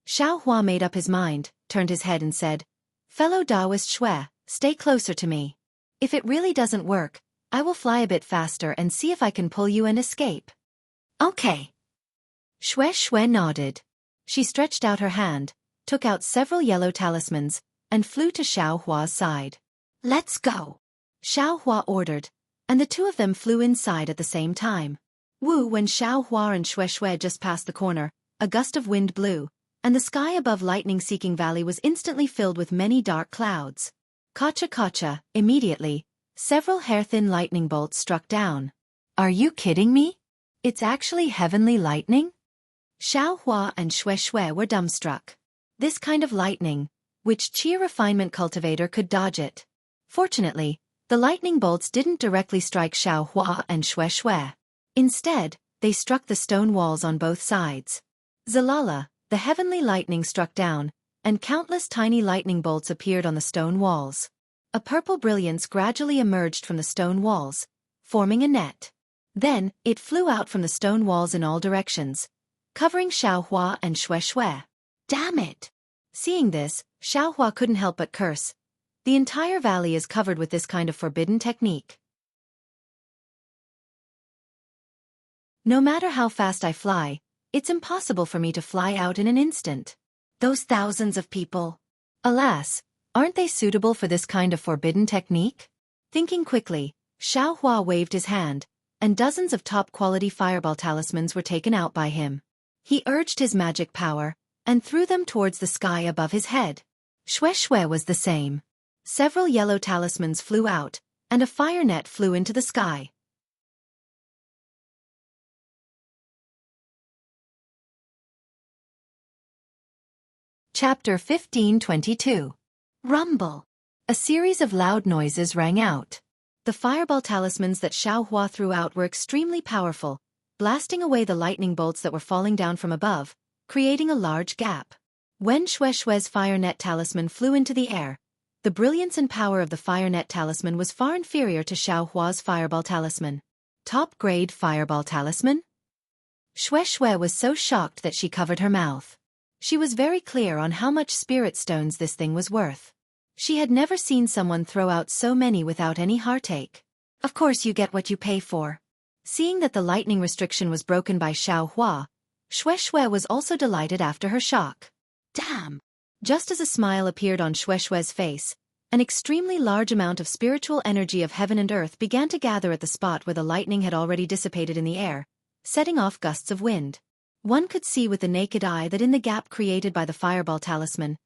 Speaker 3: Xiao Hua made up his mind, turned his head and said, "Fellow Daoist Shui, stay closer to me. If it really doesn't work, I will fly a bit faster and see if I can pull you and escape." Okay. Shui nodded. She stretched out her hand, took out several yellow talismans, and flew to Xiao Hua's side. "Let's go," Xiao Hua ordered, and the two of them flew inside at the same time. When Xiao Hua and Shui just passed the corner, a gust of wind blew, and the sky above lightning-seeking valley was instantly filled with many dark clouds. Kacha, immediately, several hair-thin lightning bolts struck down. Are you kidding me? It's actually heavenly lightning? Xiao Hua and Shui were dumbstruck. This kind of lightning, which Qi refinement cultivator could dodge it. Fortunately, the lightning bolts didn't directly strike Xiao Hua and Shui. Instead, they struck the stone walls on both sides. Zalala, the heavenly lightning struck down, and countless tiny lightning bolts appeared on the stone walls. A purple brilliance gradually emerged from the stone walls, forming a net. Then, it flew out from the stone walls in all directions, covering Xiao Hua and Shui. Damn it! Seeing this, Xiao Hua couldn't help but curse. The entire valley is covered with this kind of forbidden technique. No matter how fast I fly, it's impossible for me to fly out in an instant. Those thousands of people. Alas, aren't they suitable for this kind of forbidden technique? Thinking quickly, Xiao Hua waved his hand, and dozens of top-quality fireball talismans were taken out by him. He urged his magic power, and threw them towards the sky above his head. Shui was the same. Several yellow talismans flew out, and a fire net flew into the sky. Chapter 1522. Rumble. A series of loud noises rang out. The fireball talismans that Xiao Hua threw out were extremely powerful, blasting away the lightning bolts that were falling down from above, creating a large gap. When Shui's fire net talisman flew into the air, the brilliance and power of the fire net talisman was far inferior to Xiao Hua's fireball talisman. Top-grade fireball talisman? Shui was so shocked that she covered her mouth. She was very clear on how much spirit stones this thing was worth. She had never seen someone throw out so many without any heartache. Of course you get what you pay for. Seeing that the lightning restriction was broken by Xiao Hua, Shui was also delighted after her shock. Damn! Just as a smile appeared on Shui's face, an extremely large amount of spiritual energy of heaven and earth began to gather at the spot where the lightning had already dissipated in the air, setting off gusts of wind. One could see with the naked eye that in the gap created by the fireball talisman,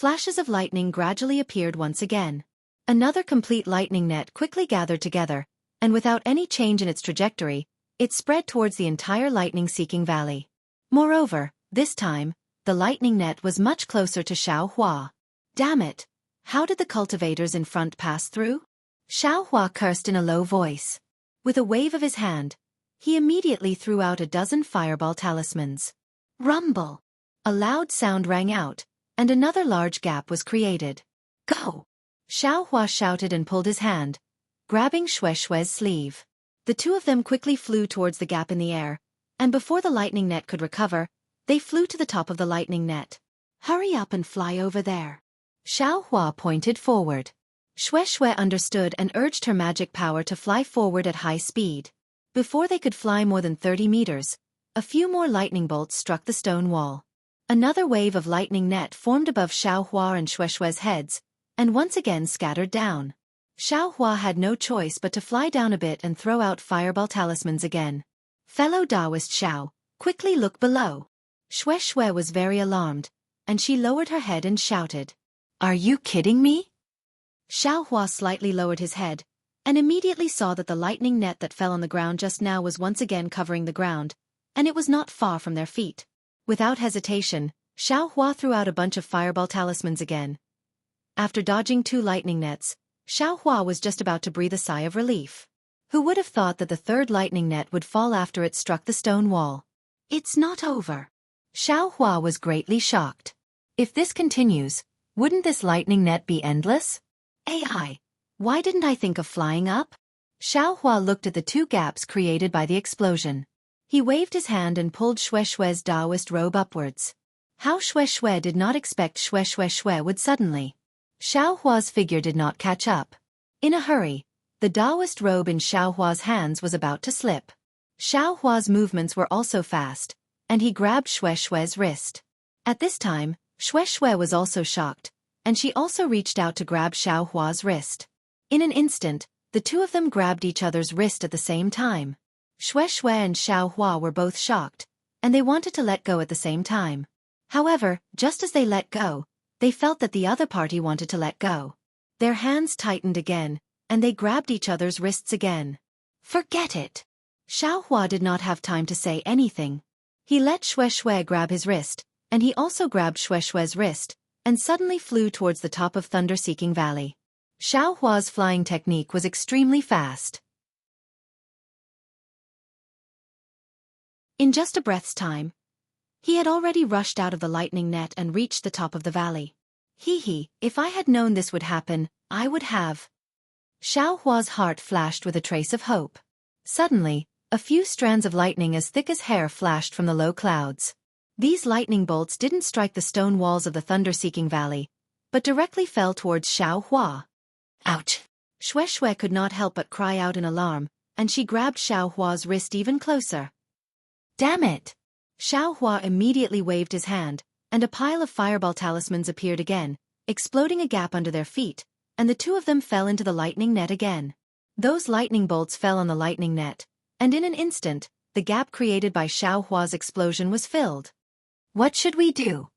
Speaker 3: Flashes of lightning gradually appeared once again. Another complete lightning net quickly gathered together, and without any change in its trajectory, it spread towards the entire lightning-seeking valley. Moreover, this time, the lightning net was much closer to Xianxia. Damn it! How did the cultivators in front pass through? Xianxia cursed in a low voice. With a wave of his hand, he immediately threw out a dozen fireball talismans. Rumble! A loud sound rang out, and another large gap was created. Go! Xianxia shouted and pulled his hand, grabbing Xue's sleeve. The two of them quickly flew towards the gap in the air, and before the lightning net could recover, they flew to the top of the lightning net. Hurry up and fly over there. Xianxia pointed forward. Xue understood and urged her magic power to fly forward at high speed. Before they could fly more than 30 meters, a few more lightning bolts struck the stone wall. Another wave of lightning net formed above Xianxia and Xue's heads, and once again scattered down. Xianxia had no choice but to fly down a bit and throw out fireball talismans again. Fellow Taoist Xiao, quickly look below. Xue was very alarmed, and she lowered her head and shouted, Are you kidding me? Xianxia slightly lowered his head, and immediately saw that the lightning net that fell on the ground just now was once again covering the ground, and it was not far from their feet. Without hesitation, Xianxia threw out a bunch of fireball talismans again. After dodging 2 lightning nets, Xianxia was just about to breathe a sigh of relief. Who would have thought that the third lightning net would fall after it struck the stone wall? It's not over. Xianxia was greatly shocked. If this continues, wouldn't this lightning net be endless? AI, why didn't I think of flying up? Xianxia looked at the 2 gaps created by the explosion. He waved his hand and pulled Xue's Taoist robe upwards. How Xue did not expect Xue would suddenly. Xiaohua's figure did not catch up. In a hurry, the Taoist robe in Xiaohua's hands was about to slip. Xiaohua's movements were also fast, and he grabbed Xue's wrist. At this time, Xue was also shocked, and she also reached out to grab Xiaohua's wrist. In an instant, the two of them grabbed each other's wrist at the same time. Xue and Xiaohua were both shocked, and they wanted to let go at the same time. However, just as they let go, they felt that the other party wanted to let go. Their hands tightened again, and they grabbed each other's wrists again. Forget it! Xiaohua did not have time to say anything. He let Xue grab his wrist, and he also grabbed Xue's wrist, and suddenly flew towards the top of Thunder-Seeking Valley. Xiaohua's flying technique was extremely fast. In just a breath's time, he had already rushed out of the lightning net and reached the top of the valley. If I had known this would happen, I would have. Xiaohua's heart flashed with a trace of hope. Suddenly, a few strands of lightning as thick as hair flashed from the low clouds. These lightning bolts didn't strike the stone walls of the Thunder-Seeking Valley, but directly fell towards Xiaohua. Ouch! Xue could not help but cry out in alarm, and she grabbed Xiaohua's wrist even closer. Damn it! Xiaohua immediately waved his hand, and a pile of fireball talismans appeared again, exploding a gap under their feet, and the two of them fell into the lightning net again. Those lightning bolts fell on the lightning net, and in an instant, the gap created by Xiaohua's explosion was filled. What should we do?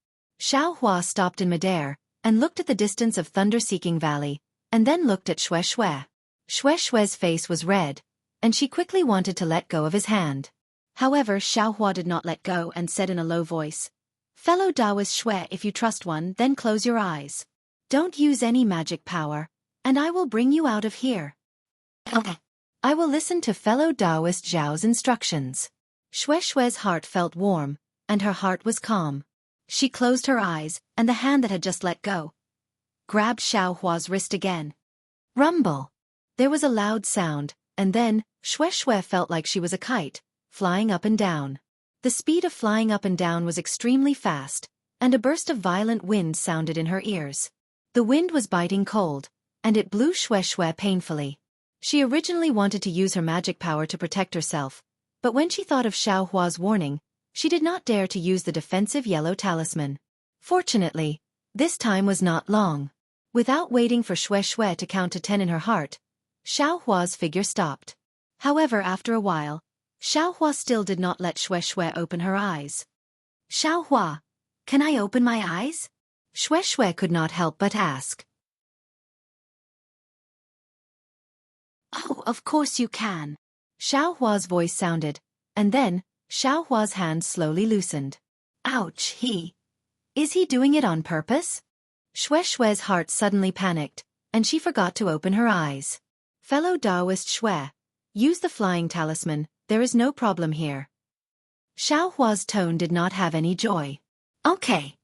Speaker 3: Xiaohua stopped in midair, and looked at the distance of Thunder-Seeking Valley, and then looked at Xue. Xue's face was red, and she quickly wanted to let go of his hand. However, Xiaohua did not let go and said in a low voice, Fellow Taoist Xue, if you trust one, then close your eyes. Don't use any magic power, and I will bring you out of here. I will listen to fellow Taoist Zhao's instructions. Xue's heart felt warm, and her heart was calm. She closed her eyes, and the hand that had just let go grabbed Xiaohua's wrist again. Rumble! There was a loud sound, and then, Xue felt like she was a kite, flying up and down. The speed of flying up and down was extremely fast, and a burst of violent wind sounded in her ears. The wind was biting cold, and it blew Xue painfully. She originally wanted to use her magic power to protect herself, but when she thought of Xiaohua's warning, she did not dare to use the defensive yellow talisman. Fortunately, this time was not long. Without waiting for Xue to count to 10 in her heart, Xiaohua's figure stopped. However, after a while, Xiaohua still did not let Xue open her eyes. Xiaohua, can I open my eyes? Xue could not help but ask.
Speaker 2: Oh, of course you can.
Speaker 3: Xiaohua's voice sounded, and then, Xiaohua's hand slowly loosened.
Speaker 2: Ouch,
Speaker 3: Is he doing it on purpose? Xue's heart suddenly panicked, and she forgot to open her eyes. Fellow Taoist Xue, use the flying talisman, there is no problem here. Xiaohua's tone did not have any joy.
Speaker 2: Okay.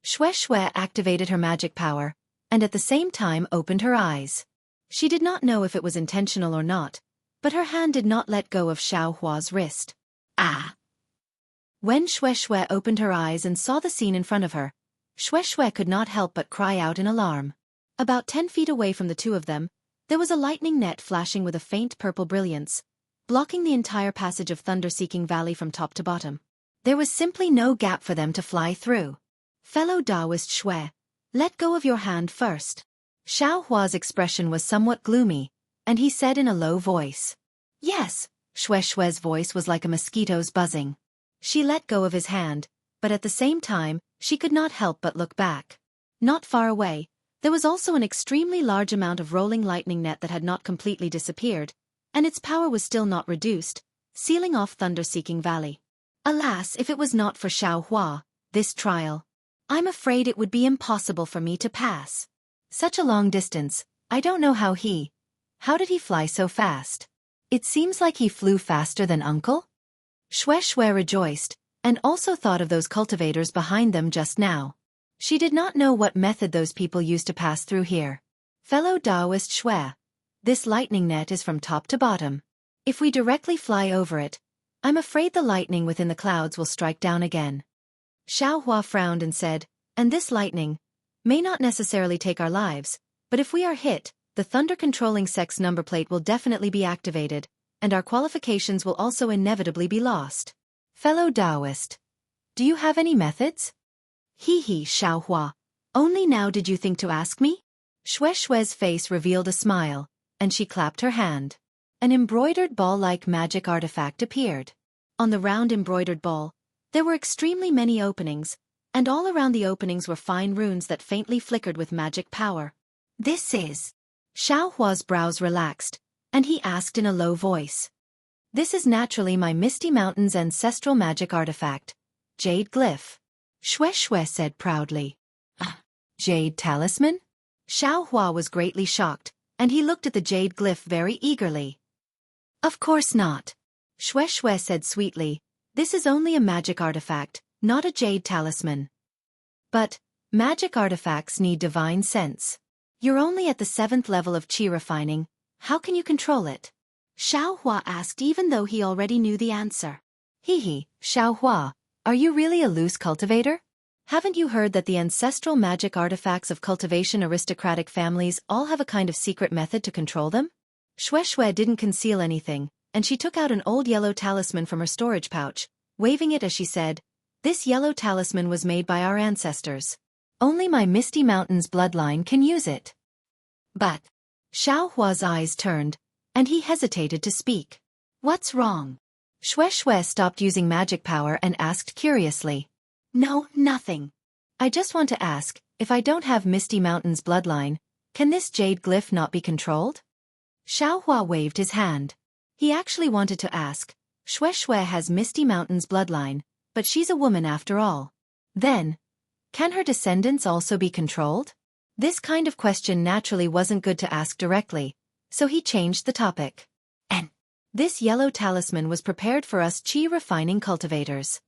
Speaker 3: Xue activated her magic power, and at the same time opened her eyes. She did not know if it was intentional or not, but her hand did not let go of Xiaohua's wrist.
Speaker 2: Ah!
Speaker 3: When Xue opened her eyes and saw the scene in front of her, Xue could not help but cry out in alarm. About 10 feet away from the two of them, there was a lightning net flashing with a faint purple brilliance, blocking the entire passage of Thunder-Seeking Valley from top to bottom. There was simply no gap for them to fly through. Fellow Taoist Xue, let go of your hand first. Xiaohua's expression was somewhat gloomy, and he said in a low voice.
Speaker 2: Yes.
Speaker 3: Xue's voice was like a mosquito's buzzing. She let go of his hand, but at the same time, she could not help but look back. Not far away, there was also an extremely large amount of rolling lightning net that had not completely disappeared, and its power was still not reduced, sealing off Thunder-Seeking Valley.
Speaker 2: Alas, if it was not for Xiaohua,
Speaker 3: this trial,
Speaker 2: I'm afraid it would be impossible for me to pass.
Speaker 3: Such a long distance, I don't know how did he fly so fast? It seems like he flew faster than Uncle? Xue rejoiced, and also thought of those cultivators behind them just now. She did not know what method those people used to pass through here. Fellow Taoist Xue, this lightning net is from top to bottom. If we directly fly over it, I'm afraid the lightning within the clouds will strike down again. Xiaohua frowned and said, and this lightning may not necessarily take our lives, but if we are hit, the thunder-controlling sex number plate will definitely be activated, and our qualifications will also inevitably be lost. Fellow Taoist, do you have any methods?
Speaker 2: Xiaohua, only now did you think to ask me?
Speaker 3: Xue's face revealed a smile, and she clapped her hand. An embroidered ball-like magic artifact appeared. On the round embroidered ball, there were extremely many openings, and all around the openings were fine runes that faintly flickered with magic power.
Speaker 2: This is...
Speaker 3: Xiaohua's brows relaxed, and he asked in a low voice. This is naturally my Misty Mountain's ancestral magic artifact, Jade Glyph. Xue said proudly. Jade Talisman? Xiaohua was greatly shocked, and he looked at the Jade Glyph very eagerly.
Speaker 2: Of course not.
Speaker 3: Xue said sweetly, this is only a magic artifact, not a Jade Talisman. But, magic artifacts need divine sense. You're only at the 7th level of Qi refining, how can you control it?
Speaker 2: Xiaohua asked even though he already knew the answer.
Speaker 3: Xiaohua, are you really a loose cultivator? Haven't you heard that the ancestral magic artifacts of cultivation aristocratic families all have a kind of secret method to control them? Xue didn't conceal anything, and she took out an old yellow talisman from her storage pouch, waving it as she said, this yellow talisman was made by our ancestors. Only my Misty Mountain's bloodline can use it.
Speaker 2: But,
Speaker 3: Xiaohua's eyes turned, and he hesitated to speak.
Speaker 2: What's wrong?
Speaker 3: Xue stopped using magic power and asked curiously.
Speaker 2: No, nothing.
Speaker 3: I just want to ask, if I don't have Misty Mountain's bloodline, can this jade glyph not be controlled? Xiaohua waved his hand. He actually wanted to ask, Xue has Misty Mountain's bloodline, but she's a woman after all. Then, can her descendants also be controlled? This kind of question naturally wasn't good to ask directly, so he changed the topic.
Speaker 2: And
Speaker 3: this yellow talisman was prepared for us Qi refining cultivators.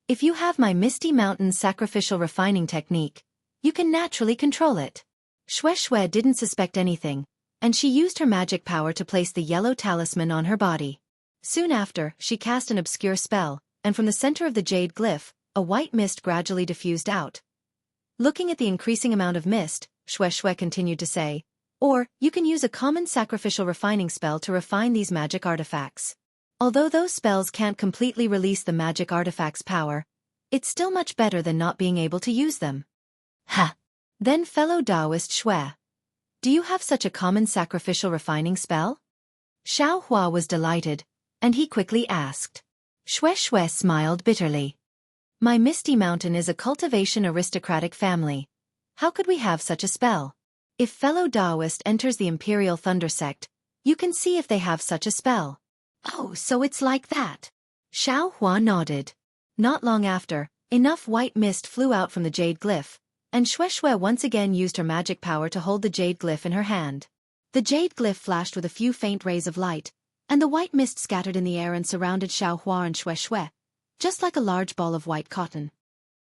Speaker 3: If you have my Misty Mountain sacrificial refining technique, you can naturally control it. Xue didn't suspect anything, and she used her magic power to place the yellow talisman on her body. Soon after, she cast an obscure spell, and from the center of the jade glyph, a white mist gradually diffused out. Looking at the increasing amount of mist, Xue continued to say, or, you can use a common sacrificial refining spell to refine these magic artifacts. Although those spells can't completely release the magic artifact's power, it's still much better than not being able to use them.
Speaker 2: Ha!
Speaker 3: Then fellow Taoist Xue, do you have such a common sacrificial refining spell? Xiaohua was delighted, and he quickly asked. Xue smiled bitterly. My Misty Mountain is a cultivation aristocratic family. How could we have such a spell? If fellow Taoist enters the Imperial Thunder Sect, you can see if they have such a spell.
Speaker 2: Oh, so it's like that.
Speaker 3: Xiaohua nodded. Not long after, enough white mist flew out from the jade glyph, and Shui once again used her magic power to hold the jade glyph in her hand. The jade glyph flashed with a few faint rays of light, and the white mist scattered in the air and surrounded Xiaohua and Shui, just like a large ball of white cotton.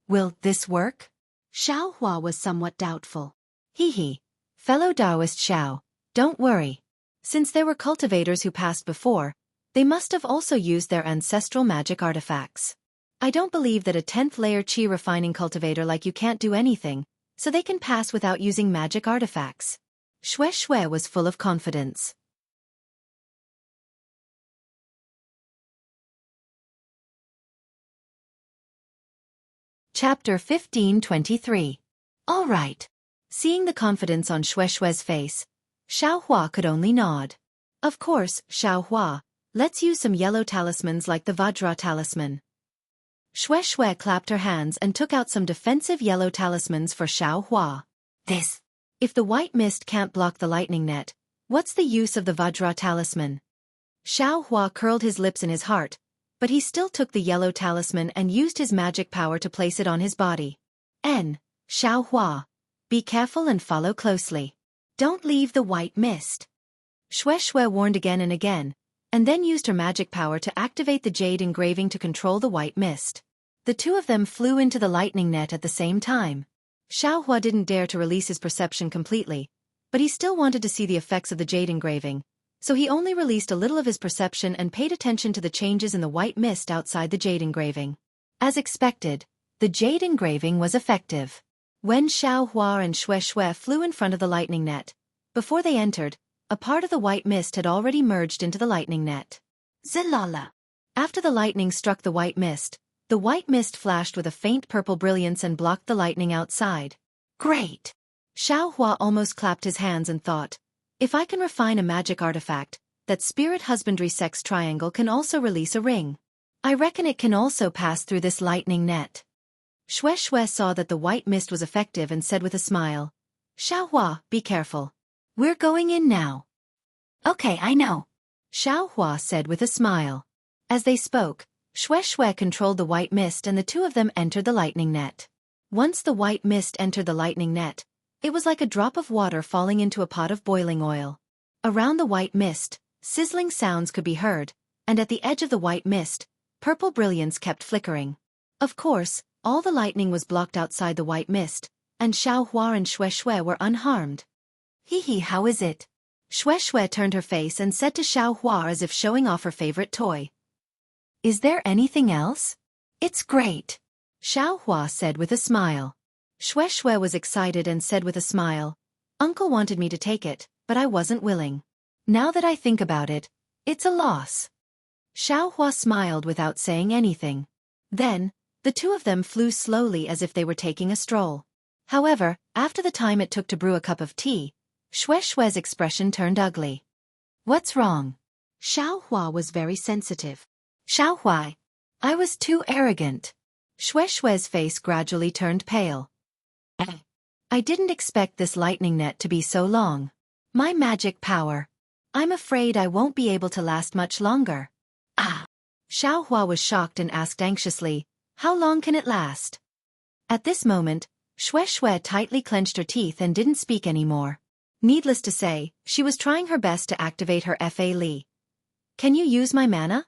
Speaker 1: Will this work?
Speaker 2: Xiaohua was somewhat doubtful.
Speaker 3: Hee. Fellow Taoist Xiao, don't worry. Since there were cultivators who passed before, they must have also used their ancestral magic artifacts. I don't believe that a 10th layer qi refining cultivator like you can't do anything, so they can pass without using magic artifacts. Shui was full of confidence. Chapter 15:23. All right. Seeing the confidence on Shui's face, Xiaohua could only nod. Of course, Xiaohua, let's use some yellow talismans like the Vajra talisman. Shui clapped her hands and took out some defensive yellow talismans for Xiaohua.
Speaker 1: This.
Speaker 3: If the white mist can't block the lightning net, what's the use of the Vajra talisman? Xiaohua curled his lips in his heart, but he still took the yellow talisman and used his magic power to place it on his body. Xiaohua, be careful and follow closely. Don't leave the white mist. Shui warned again and then used her magic power to activate the jade engraving to control the white mist. The two of them flew into the lightning net at the same time. Xiaohua didn't dare to release his perception completely, but he still wanted to see the effects of the jade engraving, so he only released a little of his perception and paid attention to the changes in the white mist outside the jade engraving. As expected, the jade engraving was effective. When Xiaohua and Shui flew in front of the lightning net, before they entered, a part of the white mist had already merged into the lightning net.
Speaker 2: Zalala.
Speaker 3: After the lightning struck the white mist flashed with a faint purple brilliance and blocked the lightning outside.
Speaker 2: Great.
Speaker 3: Xiaohua almost clapped his hands and thought, if I can refine a magic artifact, that spirit husbandry sex triangle can also release a ring. I reckon it can also pass through this lightning net. Shui saw that the white mist was effective and said with a smile, Xiaohua, be careful. We're going in now.
Speaker 2: Okay, I know.
Speaker 3: Xiaohua said with a smile. As they spoke, Shui controlled the white mist and the two of them entered the lightning net. Once the white mist entered the lightning net, it was like a drop of water falling into a pot of boiling oil. Around the white mist, sizzling sounds could be heard, and at the edge of the white mist, purple brilliance kept flickering. Of course, all the lightning was blocked outside the white mist, and Xiaohua and Shui were unharmed.
Speaker 1: Hee, how is it?
Speaker 3: Shui turned her face and said to Xiaohua as if showing off her favorite toy.
Speaker 1: Is there anything else?
Speaker 2: It's great.
Speaker 3: Xiaohua said with a smile. Shui was excited and said with a smile, Uncle wanted me to take it, but I wasn't willing. Now that I think about it, it's a loss. Xiaohua smiled without saying anything. Then, the two of them flew slowly as if they were taking a stroll. However, after the time it took to brew a cup of tea, Shui's expression turned ugly.
Speaker 1: What's wrong?
Speaker 3: Xiaohua was very sensitive.
Speaker 1: Xiaohua, I was too arrogant.
Speaker 3: Shui's face gradually turned pale. I didn't expect this lightning net to be so long. My magic power. I'm afraid I won't be able to last much longer. Xiaohua was shocked and asked anxiously, how long can it last? At this moment, Shui tightly clenched her teeth and didn't speak anymore. Needless to say, she was trying her best to activate her Fa Li. Can you use my mana?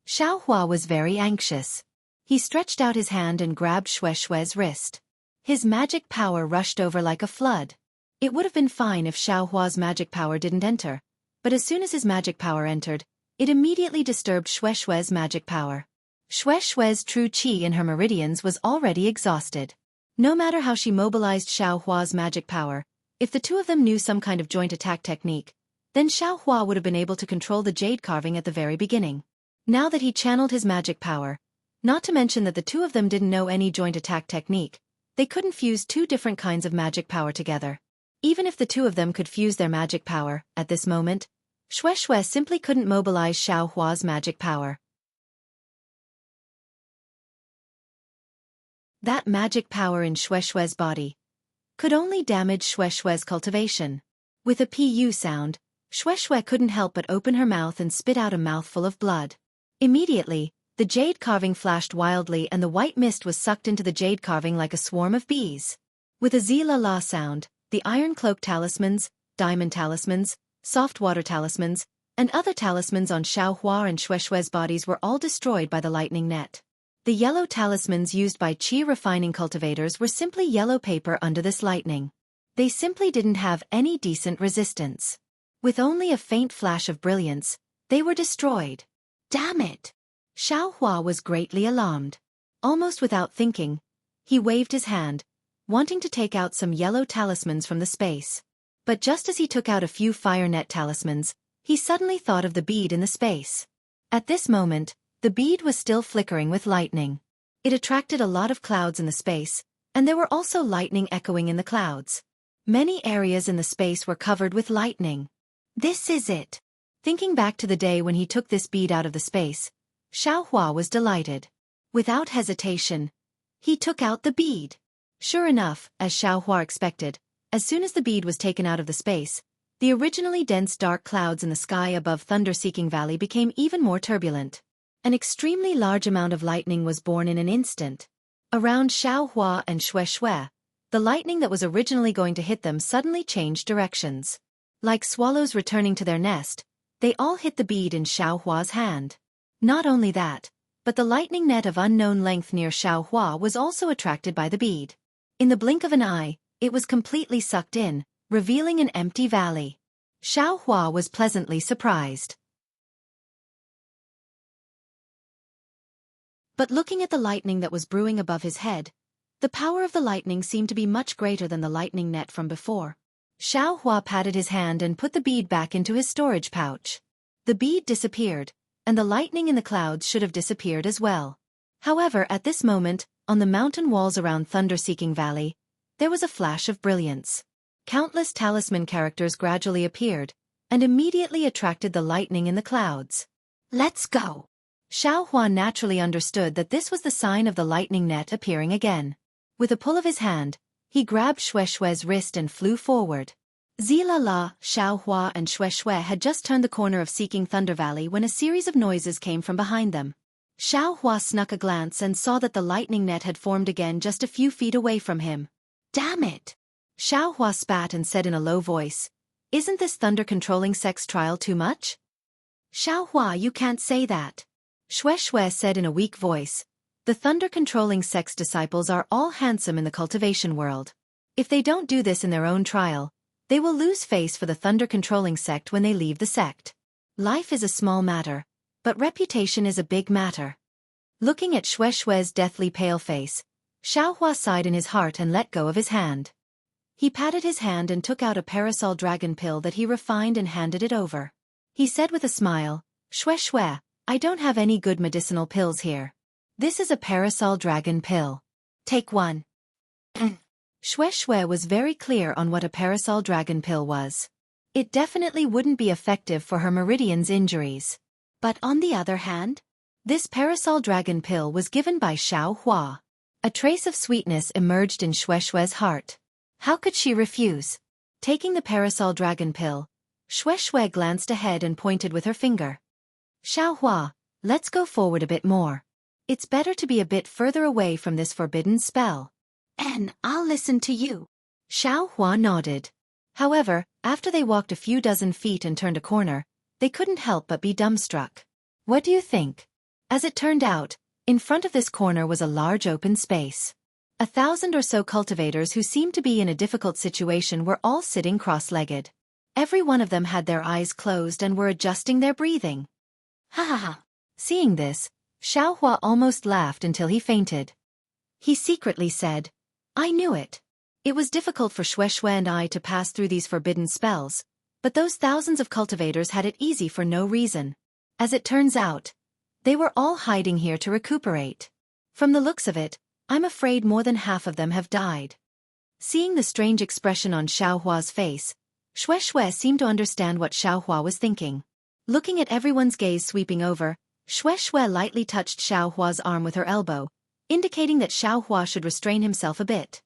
Speaker 3: Xiaohua was very anxious. He stretched out his hand and grabbed Shui's wrist. His magic power rushed over like a flood. It would have been fine if Xiaohua's magic power didn't enter, but as soon as his magic power entered, it immediately disturbed Shui's magic power. Shui's true qi in her meridians was already exhausted. No matter how she mobilized Xiaohua's magic power, if the two of them knew some kind of joint attack technique, then Xiaohua would have been able to control the jade carving at the very beginning. Now that he channeled his magic power, not to mention that the two of them didn't know any joint attack technique, they couldn't fuse two different kinds of magic power together. Even if the two of them could fuse their magic power, at this moment, Shui simply couldn't mobilize Xiaohua's magic power. That magic power in Shueishue's body could only damage Shueishue's cultivation. With a pu sound, Shueishue couldn't help but open her mouth and spit out a mouthful of blood. Immediately, the jade carving flashed wildly and the white mist was sucked into the jade carving like a swarm of bees. With a zi-la-la sound, the iron cloak talismans, diamond talismans, soft water talismans, and other talismans on Xiaohua and Shueishue's bodies were all destroyed by the lightning net. The yellow talismans used by qi refining cultivators were simply yellow paper under this lightning. They simply didn't have any decent resistance. With only a faint flash of brilliance, they were destroyed. Damn it! Xiaohua was greatly alarmed. Almost without thinking, he waved his hand, wanting to take out some yellow talismans from the space. But just as he took out a few fire net talismans, he suddenly thought of the bead in the space. At this moment, the bead was still flickering with lightning. It attracted a lot of clouds in the space, and there were also lightning echoing in the clouds. Many areas in the space were covered with lightning. This is it. Thinking back to the day when he took this bead out of the space, Xiaohua was delighted. Without hesitation, he took out the bead. Sure enough, as Xiaohua expected, as soon as the bead was taken out of the space, the originally dense dark clouds in the sky above Thunder-Seeking Valley became even more turbulent. An extremely large amount of lightning was born in an instant. Around Xiaohua and Shueishue, the lightning that was originally going to hit them suddenly changed directions. Like swallows returning to their nest, they all hit the bead in Xiaohua's hand. Not only that, but the lightning net of unknown length near Xiaohua was also attracted by the bead. In the blink of an eye, it was completely sucked in, revealing an empty valley. Xiaohua was pleasantly surprised. But looking at the lightning that was brewing above his head, the power of the lightning seemed to be much greater than the lightning net from before. Xiaohua patted his hand and put the bead back into his storage pouch. The bead disappeared, and the lightning in the clouds should have disappeared as well. However, at this moment, on the mountain walls around Thunder-Seeking Valley, there was a flash of brilliance. Countless talisman characters gradually appeared, and immediately attracted the lightning in the clouds. Let's go! Xiaohua naturally understood that this was the sign of the lightning net appearing again. With a pull of his hand, he grabbed Shueishue's wrist and flew forward. Zi-la-la, Xiaohua and Shueishue had just turned the corner of Seeking Thunder Valley when a series of noises came from behind them. Xiaohua snuck a glance and saw that the lightning net had formed again just a few feet away from him. Damn it! Xiaohua spat and said in a low voice, "Isn't this thunder-controlling sex trial too much?" "Xiaohua, you can't say that." Shueishue said in a weak voice, "The thunder-controlling sex disciples are all handsome in the cultivation world. If they don't do this in their own trial, they will lose face for the thunder-controlling sect when they leave the sect. Life is a small matter, but reputation is a big matter." Looking at Shueishue's deathly pale face, Xiaohua sighed in his heart and let go of his hand. He patted his hand and took out a parasol dragon pill that he refined and handed it over. He said with a smile, "Shueishue, I don't have any good medicinal pills here. This is a parasol dragon pill. Take one." Shueishue was very clear on what a parasol dragon pill was. It definitely wouldn't be effective for her Meridian's injuries. But on the other hand, this parasol dragon pill was given by Xiaohua. A trace of sweetness emerged in Shueishue's heart. How could she refuse? Taking the parasol dragon pill, Shueishue glanced ahead and pointed with her finger. "Xiaohua, let's go forward a bit more. It's better to be a bit further away from this forbidden spell." "And I'll listen to you." Xiaohua nodded. However, after they walked a few dozen feet and turned a corner, they couldn't help but be dumbstruck. What do you think? As it turned out, in front of this corner was a large open space. 1,000 or so cultivators who seemed to be in a difficult situation were all sitting cross-legged. Every one of them had their eyes closed and were adjusting their breathing. Ha ha ha! Seeing this, Xiaohua almost laughed until he fainted. He secretly said, "I knew it. It was difficult for Shueishue and I to pass through these forbidden spells, but those thousands of cultivators had it easy for no reason. As it turns out, they were all hiding here to recuperate. From the looks of it, I'm afraid more than half of them have died." Seeing the strange expression on Xiaohua's face, Shueishue seemed to understand what Xiaohua was thinking. Looking at everyone's gaze sweeping over, Shueishue lightly touched Xiaohua's arm with her elbow, indicating that Xiaohua should restrain himself a bit.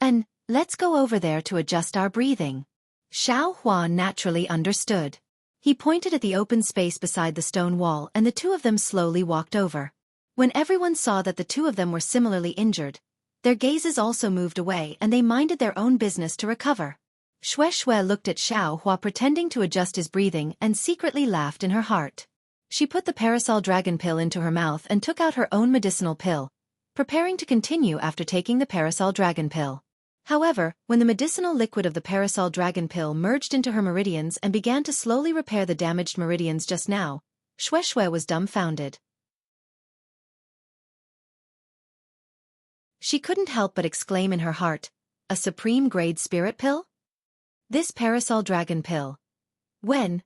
Speaker 3: And, let's go over there to adjust our breathing. Xiaohua naturally understood. He pointed at the open space beside the stone wall and the two of them slowly walked over. When everyone saw that the two of them were similarly injured, their gazes also moved away and they minded their own business to recover. Shui looked at Xiaohua pretending to adjust his breathing and secretly laughed in her heart. She put the parasol dragon pill into her mouth and took out her own medicinal pill, preparing to continue after taking the parasol dragon pill. However, when the medicinal liquid of the parasol dragon pill merged into her meridians and began to slowly repair the damaged meridians just now, Shui was dumbfounded. She couldn't help but exclaim in her heart, "A supreme-grade spirit pill? This parasol dragon pill. When?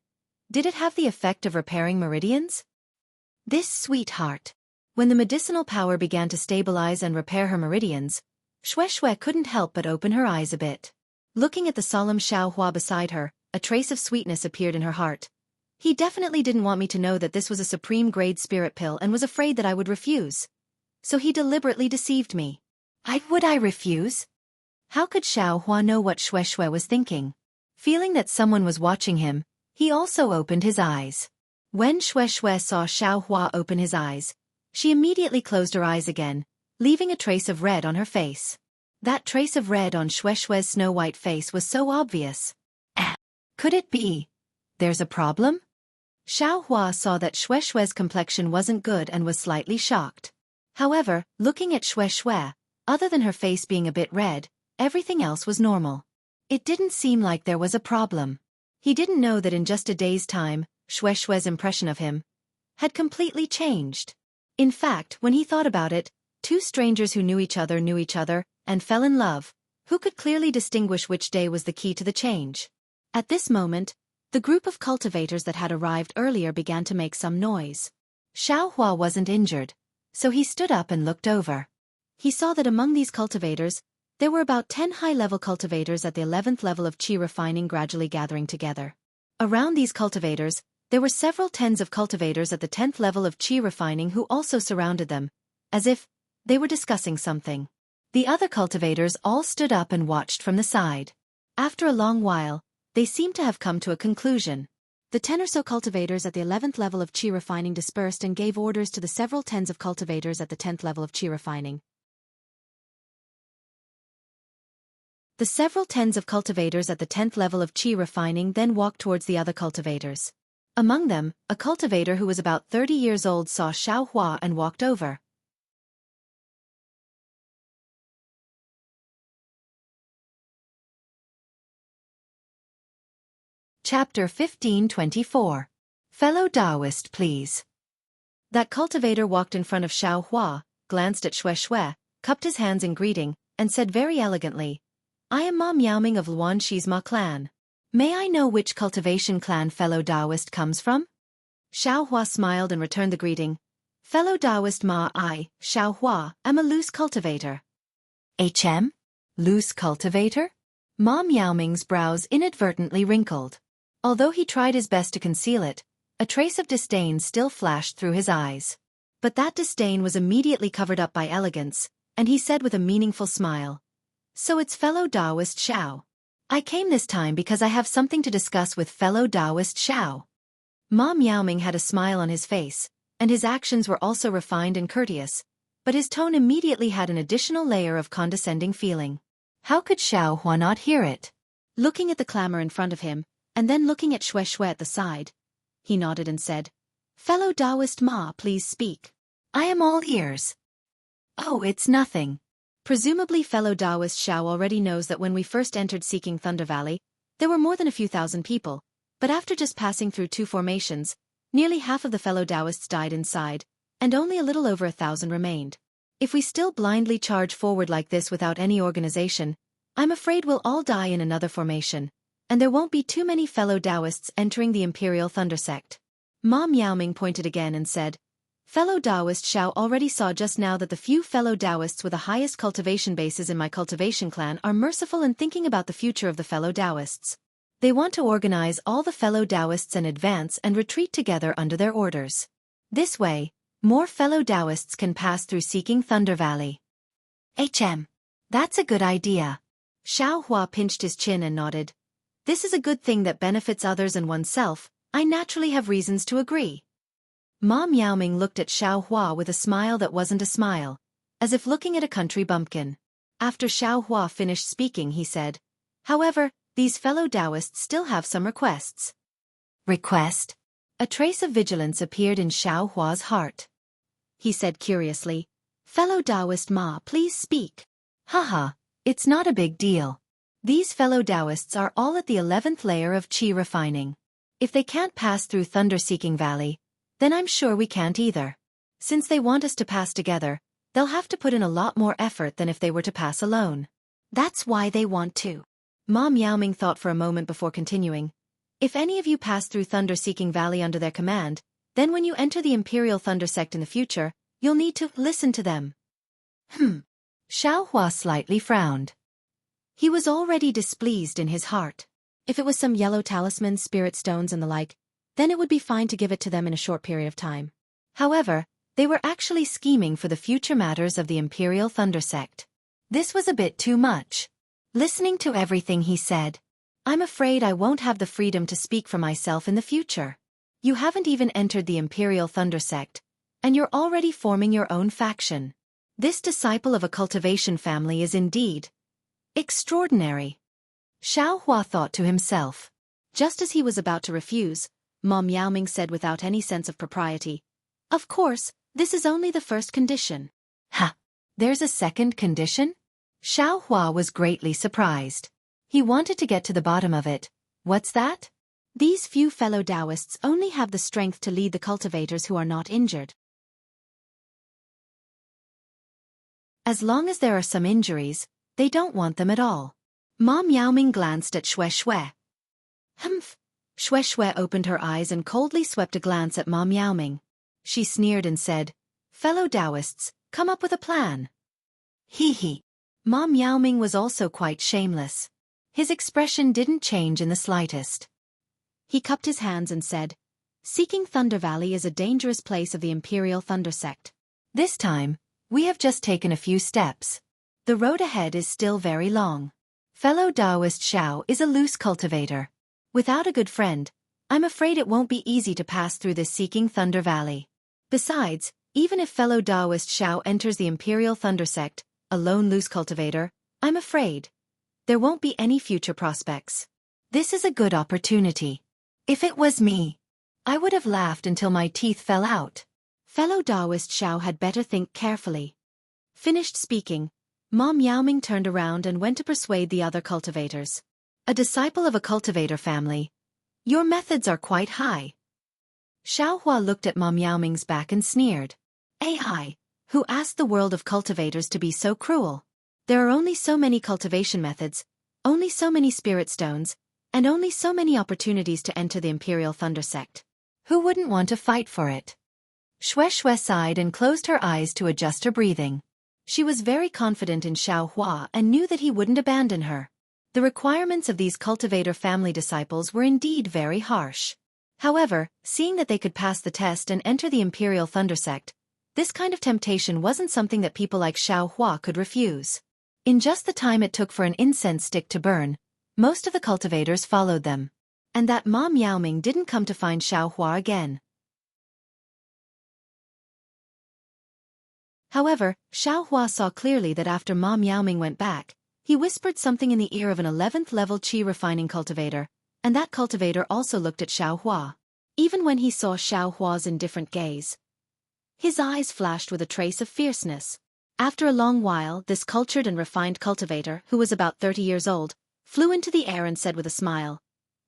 Speaker 3: Did it have the effect of repairing meridians?" This sweetheart. When the medicinal power began to stabilize and repair her meridians, Shui couldn't help but open her eyes a bit. Looking at the solemn Xiaohua beside her, a trace of sweetness appeared in her heart. He definitely didn't want me to know that this was a supreme-grade spirit pill and was afraid that I would refuse. So he deliberately deceived me. Would I refuse? How could Xiaohua know what Shui was thinking? Feeling that someone was watching him, he also opened his eyes. When Shui saw Xiaohua open his eyes, she immediately closed her eyes again, leaving a trace of red on her face. That trace of red on Shui's snow-white face was so obvious. Could it be? There's a problem? Xiaohua saw that Shui's complexion wasn't good and was slightly shocked. However, looking at Shui, other than her face being a bit red, everything else was normal. It didn't seem like there was a problem. He didn't know that in just a day's time, Shui's impression of him had completely changed. In fact, when he thought about it, two strangers who knew each other and fell in love, who could clearly distinguish which day was the key to the change. At this moment, the group of cultivators that had arrived earlier began to make some noise. Xiaohua wasn't injured, so he stood up and looked over. He saw that among these cultivators, there were about 10 high-level cultivators at the 11th level of qi refining gradually gathering together. Around these cultivators, there were several tens of cultivators at the 10th level of qi refining who also surrounded them, as if they were discussing something. The other cultivators all stood up and watched from the side. After a long while, they seemed to have come to a conclusion. The 10 or so cultivators at the 11th level of qi refining dispersed and gave orders to the several tens of cultivators at the 10th level of qi refining. The several tens of cultivators at the 10th level of qi refining then walked towards the other cultivators. Among them, a cultivator who was about 30 years old saw Xiaohua and walked over. Chapter 1524. Fellow Taoist, please. That cultivator walked in front of Xiaohua, glanced at Shui, cupped his hands in greeting, and said very elegantly, "I am Ma Miaoming of Luanshi's Ma clan. May I know which cultivation clan fellow Taoist comes from?" Xiaohua smiled and returned the greeting. "Fellow Taoist Ma, I, Xiaohua, am a loose cultivator." "HM? Loose cultivator?" Ma Miaoming's brows inadvertently wrinkled. Although he tried his best to conceal it, a trace of disdain still flashed through his eyes. But that disdain was immediately covered up by elegance, and he said with a meaningful smile, "So it's fellow Taoist Xiao. I came this time because I have something to discuss with fellow Taoist Xiao." Ma Miaoming had a smile on his face, and his actions were also refined and courteous, but his tone immediately had an additional layer of condescending feeling. How could Xiaohua not hear it? Looking at the clamor in front of him, and then looking at Shui at the side, he nodded and said, "Fellow Taoist Ma, please speak. I am all ears." "Oh, it's nothing." Presumably fellow Taoist Xiao already knows that when we first entered Seeking Thunder Valley, there were more than a few thousand people, but after just passing through 2 formations, nearly half of the fellow Taoists died inside, and only a little over 1,000 remained. If we still blindly charge forward like this without any organization, I'm afraid we'll all die in another formation, and there won't be too many fellow Taoists entering the Imperial Thunder Sect. Ma Miaoming pointed again and said, "Fellow Taoist Xiao already saw just now that the few fellow Taoists with the highest cultivation bases in my cultivation clan are merciful and thinking about the future of the fellow Taoists. They want to organize all the fellow Taoists and advance and retreat together under their orders. This way, More fellow Taoists can pass through Seeking Thunder Valley. That's a good idea. Xiao Hua pinched his chin and nodded. This is a good thing that benefits others and oneself. I naturally have reasons to agree. Ma Miaoming looked at Xiao Hua with a smile that wasn't a smile, as if looking at a country bumpkin. After Xiao Hua finished speaking, he said, however, these fellow Taoists still have some requests. Request? A trace of vigilance appeared in Xiao Hua's heart. He said curiously, fellow Taoist Ma, please speak. Haha, it's not a big deal. These fellow Taoists are all at the 11th layer of Qi refining. If they can't pass through Thunder-Seeking Valley, then I'm sure we can't either. Since they want us to pass together, they'll have to put in a lot more effort than if they were to pass alone. That's why they want to. Ma Miaoming thought for a moment before continuing. If any of you pass through Thunder-Seeking Valley under their command, then when you enter the Imperial Thunder Sect in the future, you'll need to listen to them. Xiao Hua slightly frowned. He was already displeased in his heart. If it was some yellow talismans, spirit stones and the like, then it would be fine to give it to them in a short period of time. However, they were actually scheming for the future matters of the Imperial Thunder Sect. This was a bit too much. Listening to everything he said, I'm afraid I won't have the freedom to speak for myself in the future. You haven't even entered the Imperial Thunder Sect, and you're already forming your own faction. This disciple of a cultivation family is indeed extraordinary. Xiao Hua thought to himself. Just as he was about to refuse, Ma Miaoming said without any sense of propriety, of course, this is only the first condition. There's a second condition? Xiao Hua was greatly surprised. He wanted to get to the bottom of it. What's that? These few fellow Taoists only have the strength to lead the cultivators who are not injured. As long as there are some injuries, they don't want them at all. Ma Miaoming glanced at Xue Xue. Xue Xue opened her eyes and coldly swept a glance at Ma Miaoming. She sneered and said, fellow Taoists, come up with a plan. Hee. Ma Miaoming was also quite shameless. His expression didn't change in the slightest. He cupped his hands and said, Seeking Thunder Valley is a dangerous place of the Imperial Thunder Sect. This time, we have just taken a few steps. The road ahead is still very long. Fellow Taoist Xiao is a loose cultivator. Without a good friend, I'm afraid it won't be easy to pass through this Seeking Thunder Valley. Besides, even if fellow Taoist Xiao enters the Imperial Thunder Sect, a lone loose cultivator, I'm afraid there won't be any future prospects. This is a good opportunity. If it was me, I would have laughed until my teeth fell out. Fellow Taoist Xiao had better think carefully. Finished speaking, Ma Miaoming turned around and went to persuade the other cultivators. A disciple of a cultivator family. Your methods are quite high. Xiao Hua looked at Ma Miaoming's back and sneered. AI, who asked the world of cultivators to be so cruel? There are only so many cultivation methods, only so many spirit stones, and only so many opportunities to enter the Imperial Thunder Sect. Who wouldn't want to fight for it? Xue Xue sighed and closed her eyes to adjust her breathing. She was very confident in Xiao Hua and knew that he wouldn't abandon her. The requirements of these cultivator family disciples were indeed very harsh. However, seeing that they could pass the test and enter the Imperial Thunder Sect, this kind of temptation wasn't something that people like Xiao Hua could refuse. In just the time it took for an incense stick to burn, most of the cultivators followed them. And that Ma Miaoming didn't come to find Xiao Hua again. However, Xiao Hua saw clearly that after Ma Miaoming went back, he whispered something in the ear of an 11th level Qi refining cultivator, and that cultivator also looked at Xiao Hua. Even when he saw Xiao Hua's indifferent gaze, his eyes flashed with a trace of fierceness. After a long while, this cultured and refined cultivator, who was about 30 years old, flew into the air and said with a smile,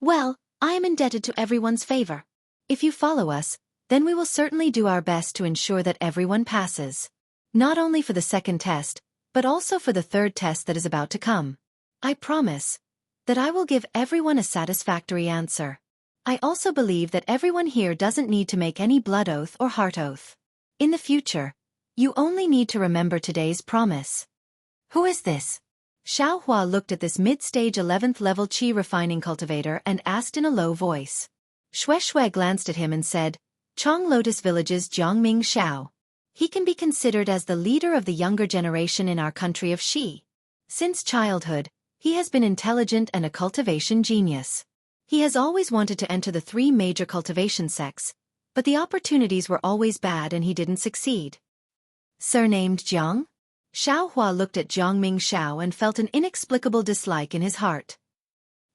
Speaker 3: Well, I am indebted to everyone's favor. If you follow us, then we will certainly do our best to ensure that everyone passes. Not only for the second test, but also for the third test that is about to come. I promise that I will give everyone a satisfactory answer. I also believe that everyone here doesn't need to make any blood oath or heart oath. In the future, you only need to remember today's promise. Who is this? Xiao Hua looked at this mid-stage 11th level Qi refining cultivator and asked in a low voice. Xue Xue glanced at him and said, Chong Lotus Village's Jiangming Xiao. He can be considered as the leader of the younger generation in our country of Xi. Since childhood, he has been intelligent and a cultivation genius. He has always wanted to enter the 3 major cultivation sects, but the opportunities were always bad and he didn't succeed. Surnamed Jiang? Xiao Hua looked at Jiangming Xiao and felt an inexplicable dislike in his heart.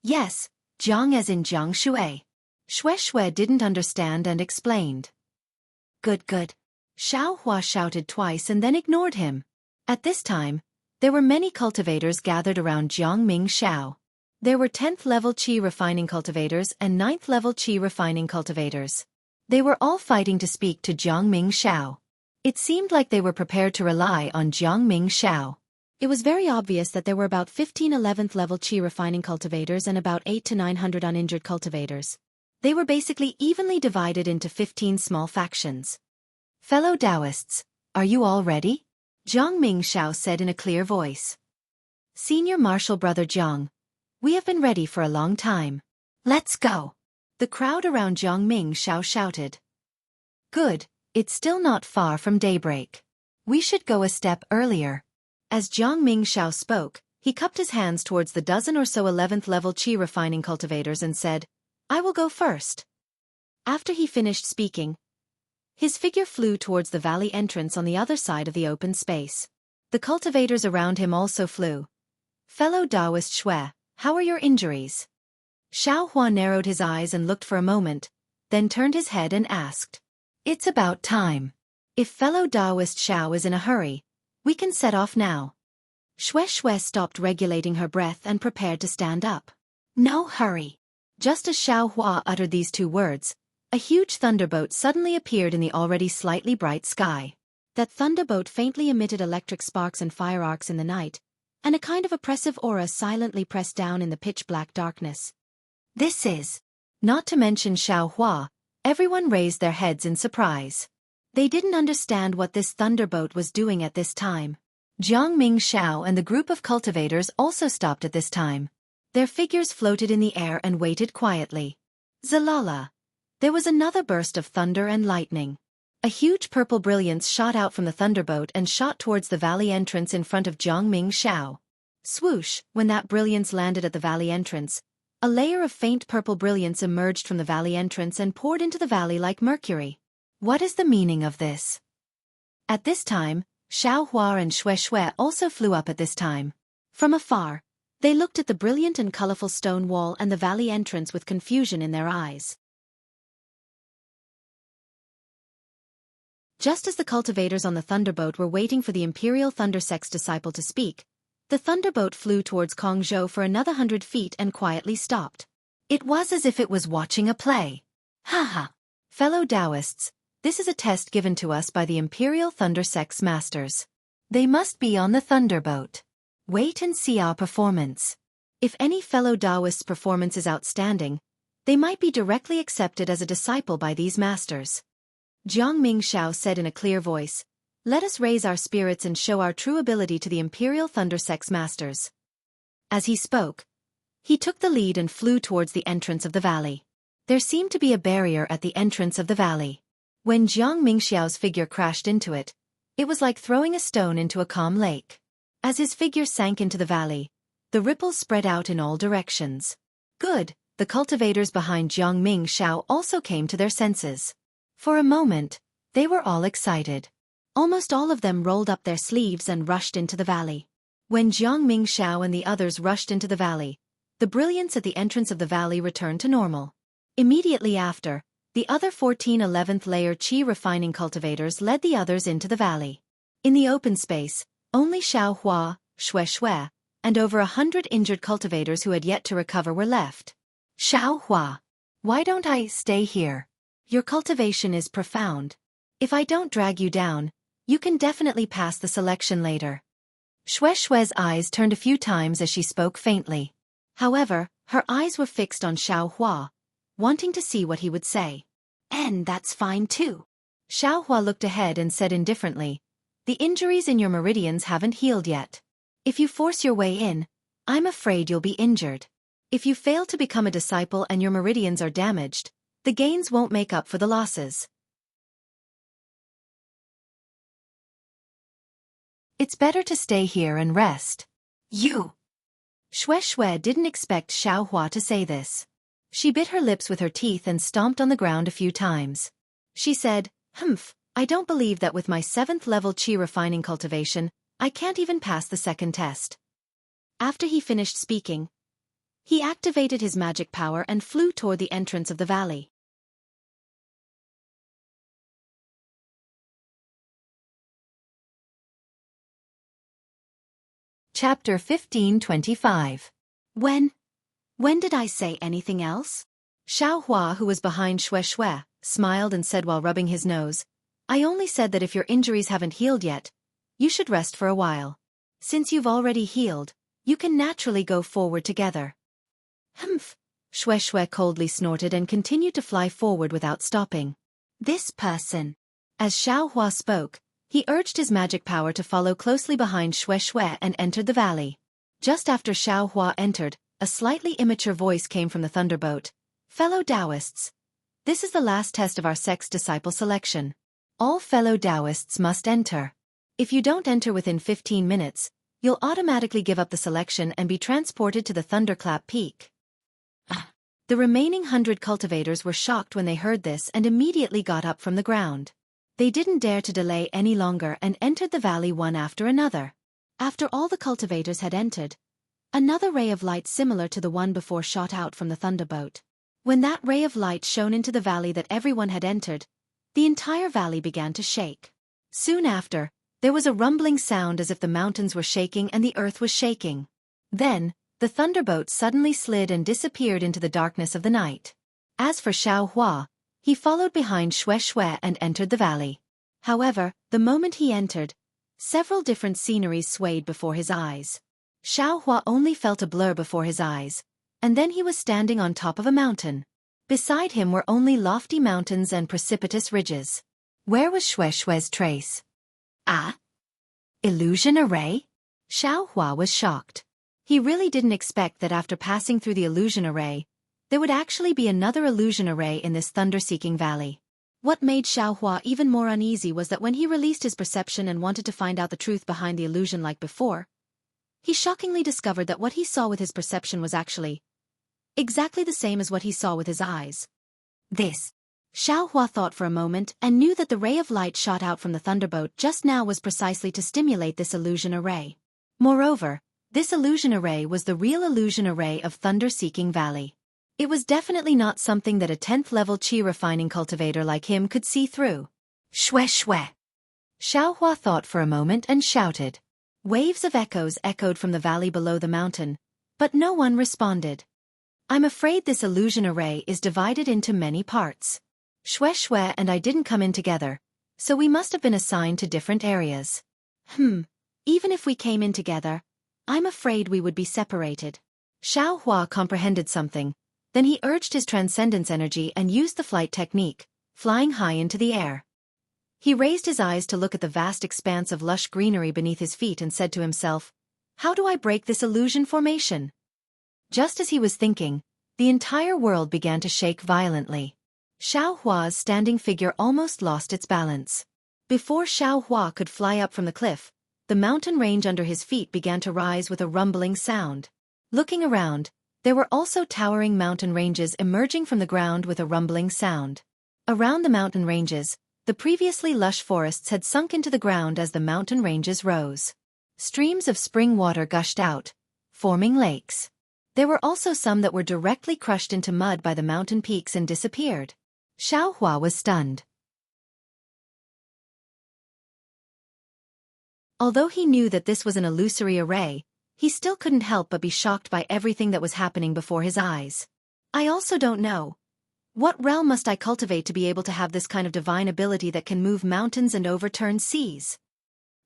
Speaker 3: Yes, Jiang as in Jiang Shui. Shui didn't understand and explained. Good. Xiao Hua shouted twice and then ignored him. At this time, there were many cultivators gathered around Jiangming Xiao. There were 10th level qi refining cultivators and 9th level qi refining cultivators. They were all fighting to speak to Jiangming Xiao. It seemed like they were prepared to rely on Jiangming Xiao. It was very obvious that there were about 15 11th level qi refining cultivators and about 8 to 900 uninjured cultivators. They were basically evenly divided into 15 small factions. Fellow Taoists, are you all ready? Jiangming Xiao said in a clear voice. Senior Marshal Brother Jiang, we have been ready for a long time. Let's go. The crowd around Jiangming Xiao shouted. Good, it's still not far from daybreak. We should go a step earlier. As Jiangming Xiao spoke, he cupped his hands towards the dozen or so 11th level qi refining cultivators and said, I will go first. After he finished speaking, his figure flew towards the valley entrance on the other side of the open space. The cultivators around him also flew. Fellow Taoist Shui, how are your injuries? Xiao Hua narrowed his eyes and looked for a moment, then turned his head and asked. It's about time. If fellow Taoist Xiao is in a hurry, we can set off now. Shui stopped regulating her breath and prepared to stand up. No hurry. Just as Xiao Hua uttered these 2 words, a huge thunderbolt suddenly appeared in the already slightly bright sky. That thunderbolt faintly emitted electric sparks and fire arcs in the night, and a kind of oppressive aura silently pressed down in the pitch-black darkness. This is. Not to mention Xiao Hua, everyone raised their heads in surprise. They didn't understand what this thunderbolt was doing at this time. Jiangming Xiao and the group of cultivators also stopped at this time. Their figures floated in the air and waited quietly. Zalala. There was another burst of thunder and lightning. A huge purple brilliance shot out from the thunderbolt and shot towards the valley entrance in front of Jiangming Xiao. Swoosh, when that brilliance landed at the valley entrance, a layer of faint purple brilliance emerged from the valley entrance and poured into the valley like mercury. What is the meaning of this? At this time, Xiao Hua and Shui also flew up at this time. From afar, they looked at the brilliant and colorful stone wall and the valley entrance with confusion in their eyes. Just as the cultivators on the thunderboat were waiting for the Imperial Thundersect's disciple to speak, the thunderboat flew towards Kongzhou for another 100 feet and quietly stopped. It was as if it was watching a play. Haha. Fellow Taoists, this is a test given to us by the Imperial Thundersect's masters. They must be on the thunderboat. Wait and see our performance. If any fellow Taoist's performance is outstanding, they might be directly accepted as a disciple by these masters. Jiangming Xiao said in a clear voice, let us raise our spirits and show our true ability to the Imperial Thundersect's masters. As he spoke, he took the lead and flew towards the entrance of the valley. There seemed to be a barrier at the entrance of the valley. When Jiangming Xiao's figure crashed into it, it was like throwing a stone into a calm lake. As his figure sank into the valley, the ripples spread out in all directions. Good, the cultivators behind Jiangming Xiao also came to their senses. For a moment, they were all excited. Almost all of them rolled up their sleeves and rushed into the valley. When Jiangming Xiao and the others rushed into the valley, the brilliance at the entrance of the valley returned to normal. Immediately after, the other 14 11th layer qi refining cultivators led the others into the valley. In the open space, only Xiao Hua, Shui, and over 100 injured cultivators who had yet to recover were left. Xiao Hua, why don't I stay here? Your cultivation is profound. If I don't drag you down, you can definitely pass the selection later. Shui's eyes turned a few times as she spoke faintly. However, her eyes were fixed on Xiao Hua, wanting to see what he would say. And that's fine too. Xiao Hua looked ahead and said indifferently, the injuries in your meridians haven't healed yet. If you force your way in, I'm afraid you'll be injured. If you fail to become a disciple and your meridians are damaged, the gains won't make up for the losses. It's better to stay here and rest.
Speaker 2: You!
Speaker 3: Xue didn't expect Xiaohua to say this. She bit her lips with her teeth and stomped on the ground a few times. She said, "Humph, I don't believe that with my 7th level qi refining cultivation, I can't even pass the second test." After he finished speaking, he activated his magic power and flew toward the entrance of the valley. Chapter 1525. When did I say anything else? Xiaohua, who was behind Xue, smiled and said while rubbing his nose, "I only said that if your injuries haven't healed yet, you should rest for a while. Since you've already healed, you can naturally go forward together." "Humph," Xue coldly snorted and continued to fly forward without stopping. "This person." As Xiaohua spoke, he urged his magic power to follow closely behind Xue and entered the valley. Just after Xiaohua entered, a slightly immature voice came from the thunderboat. "Fellow Taoists, this is the last test of our sect's disciple selection. All fellow Taoists must enter. If you don't enter within 15 minutes, you'll automatically give up the selection and be transported to the Thunderclap Peak." The remaining 100 cultivators were shocked when they heard this and immediately got up from the ground. They didn't dare to delay any longer and entered the valley one after another. After all the cultivators had entered, another ray of light similar to the one before shot out from the thunderboat. When that ray of light shone into the valley that everyone had entered, the entire valley began to shake. Soon after, there was a rumbling sound as if the mountains were shaking and the earth was shaking. Then, the thunderboat suddenly slid and disappeared into the darkness of the night. As for Xiaohua, he followed behind Xue and entered the valley. However, the moment he entered, several different sceneries swayed before his eyes. Xiaohua only felt a blur before his eyes, and then he was standing on top of a mountain. Beside him were only lofty mountains and precipitous ridges. Where was Xue's trace? Ah? Illusion array? Xiaohua was shocked. He really didn't expect that after passing through the illusion array, there would actually be another illusion array in this thunder-seeking valley. What made Xiaohua even more uneasy was that when he released his perception and wanted to find out the truth behind the illusion like before, he shockingly discovered that what he saw with his perception was actually exactly the same as what he saw with his eyes. This. Xiaohua thought for a moment and knew that the ray of light shot out from the thunderboat just now was precisely to stimulate this illusion array. Moreover, this illusion array was the real illusion array of Thunder-Seeking Valley. It was definitely not something that a 10th level qi refining cultivator like him could see through. Xue! Xiaohua thought for a moment and shouted. Waves of echoes echoed from the valley below the mountain, but no one responded. "I'm afraid this illusion array is divided into many parts. Xue and I didn't come in together, so we must have been assigned to different areas. Even if we came in together, I'm afraid we would be separated." Xiaohua comprehended something. Then he urged his transcendence energy and used the flight technique, flying high into the air. He raised his eyes to look at the vast expanse of lush greenery beneath his feet and said to himself, "How do I break this illusion formation?" Just as he was thinking, the entire world began to shake violently. Xiaohua's standing figure almost lost its balance. Before Xiaohua could fly up from the cliff, the mountain range under his feet began to rise with a rumbling sound. Looking around, there were also towering mountain ranges emerging from the ground with a rumbling sound. Around the mountain ranges, the previously lush forests had sunk into the ground as the mountain ranges rose. Streams of spring water gushed out, forming lakes. There were also some that were directly crushed into mud by the mountain peaks and disappeared. Xiaohua was stunned. Although he knew that this was an illusory array, he still couldn't help but be shocked by everything that was happening before his eyes. "I also don't know. What realm must I cultivate to be able to have this kind of divine ability that can move mountains and overturn seas?"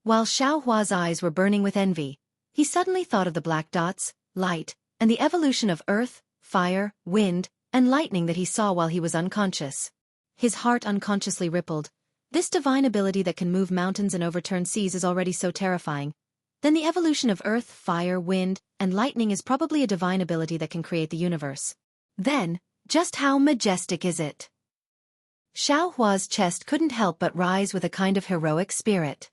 Speaker 3: While Xiaohua's eyes were burning with envy, he suddenly thought of the black dots, light, and the evolution of earth, fire, wind, and lightning that he saw while he was unconscious. His heart unconsciously rippled. This divine ability that can move mountains and overturn seas is already so terrifying. Then the evolution of earth, fire, wind, and lightning is probably a divine ability that can create the universe. Then, just how majestic is it? Xiaohua's chest couldn't help but rise with a kind of heroic spirit.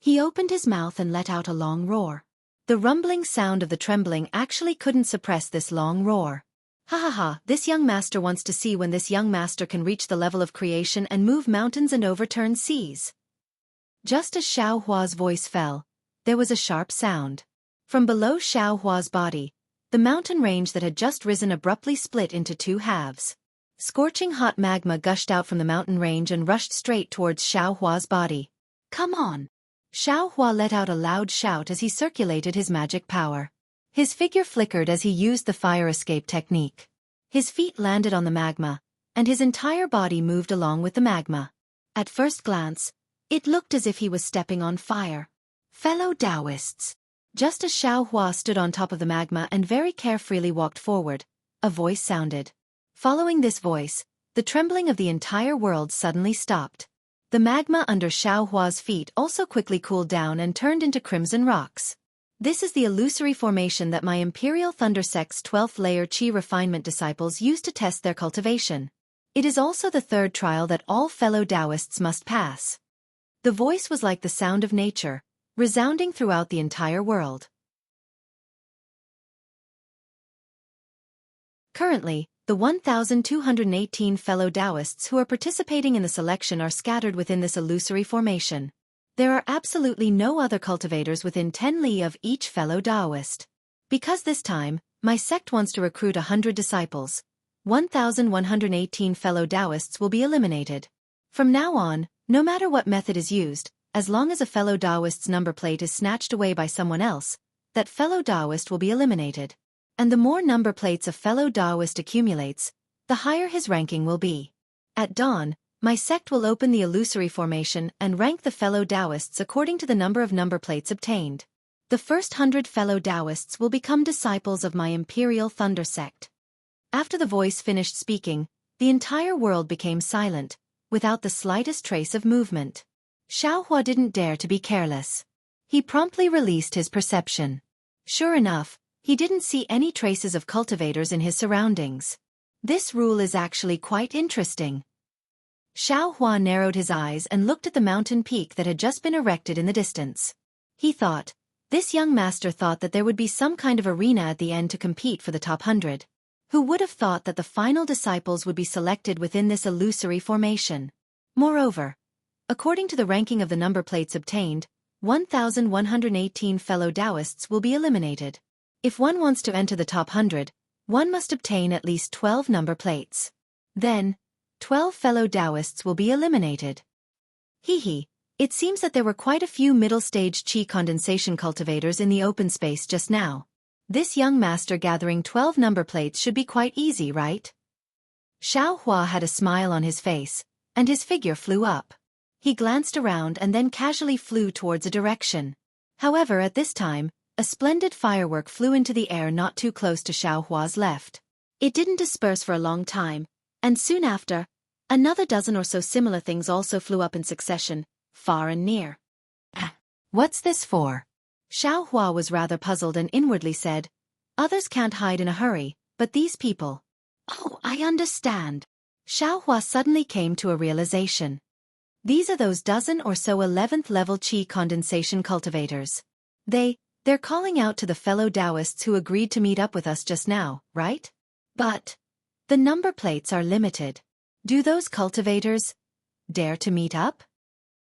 Speaker 3: He opened his mouth and let out a long roar. The rumbling sound of the trembling actually couldn't suppress this long roar. Ha ha ha, this young master wants to see when this young master can reach the level of creation and move mountains and overturn seas. Just as Xiao Hua's voice fell, there was a sharp sound. From below Xiao Hua's body, the mountain range that had just risen abruptly split into two halves. Scorching hot magma gushed out from the mountain range and rushed straight towards Xiao Hua's body. Come on! Xiao Hua let out a loud shout as he circulated his magic power. His figure flickered as he used the fire escape technique. His feet landed on the magma, and his entire body moved along with the magma. At first glance, it looked as if he was stepping on fire. Fellow Taoists. Just as Xiao Hua stood on top of the magma and very carefreely walked forward, a voice sounded. Following this voice, the trembling of the entire world suddenly stopped. The magma under Xiao Hua's feet also quickly cooled down and turned into crimson rocks. This is the illusory formation that my Imperial Thunder Sect's 12th layer Qi refinement disciples use to test their cultivation. It is also the third trial that all fellow Taoists must pass. The voice was like the sound of nature, resounding throughout the entire world. Currently, the 1,218 fellow Taoists who are participating in the selection are scattered within this illusory formation. There are absolutely no other cultivators within 10 li of each fellow Taoist. Because this time, my sect wants to recruit 100 disciples, 1,118 fellow Taoists will be eliminated. From now on, no matter what method is used, as long as a fellow Taoist's number plate is snatched away by someone else, that fellow Taoist will be eliminated. And the more number plates a fellow Taoist accumulates, the higher his ranking will be. At dawn, my sect will open the illusory formation and rank the fellow Taoists according to the number of number plates obtained. The first 100 fellow Taoists will become disciples of my Imperial Thunder Sect. After the voice finished speaking, the entire world became silent, without the slightest trace of movement. Xiao Hua didn't dare to be careless. He promptly released his perception. Sure enough, he didn't see any traces of cultivators in his surroundings. This rule is actually quite interesting. Xiao Hua narrowed his eyes and looked at the mountain peak that had just been erected in the distance. He thought, this young master thought that there would be some kind of arena at the end to compete for the top 100. Who would have thought that the final disciples would be selected within this illusory formation? Moreover, according to the ranking of the number plates obtained, 1,118 fellow Taoists will be eliminated. If one wants to enter the top 100, one must obtain at least 12 number plates. Then, 12 fellow Taoists will be eliminated. It seems that there were quite a few middle-stage Qi condensation cultivators in the open space just now. This young master gathering 12 number plates should be quite easy, right? Xiao Hua had a smile on his face, and his figure flew up. He glanced around and then casually flew towards a direction. However, at this time, a splendid firework flew into the air not too close to Xiao Hua's left. It didn't disperse for a long time, and soon after, another dozen or so similar things also flew up in succession, far and near. What's this for? Xiao Hua was rather puzzled and inwardly said, others can't hide in a hurry, but these people. Oh, I understand. Xiao Hua suddenly came to a realization. These are those dozen or so 11th level Qi condensation cultivators. They're calling out to the fellow Taoists who agreed to meet up with us just now, right? But the number plates are limited. Do those cultivators dare to meet up?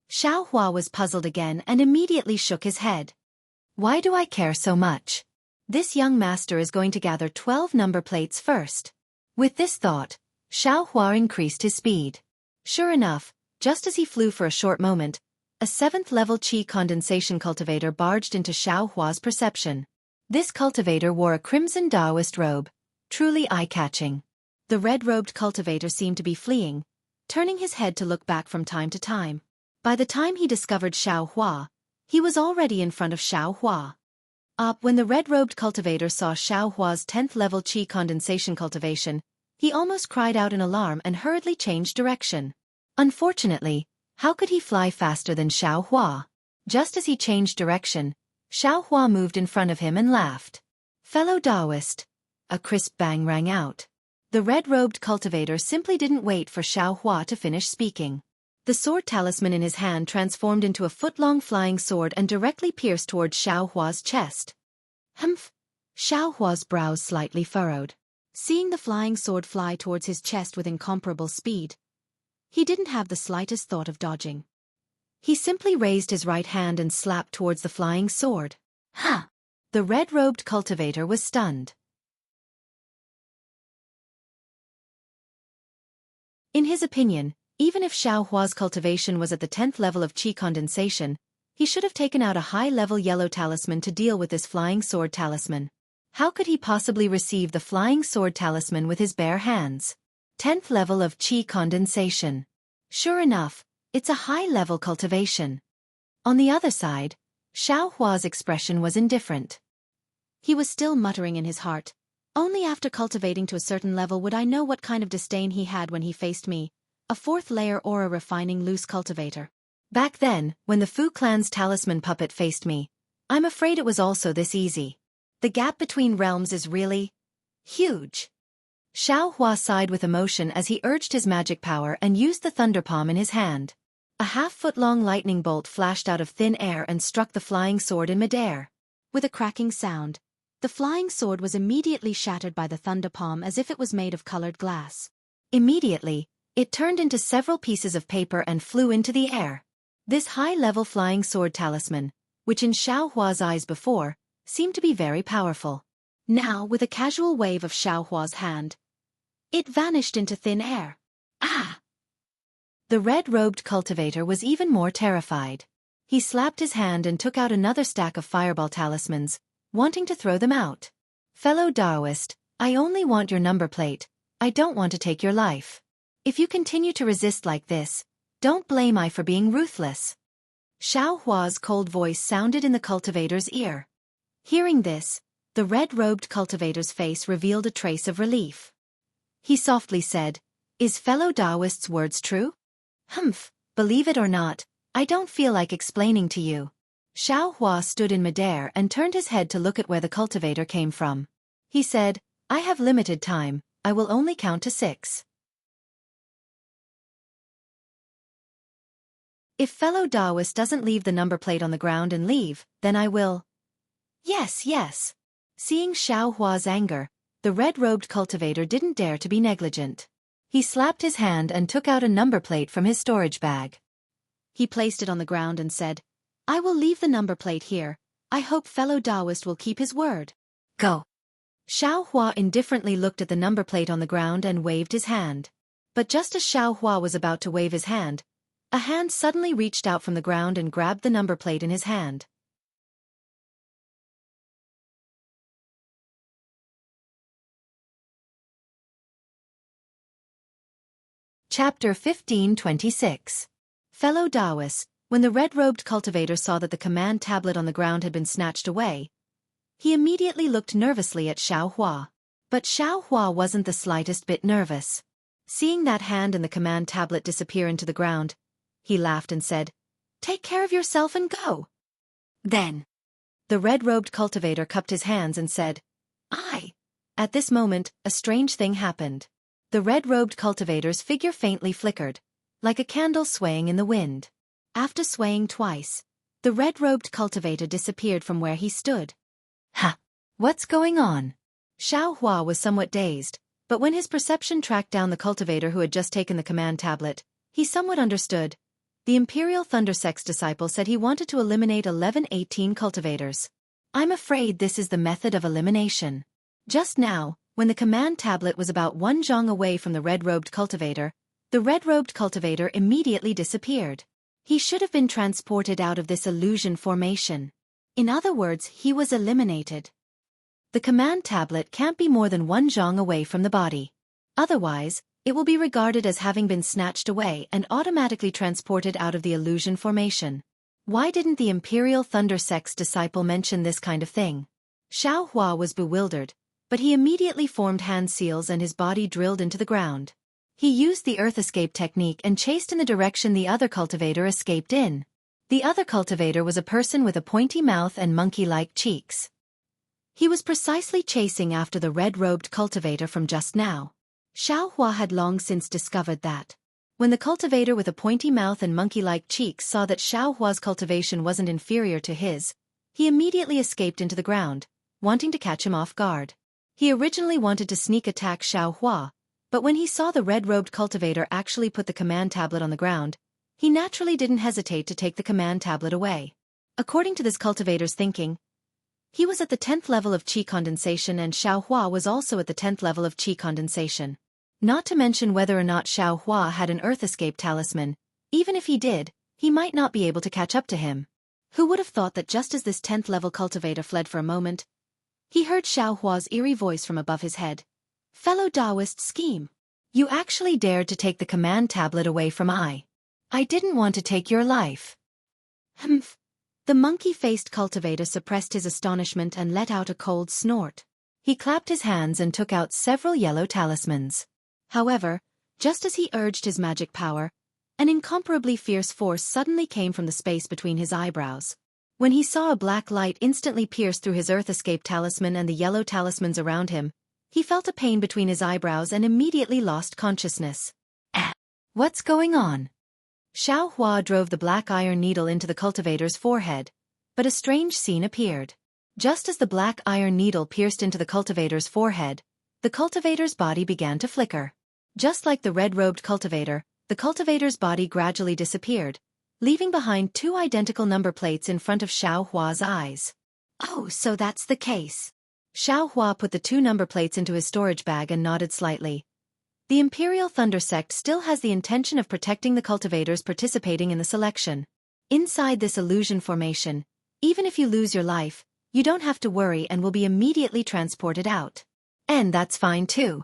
Speaker 3: Xiao Hua was puzzled again and immediately shook his head. Why do I care so much? This young master is going to gather 12 number plates first. With this thought, Xiao Hua increased his speed. Sure enough, just as he flew for a short moment, a 7th level Qi condensation cultivator barged into Xiao Hua's perception. This cultivator wore a crimson Taoist robe, truly eye-catching. The red-robed cultivator seemed to be fleeing, turning his head to look back from time to time. By the time he discovered Xiao Hua, he was already in front of Xiao Hua. When the red-robed cultivator saw Xiao Hua's 10th level Qi condensation cultivation, he almost cried out in alarm and hurriedly changed direction. Unfortunately, how could he fly faster than Xiao Hua? Just as he changed direction, Xiao Hua moved in front of him and laughed. Fellow Taoist. A crisp bang rang out. The red-robed cultivator simply didn't wait for Xiao Hua to finish speaking. The sword talisman in his hand transformed into a foot-long flying sword and directly pierced towards Xiao Hua's chest. Humph! Xiao Hua's brows slightly furrowed. Seeing the flying sword fly towards his chest with incomparable speed, he didn't have the slightest thought of dodging. He simply raised his right hand and slapped towards the flying sword. Ha! The red-robed cultivator was stunned. In his opinion, even if Xiao Hua's cultivation was at the 10th level of qi condensation, he should have taken out a high-level yellow talisman to deal with this flying sword talisman. How could he possibly receive the flying sword talisman with his bare hands? 10th level of qi condensation. Sure enough, it's a high-level cultivation. On the other side, Xiao Hua's expression was indifferent. He was still muttering in his heart. Only after cultivating to a certain level would I know what kind of disdain he had when he faced me, a 4th-layer aura-refining loose cultivator. Back then, when the Fu clan's talisman puppet faced me, I'm afraid it was also this easy. The gap between realms is really huge. Xiao Hua sighed with emotion as he urged his magic power and used the thunder palm in his hand. A half-foot-long lightning bolt flashed out of thin air and struck the flying sword in midair. With a cracking sound, the flying sword was immediately shattered by the thunder palm as if it was made of colored glass. Immediately, it turned into several pieces of paper and flew into the air. This high-level flying sword talisman, which in Xiao Hua's eyes before, seemed to be very powerful. Now, with a casual wave of Xiao Hua's hand, it vanished into thin air. Ah! The red-robed cultivator was even more terrified. He slapped his hand and took out another stack of fireball talismans, wanting to throw them out. Fellow Daoist, I only want your number plate, I don't want to take your life. If you continue to resist like this, don't blame I for being ruthless. Xiao Hua's cold voice sounded in the cultivator's ear. Hearing this, the red-robed cultivator's face revealed a trace of relief. He softly said, "Is fellow Daoist's words true?" "Humph, believe it or not, I don't feel like explaining to you." Xiao Hua stood in midair and turned his head to look at where the cultivator came from. He said, "I have limited time, I will only count to 6. If fellow Daoist doesn't leave the number plate on the ground and leave, then I will." "Yes, yes." Seeing Xiao Hua's anger, the red-robed cultivator didn't dare to be negligent. He slapped his hand and took out a number plate from his storage bag. He placed it on the ground and said, "I will leave the number plate here. I hope fellow Daoist will keep his word. Go." Xiao Hua indifferently looked at the number plate on the ground and waved his hand. But just as Xiao Hua was about to wave his hand, a hand suddenly reached out from the ground and grabbed the number plate in his hand. Chapter 1526. Fellow Daoists, when the red-robed cultivator saw that the command tablet on the ground had been snatched away, he immediately looked nervously at Xiao Hua. But Xiao Hua wasn't the slightest bit nervous. Seeing that hand and the command tablet disappear into the ground, he laughed and said, "Take care of yourself and go." Then, the red-robed cultivator cupped his hands and said, "I." At this moment, a strange thing happened. The red-robed cultivator's figure faintly flickered, like a candle swaying in the wind. After swaying twice, the red-robed cultivator disappeared from where he stood. Ha! What's going on? Xiao Hua was somewhat dazed, but when his perception tracked down the cultivator who had just taken the command tablet, he somewhat understood. The Imperial Thundersex disciple said he wanted to eliminate 11-18 cultivators. I'm afraid this is the method of elimination. Just now, when the command tablet was about 1 zhang away from the red-robed cultivator, the red-robed cultivator immediately disappeared. He should have been transported out of this illusion formation. In other words, he was eliminated. The command tablet can't be more than 1 zhang away from the body. Otherwise, it will be regarded as having been snatched away and automatically transported out of the illusion formation. Why didn't the Imperial Thundersex disciple mention this kind of thing? Xiao Hua was bewildered, but he immediately formed hand seals and his body drilled into the ground. He used the earth escape technique and chased in the direction the other cultivator escaped in. The other cultivator was a person with a pointy mouth and monkey-like cheeks. He was precisely chasing after the red-robed cultivator from just now. Xiao Hua had long since discovered that. When the cultivator with a pointy mouth and monkey-like cheeks saw that Xiaohua's cultivation wasn't inferior to his, he immediately escaped into the ground, wanting to catch him off guard. He originally wanted to sneak attack Xiaohua, but when he saw the red-robed cultivator actually put the command tablet on the ground, he naturally didn't hesitate to take the command tablet away. According to this cultivator's thinking, he was at the 10th level of qi condensation and Xiaohua was also at the 10th level of qi condensation. Not to mention whether or not Xiaohua had an Earth Escape talisman, even if he did, he might not be able to catch up to him. Who would have thought that just as this 10th level cultivator fled for a moment, he heard Xiaohua's eerie voice from above his head. Fellow Taoist scheme. You actually dared to take the command tablet away from I. I didn't want to take your life. Humph. The monkey-faced cultivator suppressed his astonishment and let out a cold snort. He clapped his hands and took out several yellow talismans. However, just as he urged his magic power, an incomparably fierce force suddenly came from the space between his eyebrows. When he saw a black light instantly pierce through his Earth Escape talisman and the yellow talismans around him, he felt a pain between his eyebrows and immediately lost consciousness. What's going on? Xiaohua drove the black iron needle into the cultivator's forehead, but a strange scene appeared. Just as the black iron needle pierced into the cultivator's forehead, the cultivator's body began to flicker. Just like the red-robed cultivator, the cultivator's body gradually disappeared, leaving behind two identical number plates in front of Xiaohua's eyes. Oh, so that's the case. Xiaohua put the two number plates into his storage bag and nodded slightly. The Imperial Thunder Sect still has the intention of protecting the cultivators participating in the selection. Inside this illusion formation, even if you lose your life, you don't have to worry and will be immediately transported out. And that's fine too.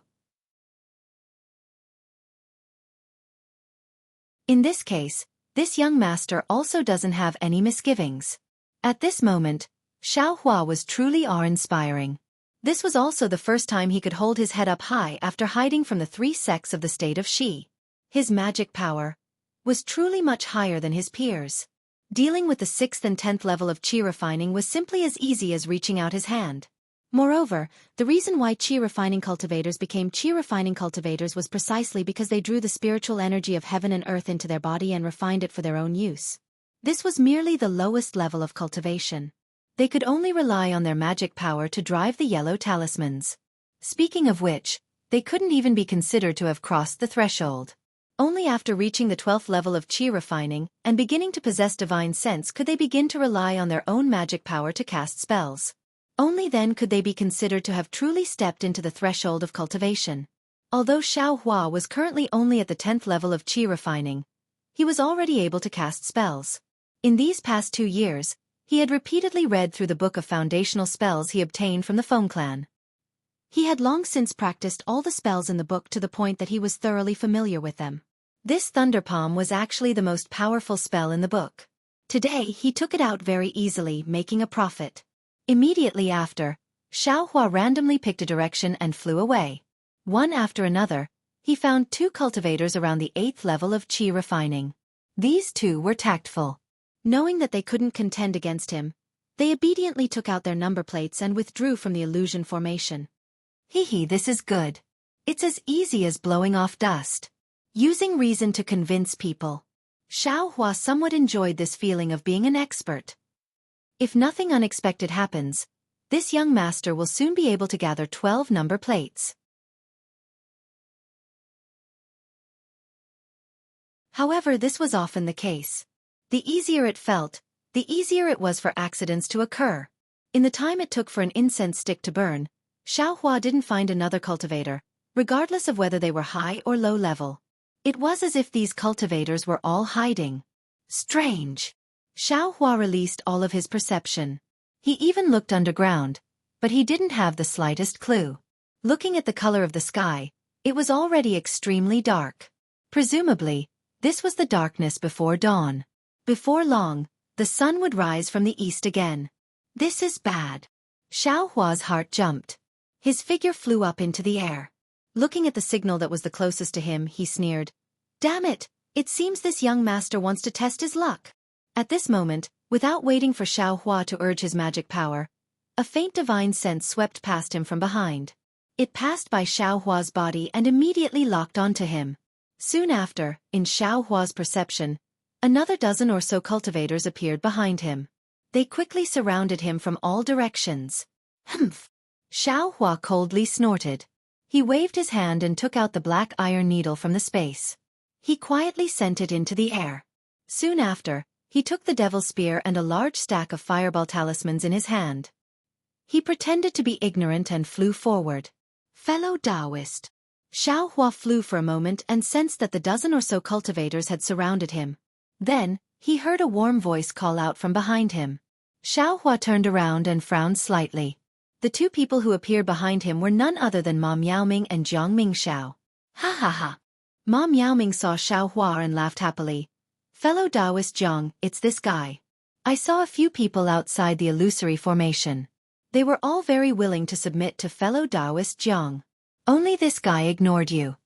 Speaker 3: In this case, this young master also doesn't have any misgivings. At this moment, Xiaohua was truly awe-inspiring. This was also the first time he could hold his head up high after hiding from the three sects of the state of Shi. His magic power was truly much higher than his peers. Dealing with the 6th and 10th level of qi refining was simply as easy as reaching out his hand. Moreover, the reason why qi refining cultivators became qi refining cultivators was precisely because they drew the spiritual energy of heaven and earth into their body and refined it for their own use. This was merely the lowest level of cultivation. They could only rely on their magic power to drive the yellow talismans. Speaking of which, they couldn't even be considered to have crossed the threshold. Only after reaching the 12th level of qi refining and beginning to possess divine sense could they begin to rely on their own magic power to cast spells. Only then could they be considered to have truly stepped into the threshold of cultivation. Although Xiaohua was currently only at the 10th level of qi refining, he was already able to cast spells. In these past 2 years, he had repeatedly read through the book of foundational spells he obtained from the Feng clan. He had long since practiced all the spells in the book to the point that he was thoroughly familiar with them. This Thunder Palm was actually the most powerful spell in the book. Today he took it out very easily, making a profit. Immediately after, Xiaohua randomly picked a direction and flew away. One after another, he found 2 cultivators around the 8th level of qi refining. These 2 were tactful. Knowing that they couldn't contend against him, they obediently took out their number plates and withdrew from the illusion formation. This is good. It's as easy as blowing off dust. Using reason to convince people. Xiaohua somewhat enjoyed this feeling of being an expert. If nothing unexpected happens, this young master will soon be able to gather 12 number plates. However, this was often the case. The easier it felt, the easier it was for accidents to occur. In the time it took for an incense stick to burn, Xiaohua didn't find another cultivator, regardless of whether they were high or low level. It was as if these cultivators were all hiding. Strange. Xiaohua released all of his perception. He even looked underground, but he didn't have the slightest clue. Looking at the color of the sky, it was already extremely dark. Presumably, this was the darkness before dawn. Before long, the sun would rise from the east again. This is bad. Xiaohua's heart jumped. His figure flew up into the air. Looking at the signal that was the closest to him, he sneered. Damn it, it seems this young master wants to test his luck. At this moment, without waiting for Xiaohua to urge his magic power, a faint divine sense swept past him from behind. It passed by Xiaohua's body and immediately locked onto him. Soon after, in Xiaohua's perception, another dozen or so cultivators appeared behind him. They quickly surrounded him from all directions. Humph! Xiaohua coldly snorted. He waved his hand and took out the black iron needle from the space. He quietly sent it into the air. Soon after, he took the devil's spear and a large stack of fireball talismans in his hand. He pretended to be ignorant and flew forward. Fellow Taoist. Xiaohua flew for a moment and sensed that the dozen or so cultivators had surrounded him. Then, he heard a warm voice call out from behind him. Xiaohua turned around and frowned slightly. The two people who appeared behind him were none other than Ma Miaoming and Jiang Mingxiao. Ha ha ha! Ma Miaoming saw Xiaohua and laughed happily. Fellow Taoist Jiang, it's this guy. I saw a few people outside the illusory formation. They were all very willing to submit to fellow Taoist Jiang. Only this guy ignored you.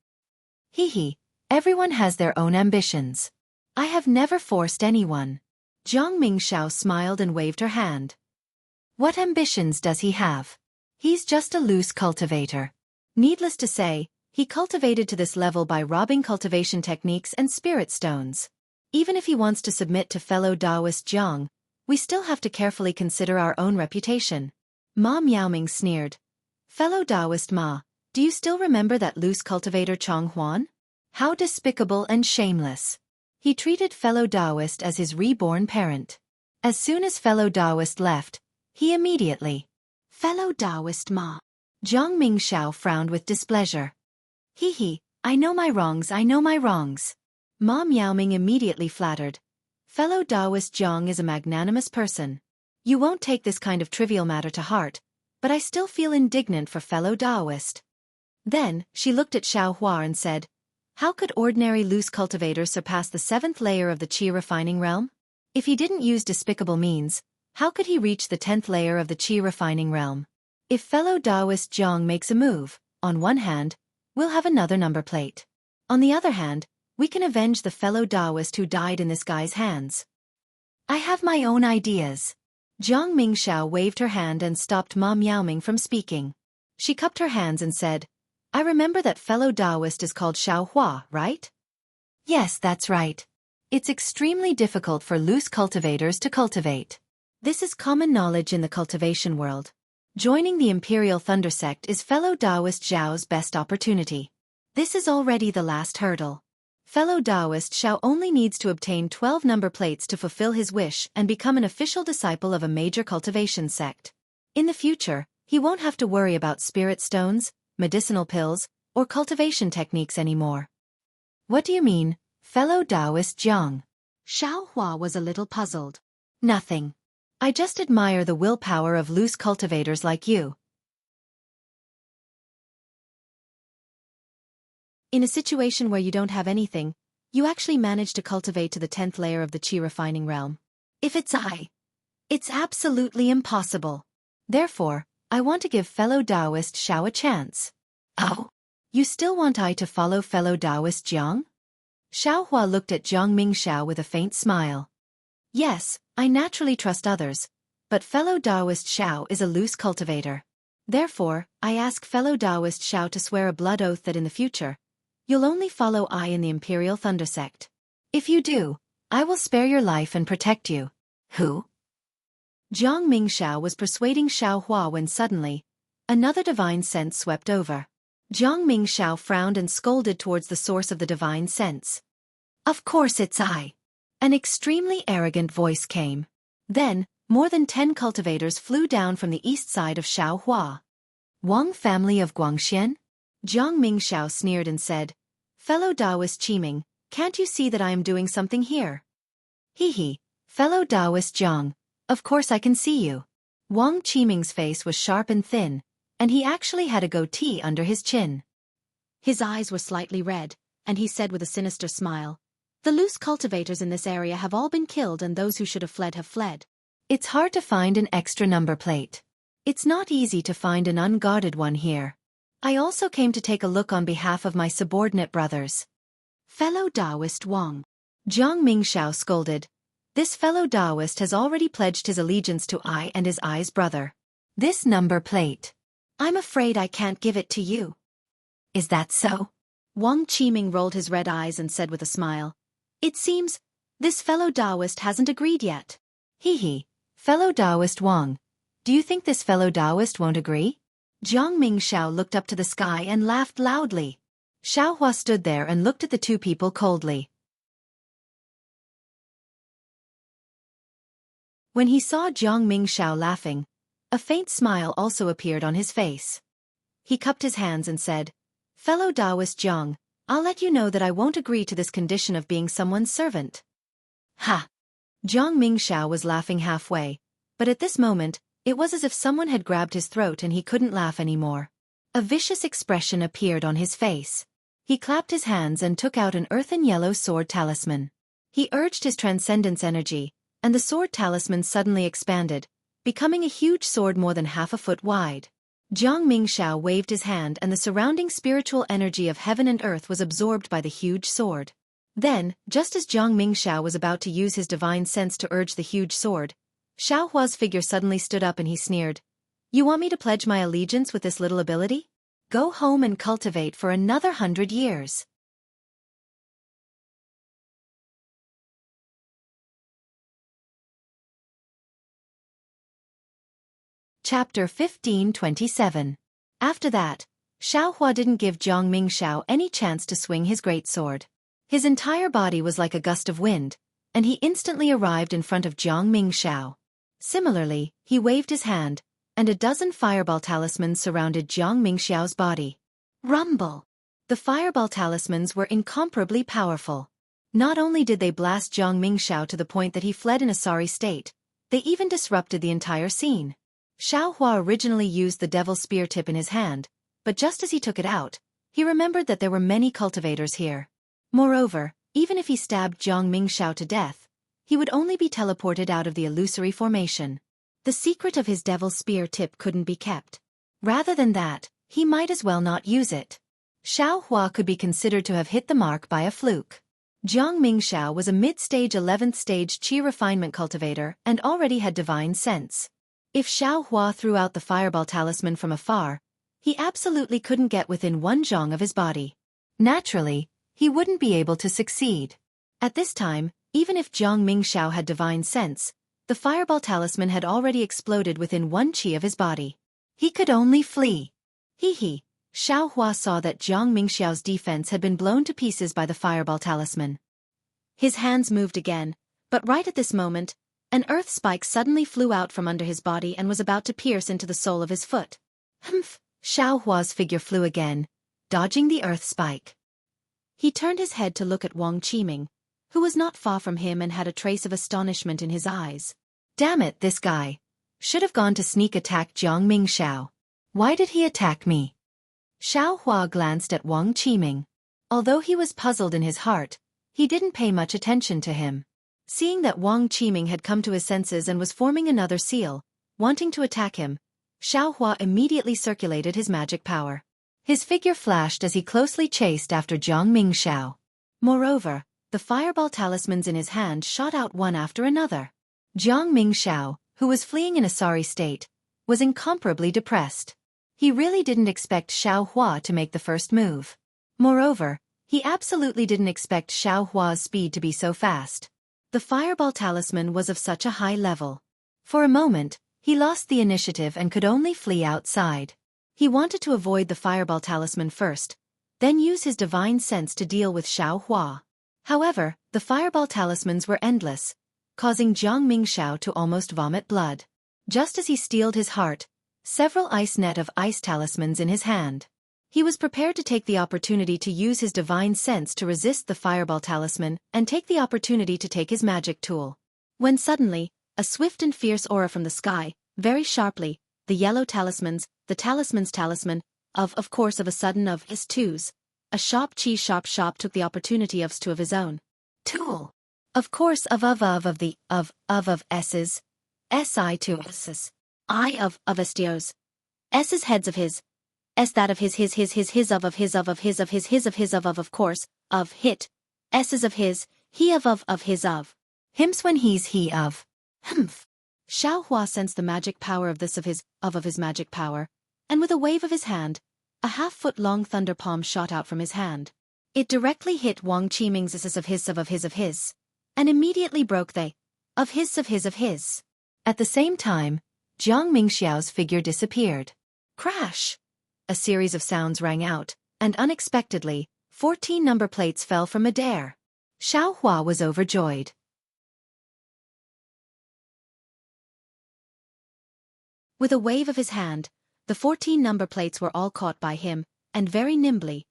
Speaker 3: Hee hee, everyone has their own ambitions. I have never forced anyone. Jiang Mingxiao smiled and waved her hand. What ambitions does he have? He's just a loose cultivator. Needless to say, he cultivated to this level by robbing cultivation techniques and spirit stones. Even if he wants to submit to fellow Taoist Jiang, we still have to carefully consider our own reputation. Ma Miaoming sneered. Fellow Taoist Ma, do you still remember that loose cultivator Chong Huan? How despicable and shameless. He treated fellow Taoist as his reborn parent. As soon as fellow Taoist left, he immediately. Fellow Taoist Ma. Jiang Mingxiao frowned with displeasure. Hee hee, I know my wrongs. Ma Miaoming immediately flattered. Fellow Taoist Jiang is a magnanimous person. You won't take this kind of trivial matter to heart, but I still feel indignant for fellow Taoist. Then, she looked at Xiaohua and said, how could ordinary loose cultivators surpass the 7th layer of the qi refining realm? If he didn't use despicable means, how could he reach the 10th layer of the qi refining realm? If fellow Taoist Jiang makes a move, on one hand, we'll have another number plate. On the other hand, we can avenge the fellow Taoist who died in this guy's hands. I have my own ideas. Jiang Mingxiao waved her hand and stopped Ma Miaoming from speaking. She cupped her hands and said, I remember that fellow Taoist is called Xiaohua, right? Yes, that's right. It's extremely difficult for loose cultivators to cultivate. This is common knowledge in the cultivation world. Joining the Imperial Thunder Sect is fellow Taoist Zhao's best opportunity. This is already the last hurdle. Fellow Taoist Xiao only needs to obtain 12 number plates to fulfill his wish and become an official disciple of a major cultivation sect. In the future, he won't have to worry about spirit stones, medicinal pills, or cultivation techniques anymore. What do you mean, fellow Taoist Jiang? Xiaohua was a little puzzled. Nothing. I just admire the willpower of loose cultivators like you. In a situation where you don't have anything, you actually manage to cultivate to the 10th layer of the qi refining realm. If it's it's absolutely impossible. Therefore, I want to give fellow Taoist Xiao a chance. Oh? You still want I to follow fellow Taoist Jiang? Xiaohua looked at Jiang Mingxiao with a faint smile. Yes, I naturally trust others, but fellow Taoist Xiao is a loose cultivator. Therefore, I ask fellow Taoist Xiao to swear a blood oath that in the future, you'll only follow I in the Imperial Thunder Sect. If you do, I will spare your life and protect you. Who? Jiang Mingxiao was persuading Xiaohua when suddenly, another divine sense swept over. Jiang Mingxiao frowned and scolded towards the source of the divine sense. Of course it's I. An extremely arrogant voice came. Then, more than 10 cultivators flew down from the east side of Xiaohua. Wang family of Guangxian? Jiang Mingxiao sneered and said, Fellow Taoist Qiming, can't you see that I am doing something here? Hee hee, fellow Taoist Jiang, of course I can see you. Wang Qiming's face was sharp and thin, and he actually had a goatee under his chin. His eyes were slightly red, and he said with a sinister smile, The loose cultivators in this area have all been killed and those who should have fled have fled. It's hard to find an extra number plate. It's not easy to find an unguarded one here. I also came to take a look on behalf of my subordinate brothers. Fellow Taoist Wang. Jiang Mingxiao scolded. This fellow Taoist has already pledged his allegiance to I and is I's brother. This number plate. I'm afraid I can't give it to you. Is that so? Wang Qiming rolled his red eyes and said with a smile, "It seems this fellow Taoist hasn't agreed yet."
Speaker 1: Hee. Fellow Taoist Wang. Do you think this fellow Taoist won't agree?
Speaker 3: Jiang Mingxiao looked up to the sky and laughed loudly.
Speaker 1: Xiaohua stood there and looked at the two people coldly.
Speaker 3: When he saw Jiang Mingxiao laughing, a faint smile also appeared on his face. He cupped his hands and said, "Fellow Taoist Jiang, I'll let you know that I won't agree to this condition of being someone's servant."
Speaker 1: Ha!
Speaker 3: Jiang Mingxiao was laughing halfway, but at this moment, it was as if someone had grabbed his throat and he couldn't laugh anymore. A vicious expression appeared on his face. He clapped his hands and took out an earthen yellow sword talisman. He urged his transcendence energy, and the sword talisman suddenly expanded, becoming a huge sword more than half a foot wide. Jiang Mingxiao waved his hand and the surrounding spiritual energy of heaven and earth was absorbed by the huge sword. Then, just as Jiang Mingxiao was about to use his divine sense to urge the huge sword, Xiaohua's figure suddenly stood up and he sneered, "You want me to pledge my allegiance with this little ability? Go home and cultivate for another 100 years.
Speaker 1: Chapter 15:27. After that, Xiaohua didn't give Jiang Mingxiao any chance to swing his greatsword. His entire body was like a gust of wind, and he instantly arrived in front of Jiang Mingxiao. Similarly, he waved his hand, and a dozen fireball talismans surrounded Jiang Mingxiao's body. Rumble! The fireball talismans were incomparably powerful. Not only did they blast Jiang Mingxiao to the point that he fled in a sorry state, they even disrupted the entire scene. Xiaohua originally used the devil's spear tip in his hand, but just as he took it out, he remembered that there were many cultivators here. Moreover, even if he stabbed Jiang Mingxiao to death, he would only be teleported out of the illusory formation. The secret of his devil's spear tip couldn't be kept. Rather than that, he might as well not use it. Xiaohua could be considered to have hit the mark by a fluke. Jiang Mingxiao was a mid-stage 11th stage qi refinement cultivator and already had divine sense. If Xiaohua threw out the fireball talisman from afar, he absolutely couldn't get within one zhong of his body. Naturally, he wouldn't be able to succeed. At this time, even if Jiang Mingxiao had divine sense, the fireball talisman had already exploded within one qi of his body. He could only flee. Hee. Xiaohua saw that Jiang Mingxiao's defense had been blown to pieces by the fireball talisman. His hands moved again, but right at this moment, an earth spike suddenly flew out from under his body and was about to pierce into the sole of his foot. Humph! Xiaohua's figure flew again, dodging the earth spike. He turned his head to look at Wang Qiming, who was not far from him and had a trace of astonishment in his eyes. Damn it, this guy. Should have gone to sneak attack Jiang Mingxiao. Why did he attack me? Xiaohua glanced at Wang Qiming. Although he was puzzled in his heart, he didn't pay much attention to him. Seeing that Wang Qiming had come to his senses and was forming another seal, wanting to attack him, Xiaohua immediately circulated his magic power. His figure flashed as he closely chased after Jiang Mingxiao. Moreover, the fireball talismans in his hand shot out one after another. Jiang Mingxiao, who was fleeing in a sorry state, was incomparably depressed. He really didn't expect Xiaohua to make the first move. Moreover, he absolutely didn't expect Xiaohua's speed to be so fast. The fireball talisman was of such a high level. For a moment, he lost the initiative and could only flee outside. He wanted to avoid the fireball talisman first, then use his divine sense to deal with Xiaohua. However, the fireball talismans were endless, causing Jiang Mingxiao to almost vomit blood. Just as he steeled his heart, several ice net of ice talismans in his hand. He was prepared to take the opportunity to use his divine sense to resist the fireball talisman and take the opportunity to take his magic tool. When suddenly, a swift and fierce aura from the sky, very sharply, the yellow talismans, the talisman's talisman, of course of a sudden of his twos. A sharp took the opportunity of two of his own. Tool. Of course of the S's. Si to S's. I of estios. S's heads of his. S that of his of course, of hit. S's of his, he of his of. Hims when he's he of. Humph. Xiaohua sensed the magic power of his magic power, and with a wave of his hand, a half-foot-long thunder palm shot out from his hand.
Speaker 3: It directly hit Wang Qiming's of his, and immediately broke the of his. At the same time, Jiang Mingxiao's figure disappeared. Crash! A series of sounds rang out, and unexpectedly, 14 number plates fell from midair. Xiao Hua was overjoyed. With a wave of his hand, the 14 number plates were all caught by him, and very nimbly,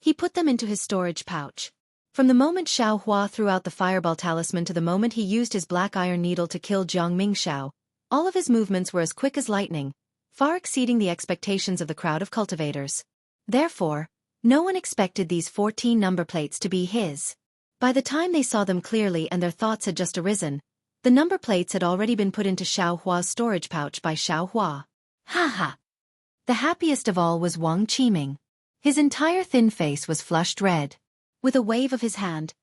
Speaker 3: he put them into his storage pouch. From the moment Xiao Hua threw out the fireball talisman to the moment he used his black iron needle to kill Jiang Mingxiao, all of his movements were as quick as lightning, far exceeding the expectations of the crowd of cultivators. Therefore, no one expected these 14 number plates to be his. By the time they saw them clearly and their thoughts had just arisen, the number plates had already been put into Xiao Hua's storage pouch by Xiao Hua. Ha ha! The happiest of all was Wang Qiming. His entire thin face was flushed red. With a wave of his hand,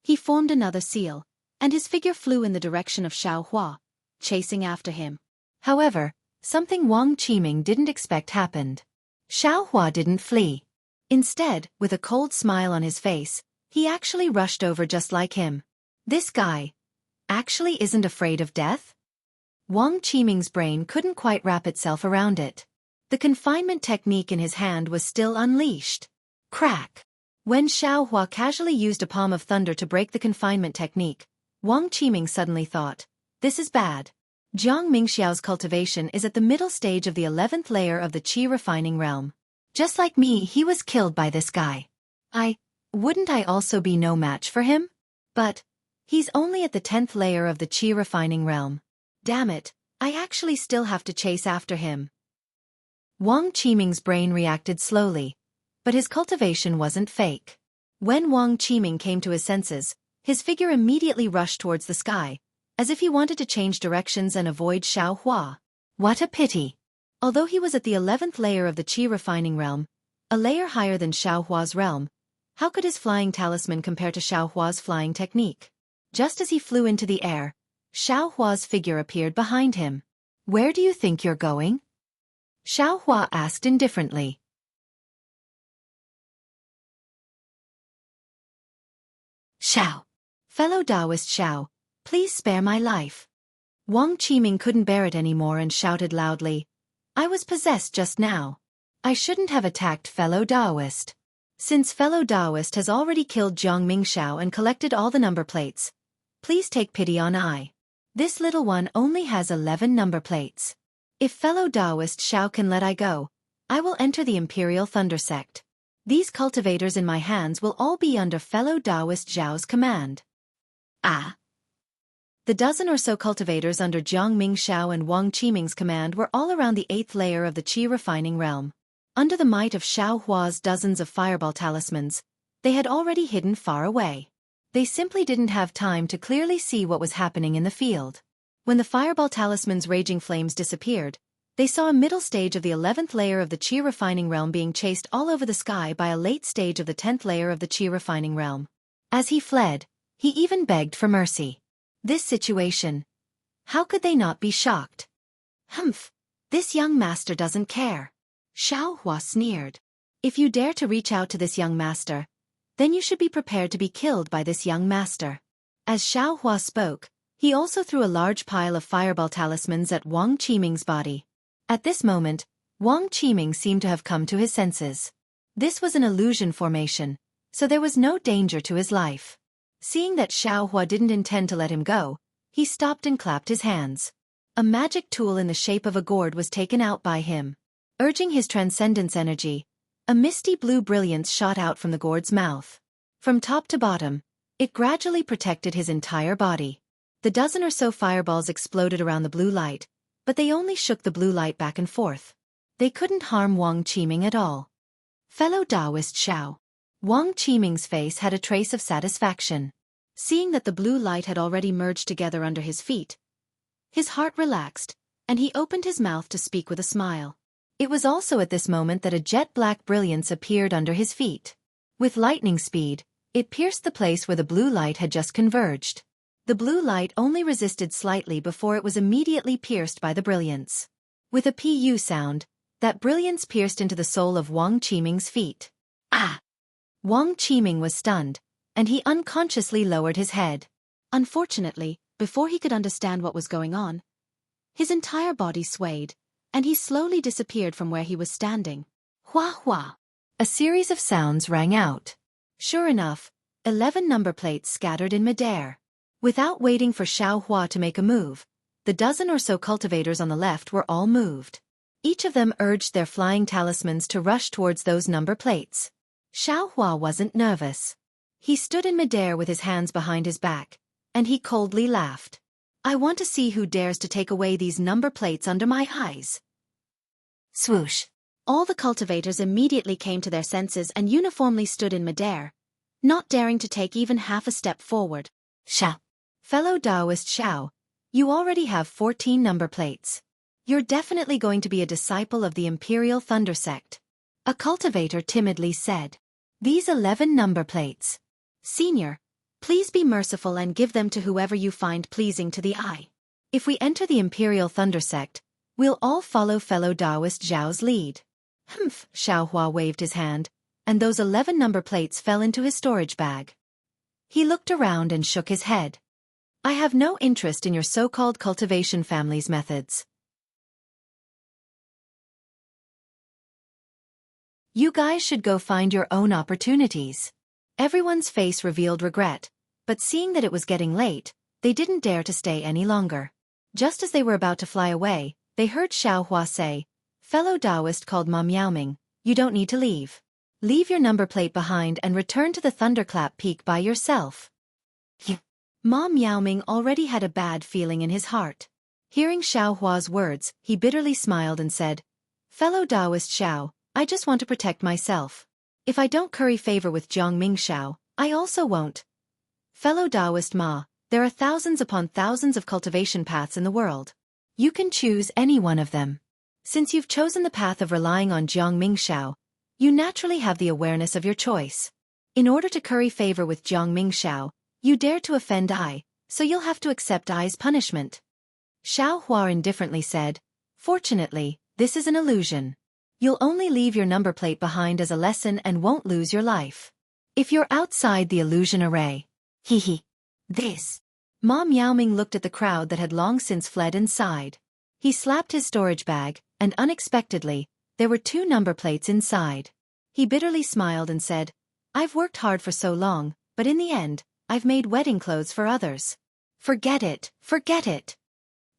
Speaker 3: he formed another seal, and his figure flew in the direction of Xiao Hua, chasing after him. However, something Wang Qiming didn't expect happened. Xiao Hua didn't flee. Instead, with a cold smile on his face, he actually rushed over just like him. This guy actually isn't afraid of death? Wang Qiming's brain couldn't quite wrap itself around it. The confinement technique in his hand was still unleashed. Crack! When Xiao Hua casually used a palm of thunder to break the confinement technique, Wang Qiming suddenly thought, this is bad. Jiang Mingxiao's cultivation is at the middle stage of the 11th layer of the qi refining realm. Just like me, he was killed by this guy. Wouldn't I also be no match for him? But he's only at the 10th layer of the qi refining realm. Damn it, I actually still have to chase after him. Wang Qiming's brain reacted slowly, but his cultivation wasn't fake. When Wang Qiming came to his senses, his figure immediately rushed towards the sky, as if he wanted to change directions and avoid Xiao Hua. What a pity! Although he was at the 11th layer of the qi refining realm, a layer higher than Xiao Hua's realm, how could his flying talisman compare to Xiao Hua's flying technique? Just as he flew into the air, Xiao Hua's figure appeared behind him. Where do you think you're going? Xiao Hua asked indifferently. Xiao. Fellow Taoist Xiao, please spare my life. Wang Qiming couldn't bear it anymore and shouted loudly, I was possessed just now. I shouldn't have attacked fellow Taoist. Since fellow Taoist has already killed Jiang Mingxiao and collected all the number plates, please take pity on I. This little one only has 11 number plates. If fellow Taoist Xiao can let I go, I will enter the Imperial Thunder Sect. These cultivators in my hands will all be under fellow Taoist Zhao's command. Ah! The dozen or so cultivators under Jiang Mingxiao and Wang Qiming's command were all around the 8th layer of the qi refining realm. Under the might of Xiao Hua's dozens of fireball talismans, they had already hidden far away. They simply didn't have time to clearly see what was happening in the field. When the fireball talisman's raging flames disappeared, they saw a middle stage of the 11th layer of the qi refining realm being chased all over the sky by a late stage of the 10th layer of the qi refining realm. As he fled, he even begged for mercy. This situation. How could they not be shocked? Humph! This young master doesn't care. Xiao Hua sneered. If you dare to reach out to this young master, then you should be prepared to be killed by this young master. As Xiao Hua spoke, he also threw a large pile of fireball talismans at Wang Qiming's body. At this moment, Wang Qiming seemed to have come to his senses. This was an illusion formation, so there was no danger to his life. Seeing that Xiao Hua didn't intend to let him go, he stopped and clapped his hands. A magic tool in the shape of a gourd was taken out by him. Urging his transcendence energy, a misty blue brilliance shot out from the gourd's mouth. From top to bottom, it gradually protected his entire body. The dozen or so fireballs exploded around the blue light, but they only shook the blue light back and forth. They couldn't harm Wang Qiming at all. Fellow Taoist Xiao. Wang Qiming's face had a trace of satisfaction. Seeing that the blue light had already merged together under his feet, his heart relaxed, and he opened his mouth to speak with a smile. It was also at this moment that a jet-black brilliance appeared under his feet. With lightning speed, it pierced the place where the blue light had just converged. The blue light only resisted slightly before it was immediately pierced by the brilliance. With a pu sound, that brilliance pierced into the sole of Wang Qiming's feet. Ah! Wang Qiming was stunned, and he unconsciously lowered his head.
Speaker 1: Unfortunately, before he could understand what was going on, his entire body swayed, and he slowly disappeared from where he was standing.
Speaker 3: Hua hua! A series of sounds rang out. Sure enough, 11 number plates scattered in midair. Without waiting for Xiaohua to make a move, the dozen or so cultivators on the left were all moved. Each of them urged their flying talismans to rush towards those number plates. Xiaohua wasn't nervous. He stood in midair with his hands behind his back, and he coldly laughed. I want to see who dares to take away these number plates under my eyes.
Speaker 1: Swoosh! All the cultivators immediately came to their senses and uniformly stood in midair, not daring to take even half a step forward.
Speaker 3: Xiao! Fellow Taoist Xiao, you already have 14 number plates. You're definitely going to be a disciple of the Imperial Thunder Sect. A cultivator timidly said. These 11 number plates.
Speaker 1: Senior, please be merciful and give them to whoever you find pleasing to the eye.
Speaker 3: If we enter the Imperial Thunder Sect, we'll all follow fellow Taoist Zhao's lead. Humph! Xiaohua waved his hand, and those 11 number plates fell into his storage bag. He looked around and shook his head. I have no interest in your so-called cultivation family's methods. You guys should go find your own opportunities. Everyone's face revealed regret, but seeing that it was getting late, they didn't dare to stay any longer. Just as they were about to fly away, they heard Xiaohua say, Fellow Taoist called Ma Miaoming, you don't need to leave. Leave your number plate behind and return to the Thunderclap Peak by yourself. Ma Miaoming already had a bad feeling in his heart. Hearing Xiaohua's words, he bitterly smiled and said, Fellow Taoist Xiao, I just want to protect myself. If I don't curry favor with Jiangming Xiao, I also won't. Fellow Taoist Ma, there are thousands upon thousands of cultivation paths in the world. You can choose any one of them. Since you've chosen the path of relying on Jiangming Xiao, you naturally have the awareness of your choice. In order to curry favor with Jiangming Xiao, you dare to offend I, so you'll have to accept I's punishment. Xiaohua indifferently said, Fortunately, this is an illusion. You'll only leave your number plate behind as a lesson and won't lose your life. If you're outside the illusion array. Hee. This. Ma Miaoming looked at the crowd that had long since fled and sighed. He slapped his storage bag, and unexpectedly, there were 2 number plates inside. He bitterly smiled and said, I've worked hard for so long, but in the end, I've made wedding clothes for others. Forget it, forget it.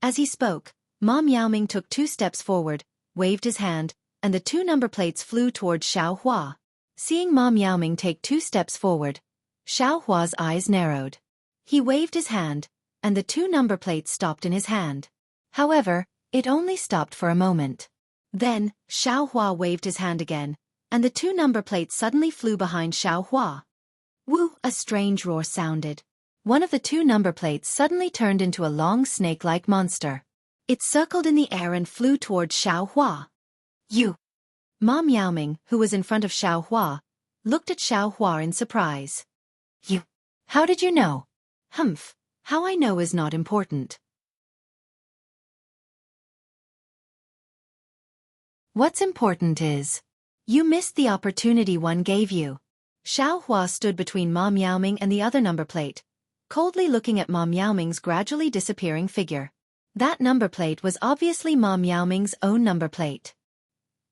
Speaker 3: As he spoke, Ma Miaoming took 2 steps forward, waved his hand, and the 2 number plates flew towards Xiaohua. Seeing Ma Miaoming take 2 steps forward, Xiaohua's eyes narrowed. He waved his hand, and the 2 number plates stopped in his hand. However, it only stopped for a moment. Then, Xiaohua waved his hand again, and the 2 number plates suddenly flew behind Xiaohua. Woo! A strange roar sounded. One of the 2 number plates suddenly turned into a long snake-like monster. It circled in the air and flew towards Xiaohua. You! Ma Miaoming, who was in front of Xiaohua, looked at Xiaohua in surprise. You! How did you know? Humph! How I know is not important. What's important is, you missed the opportunity one gave you. Xiaohua stood between Ma Miaoming and the other number plate, coldly looking at Ma Miaoming's gradually disappearing figure. That number plate was obviously Ma Miaoming's own number plate.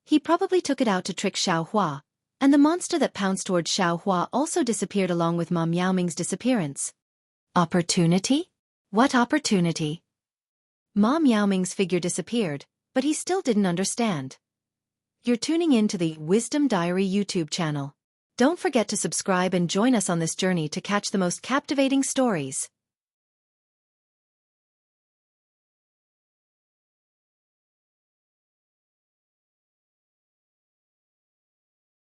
Speaker 3: He probably took it out to trick Xiaohua, and the monster that pounced towards Xiaohua also disappeared along with Ma Miaoming's disappearance. Opportunity? What opportunity? Ma Miaoming's figure disappeared, but he still didn't understand. You're tuning in to the Wisdom Diary YouTube channel. Don't forget to subscribe and join us on this journey to catch the most captivating stories.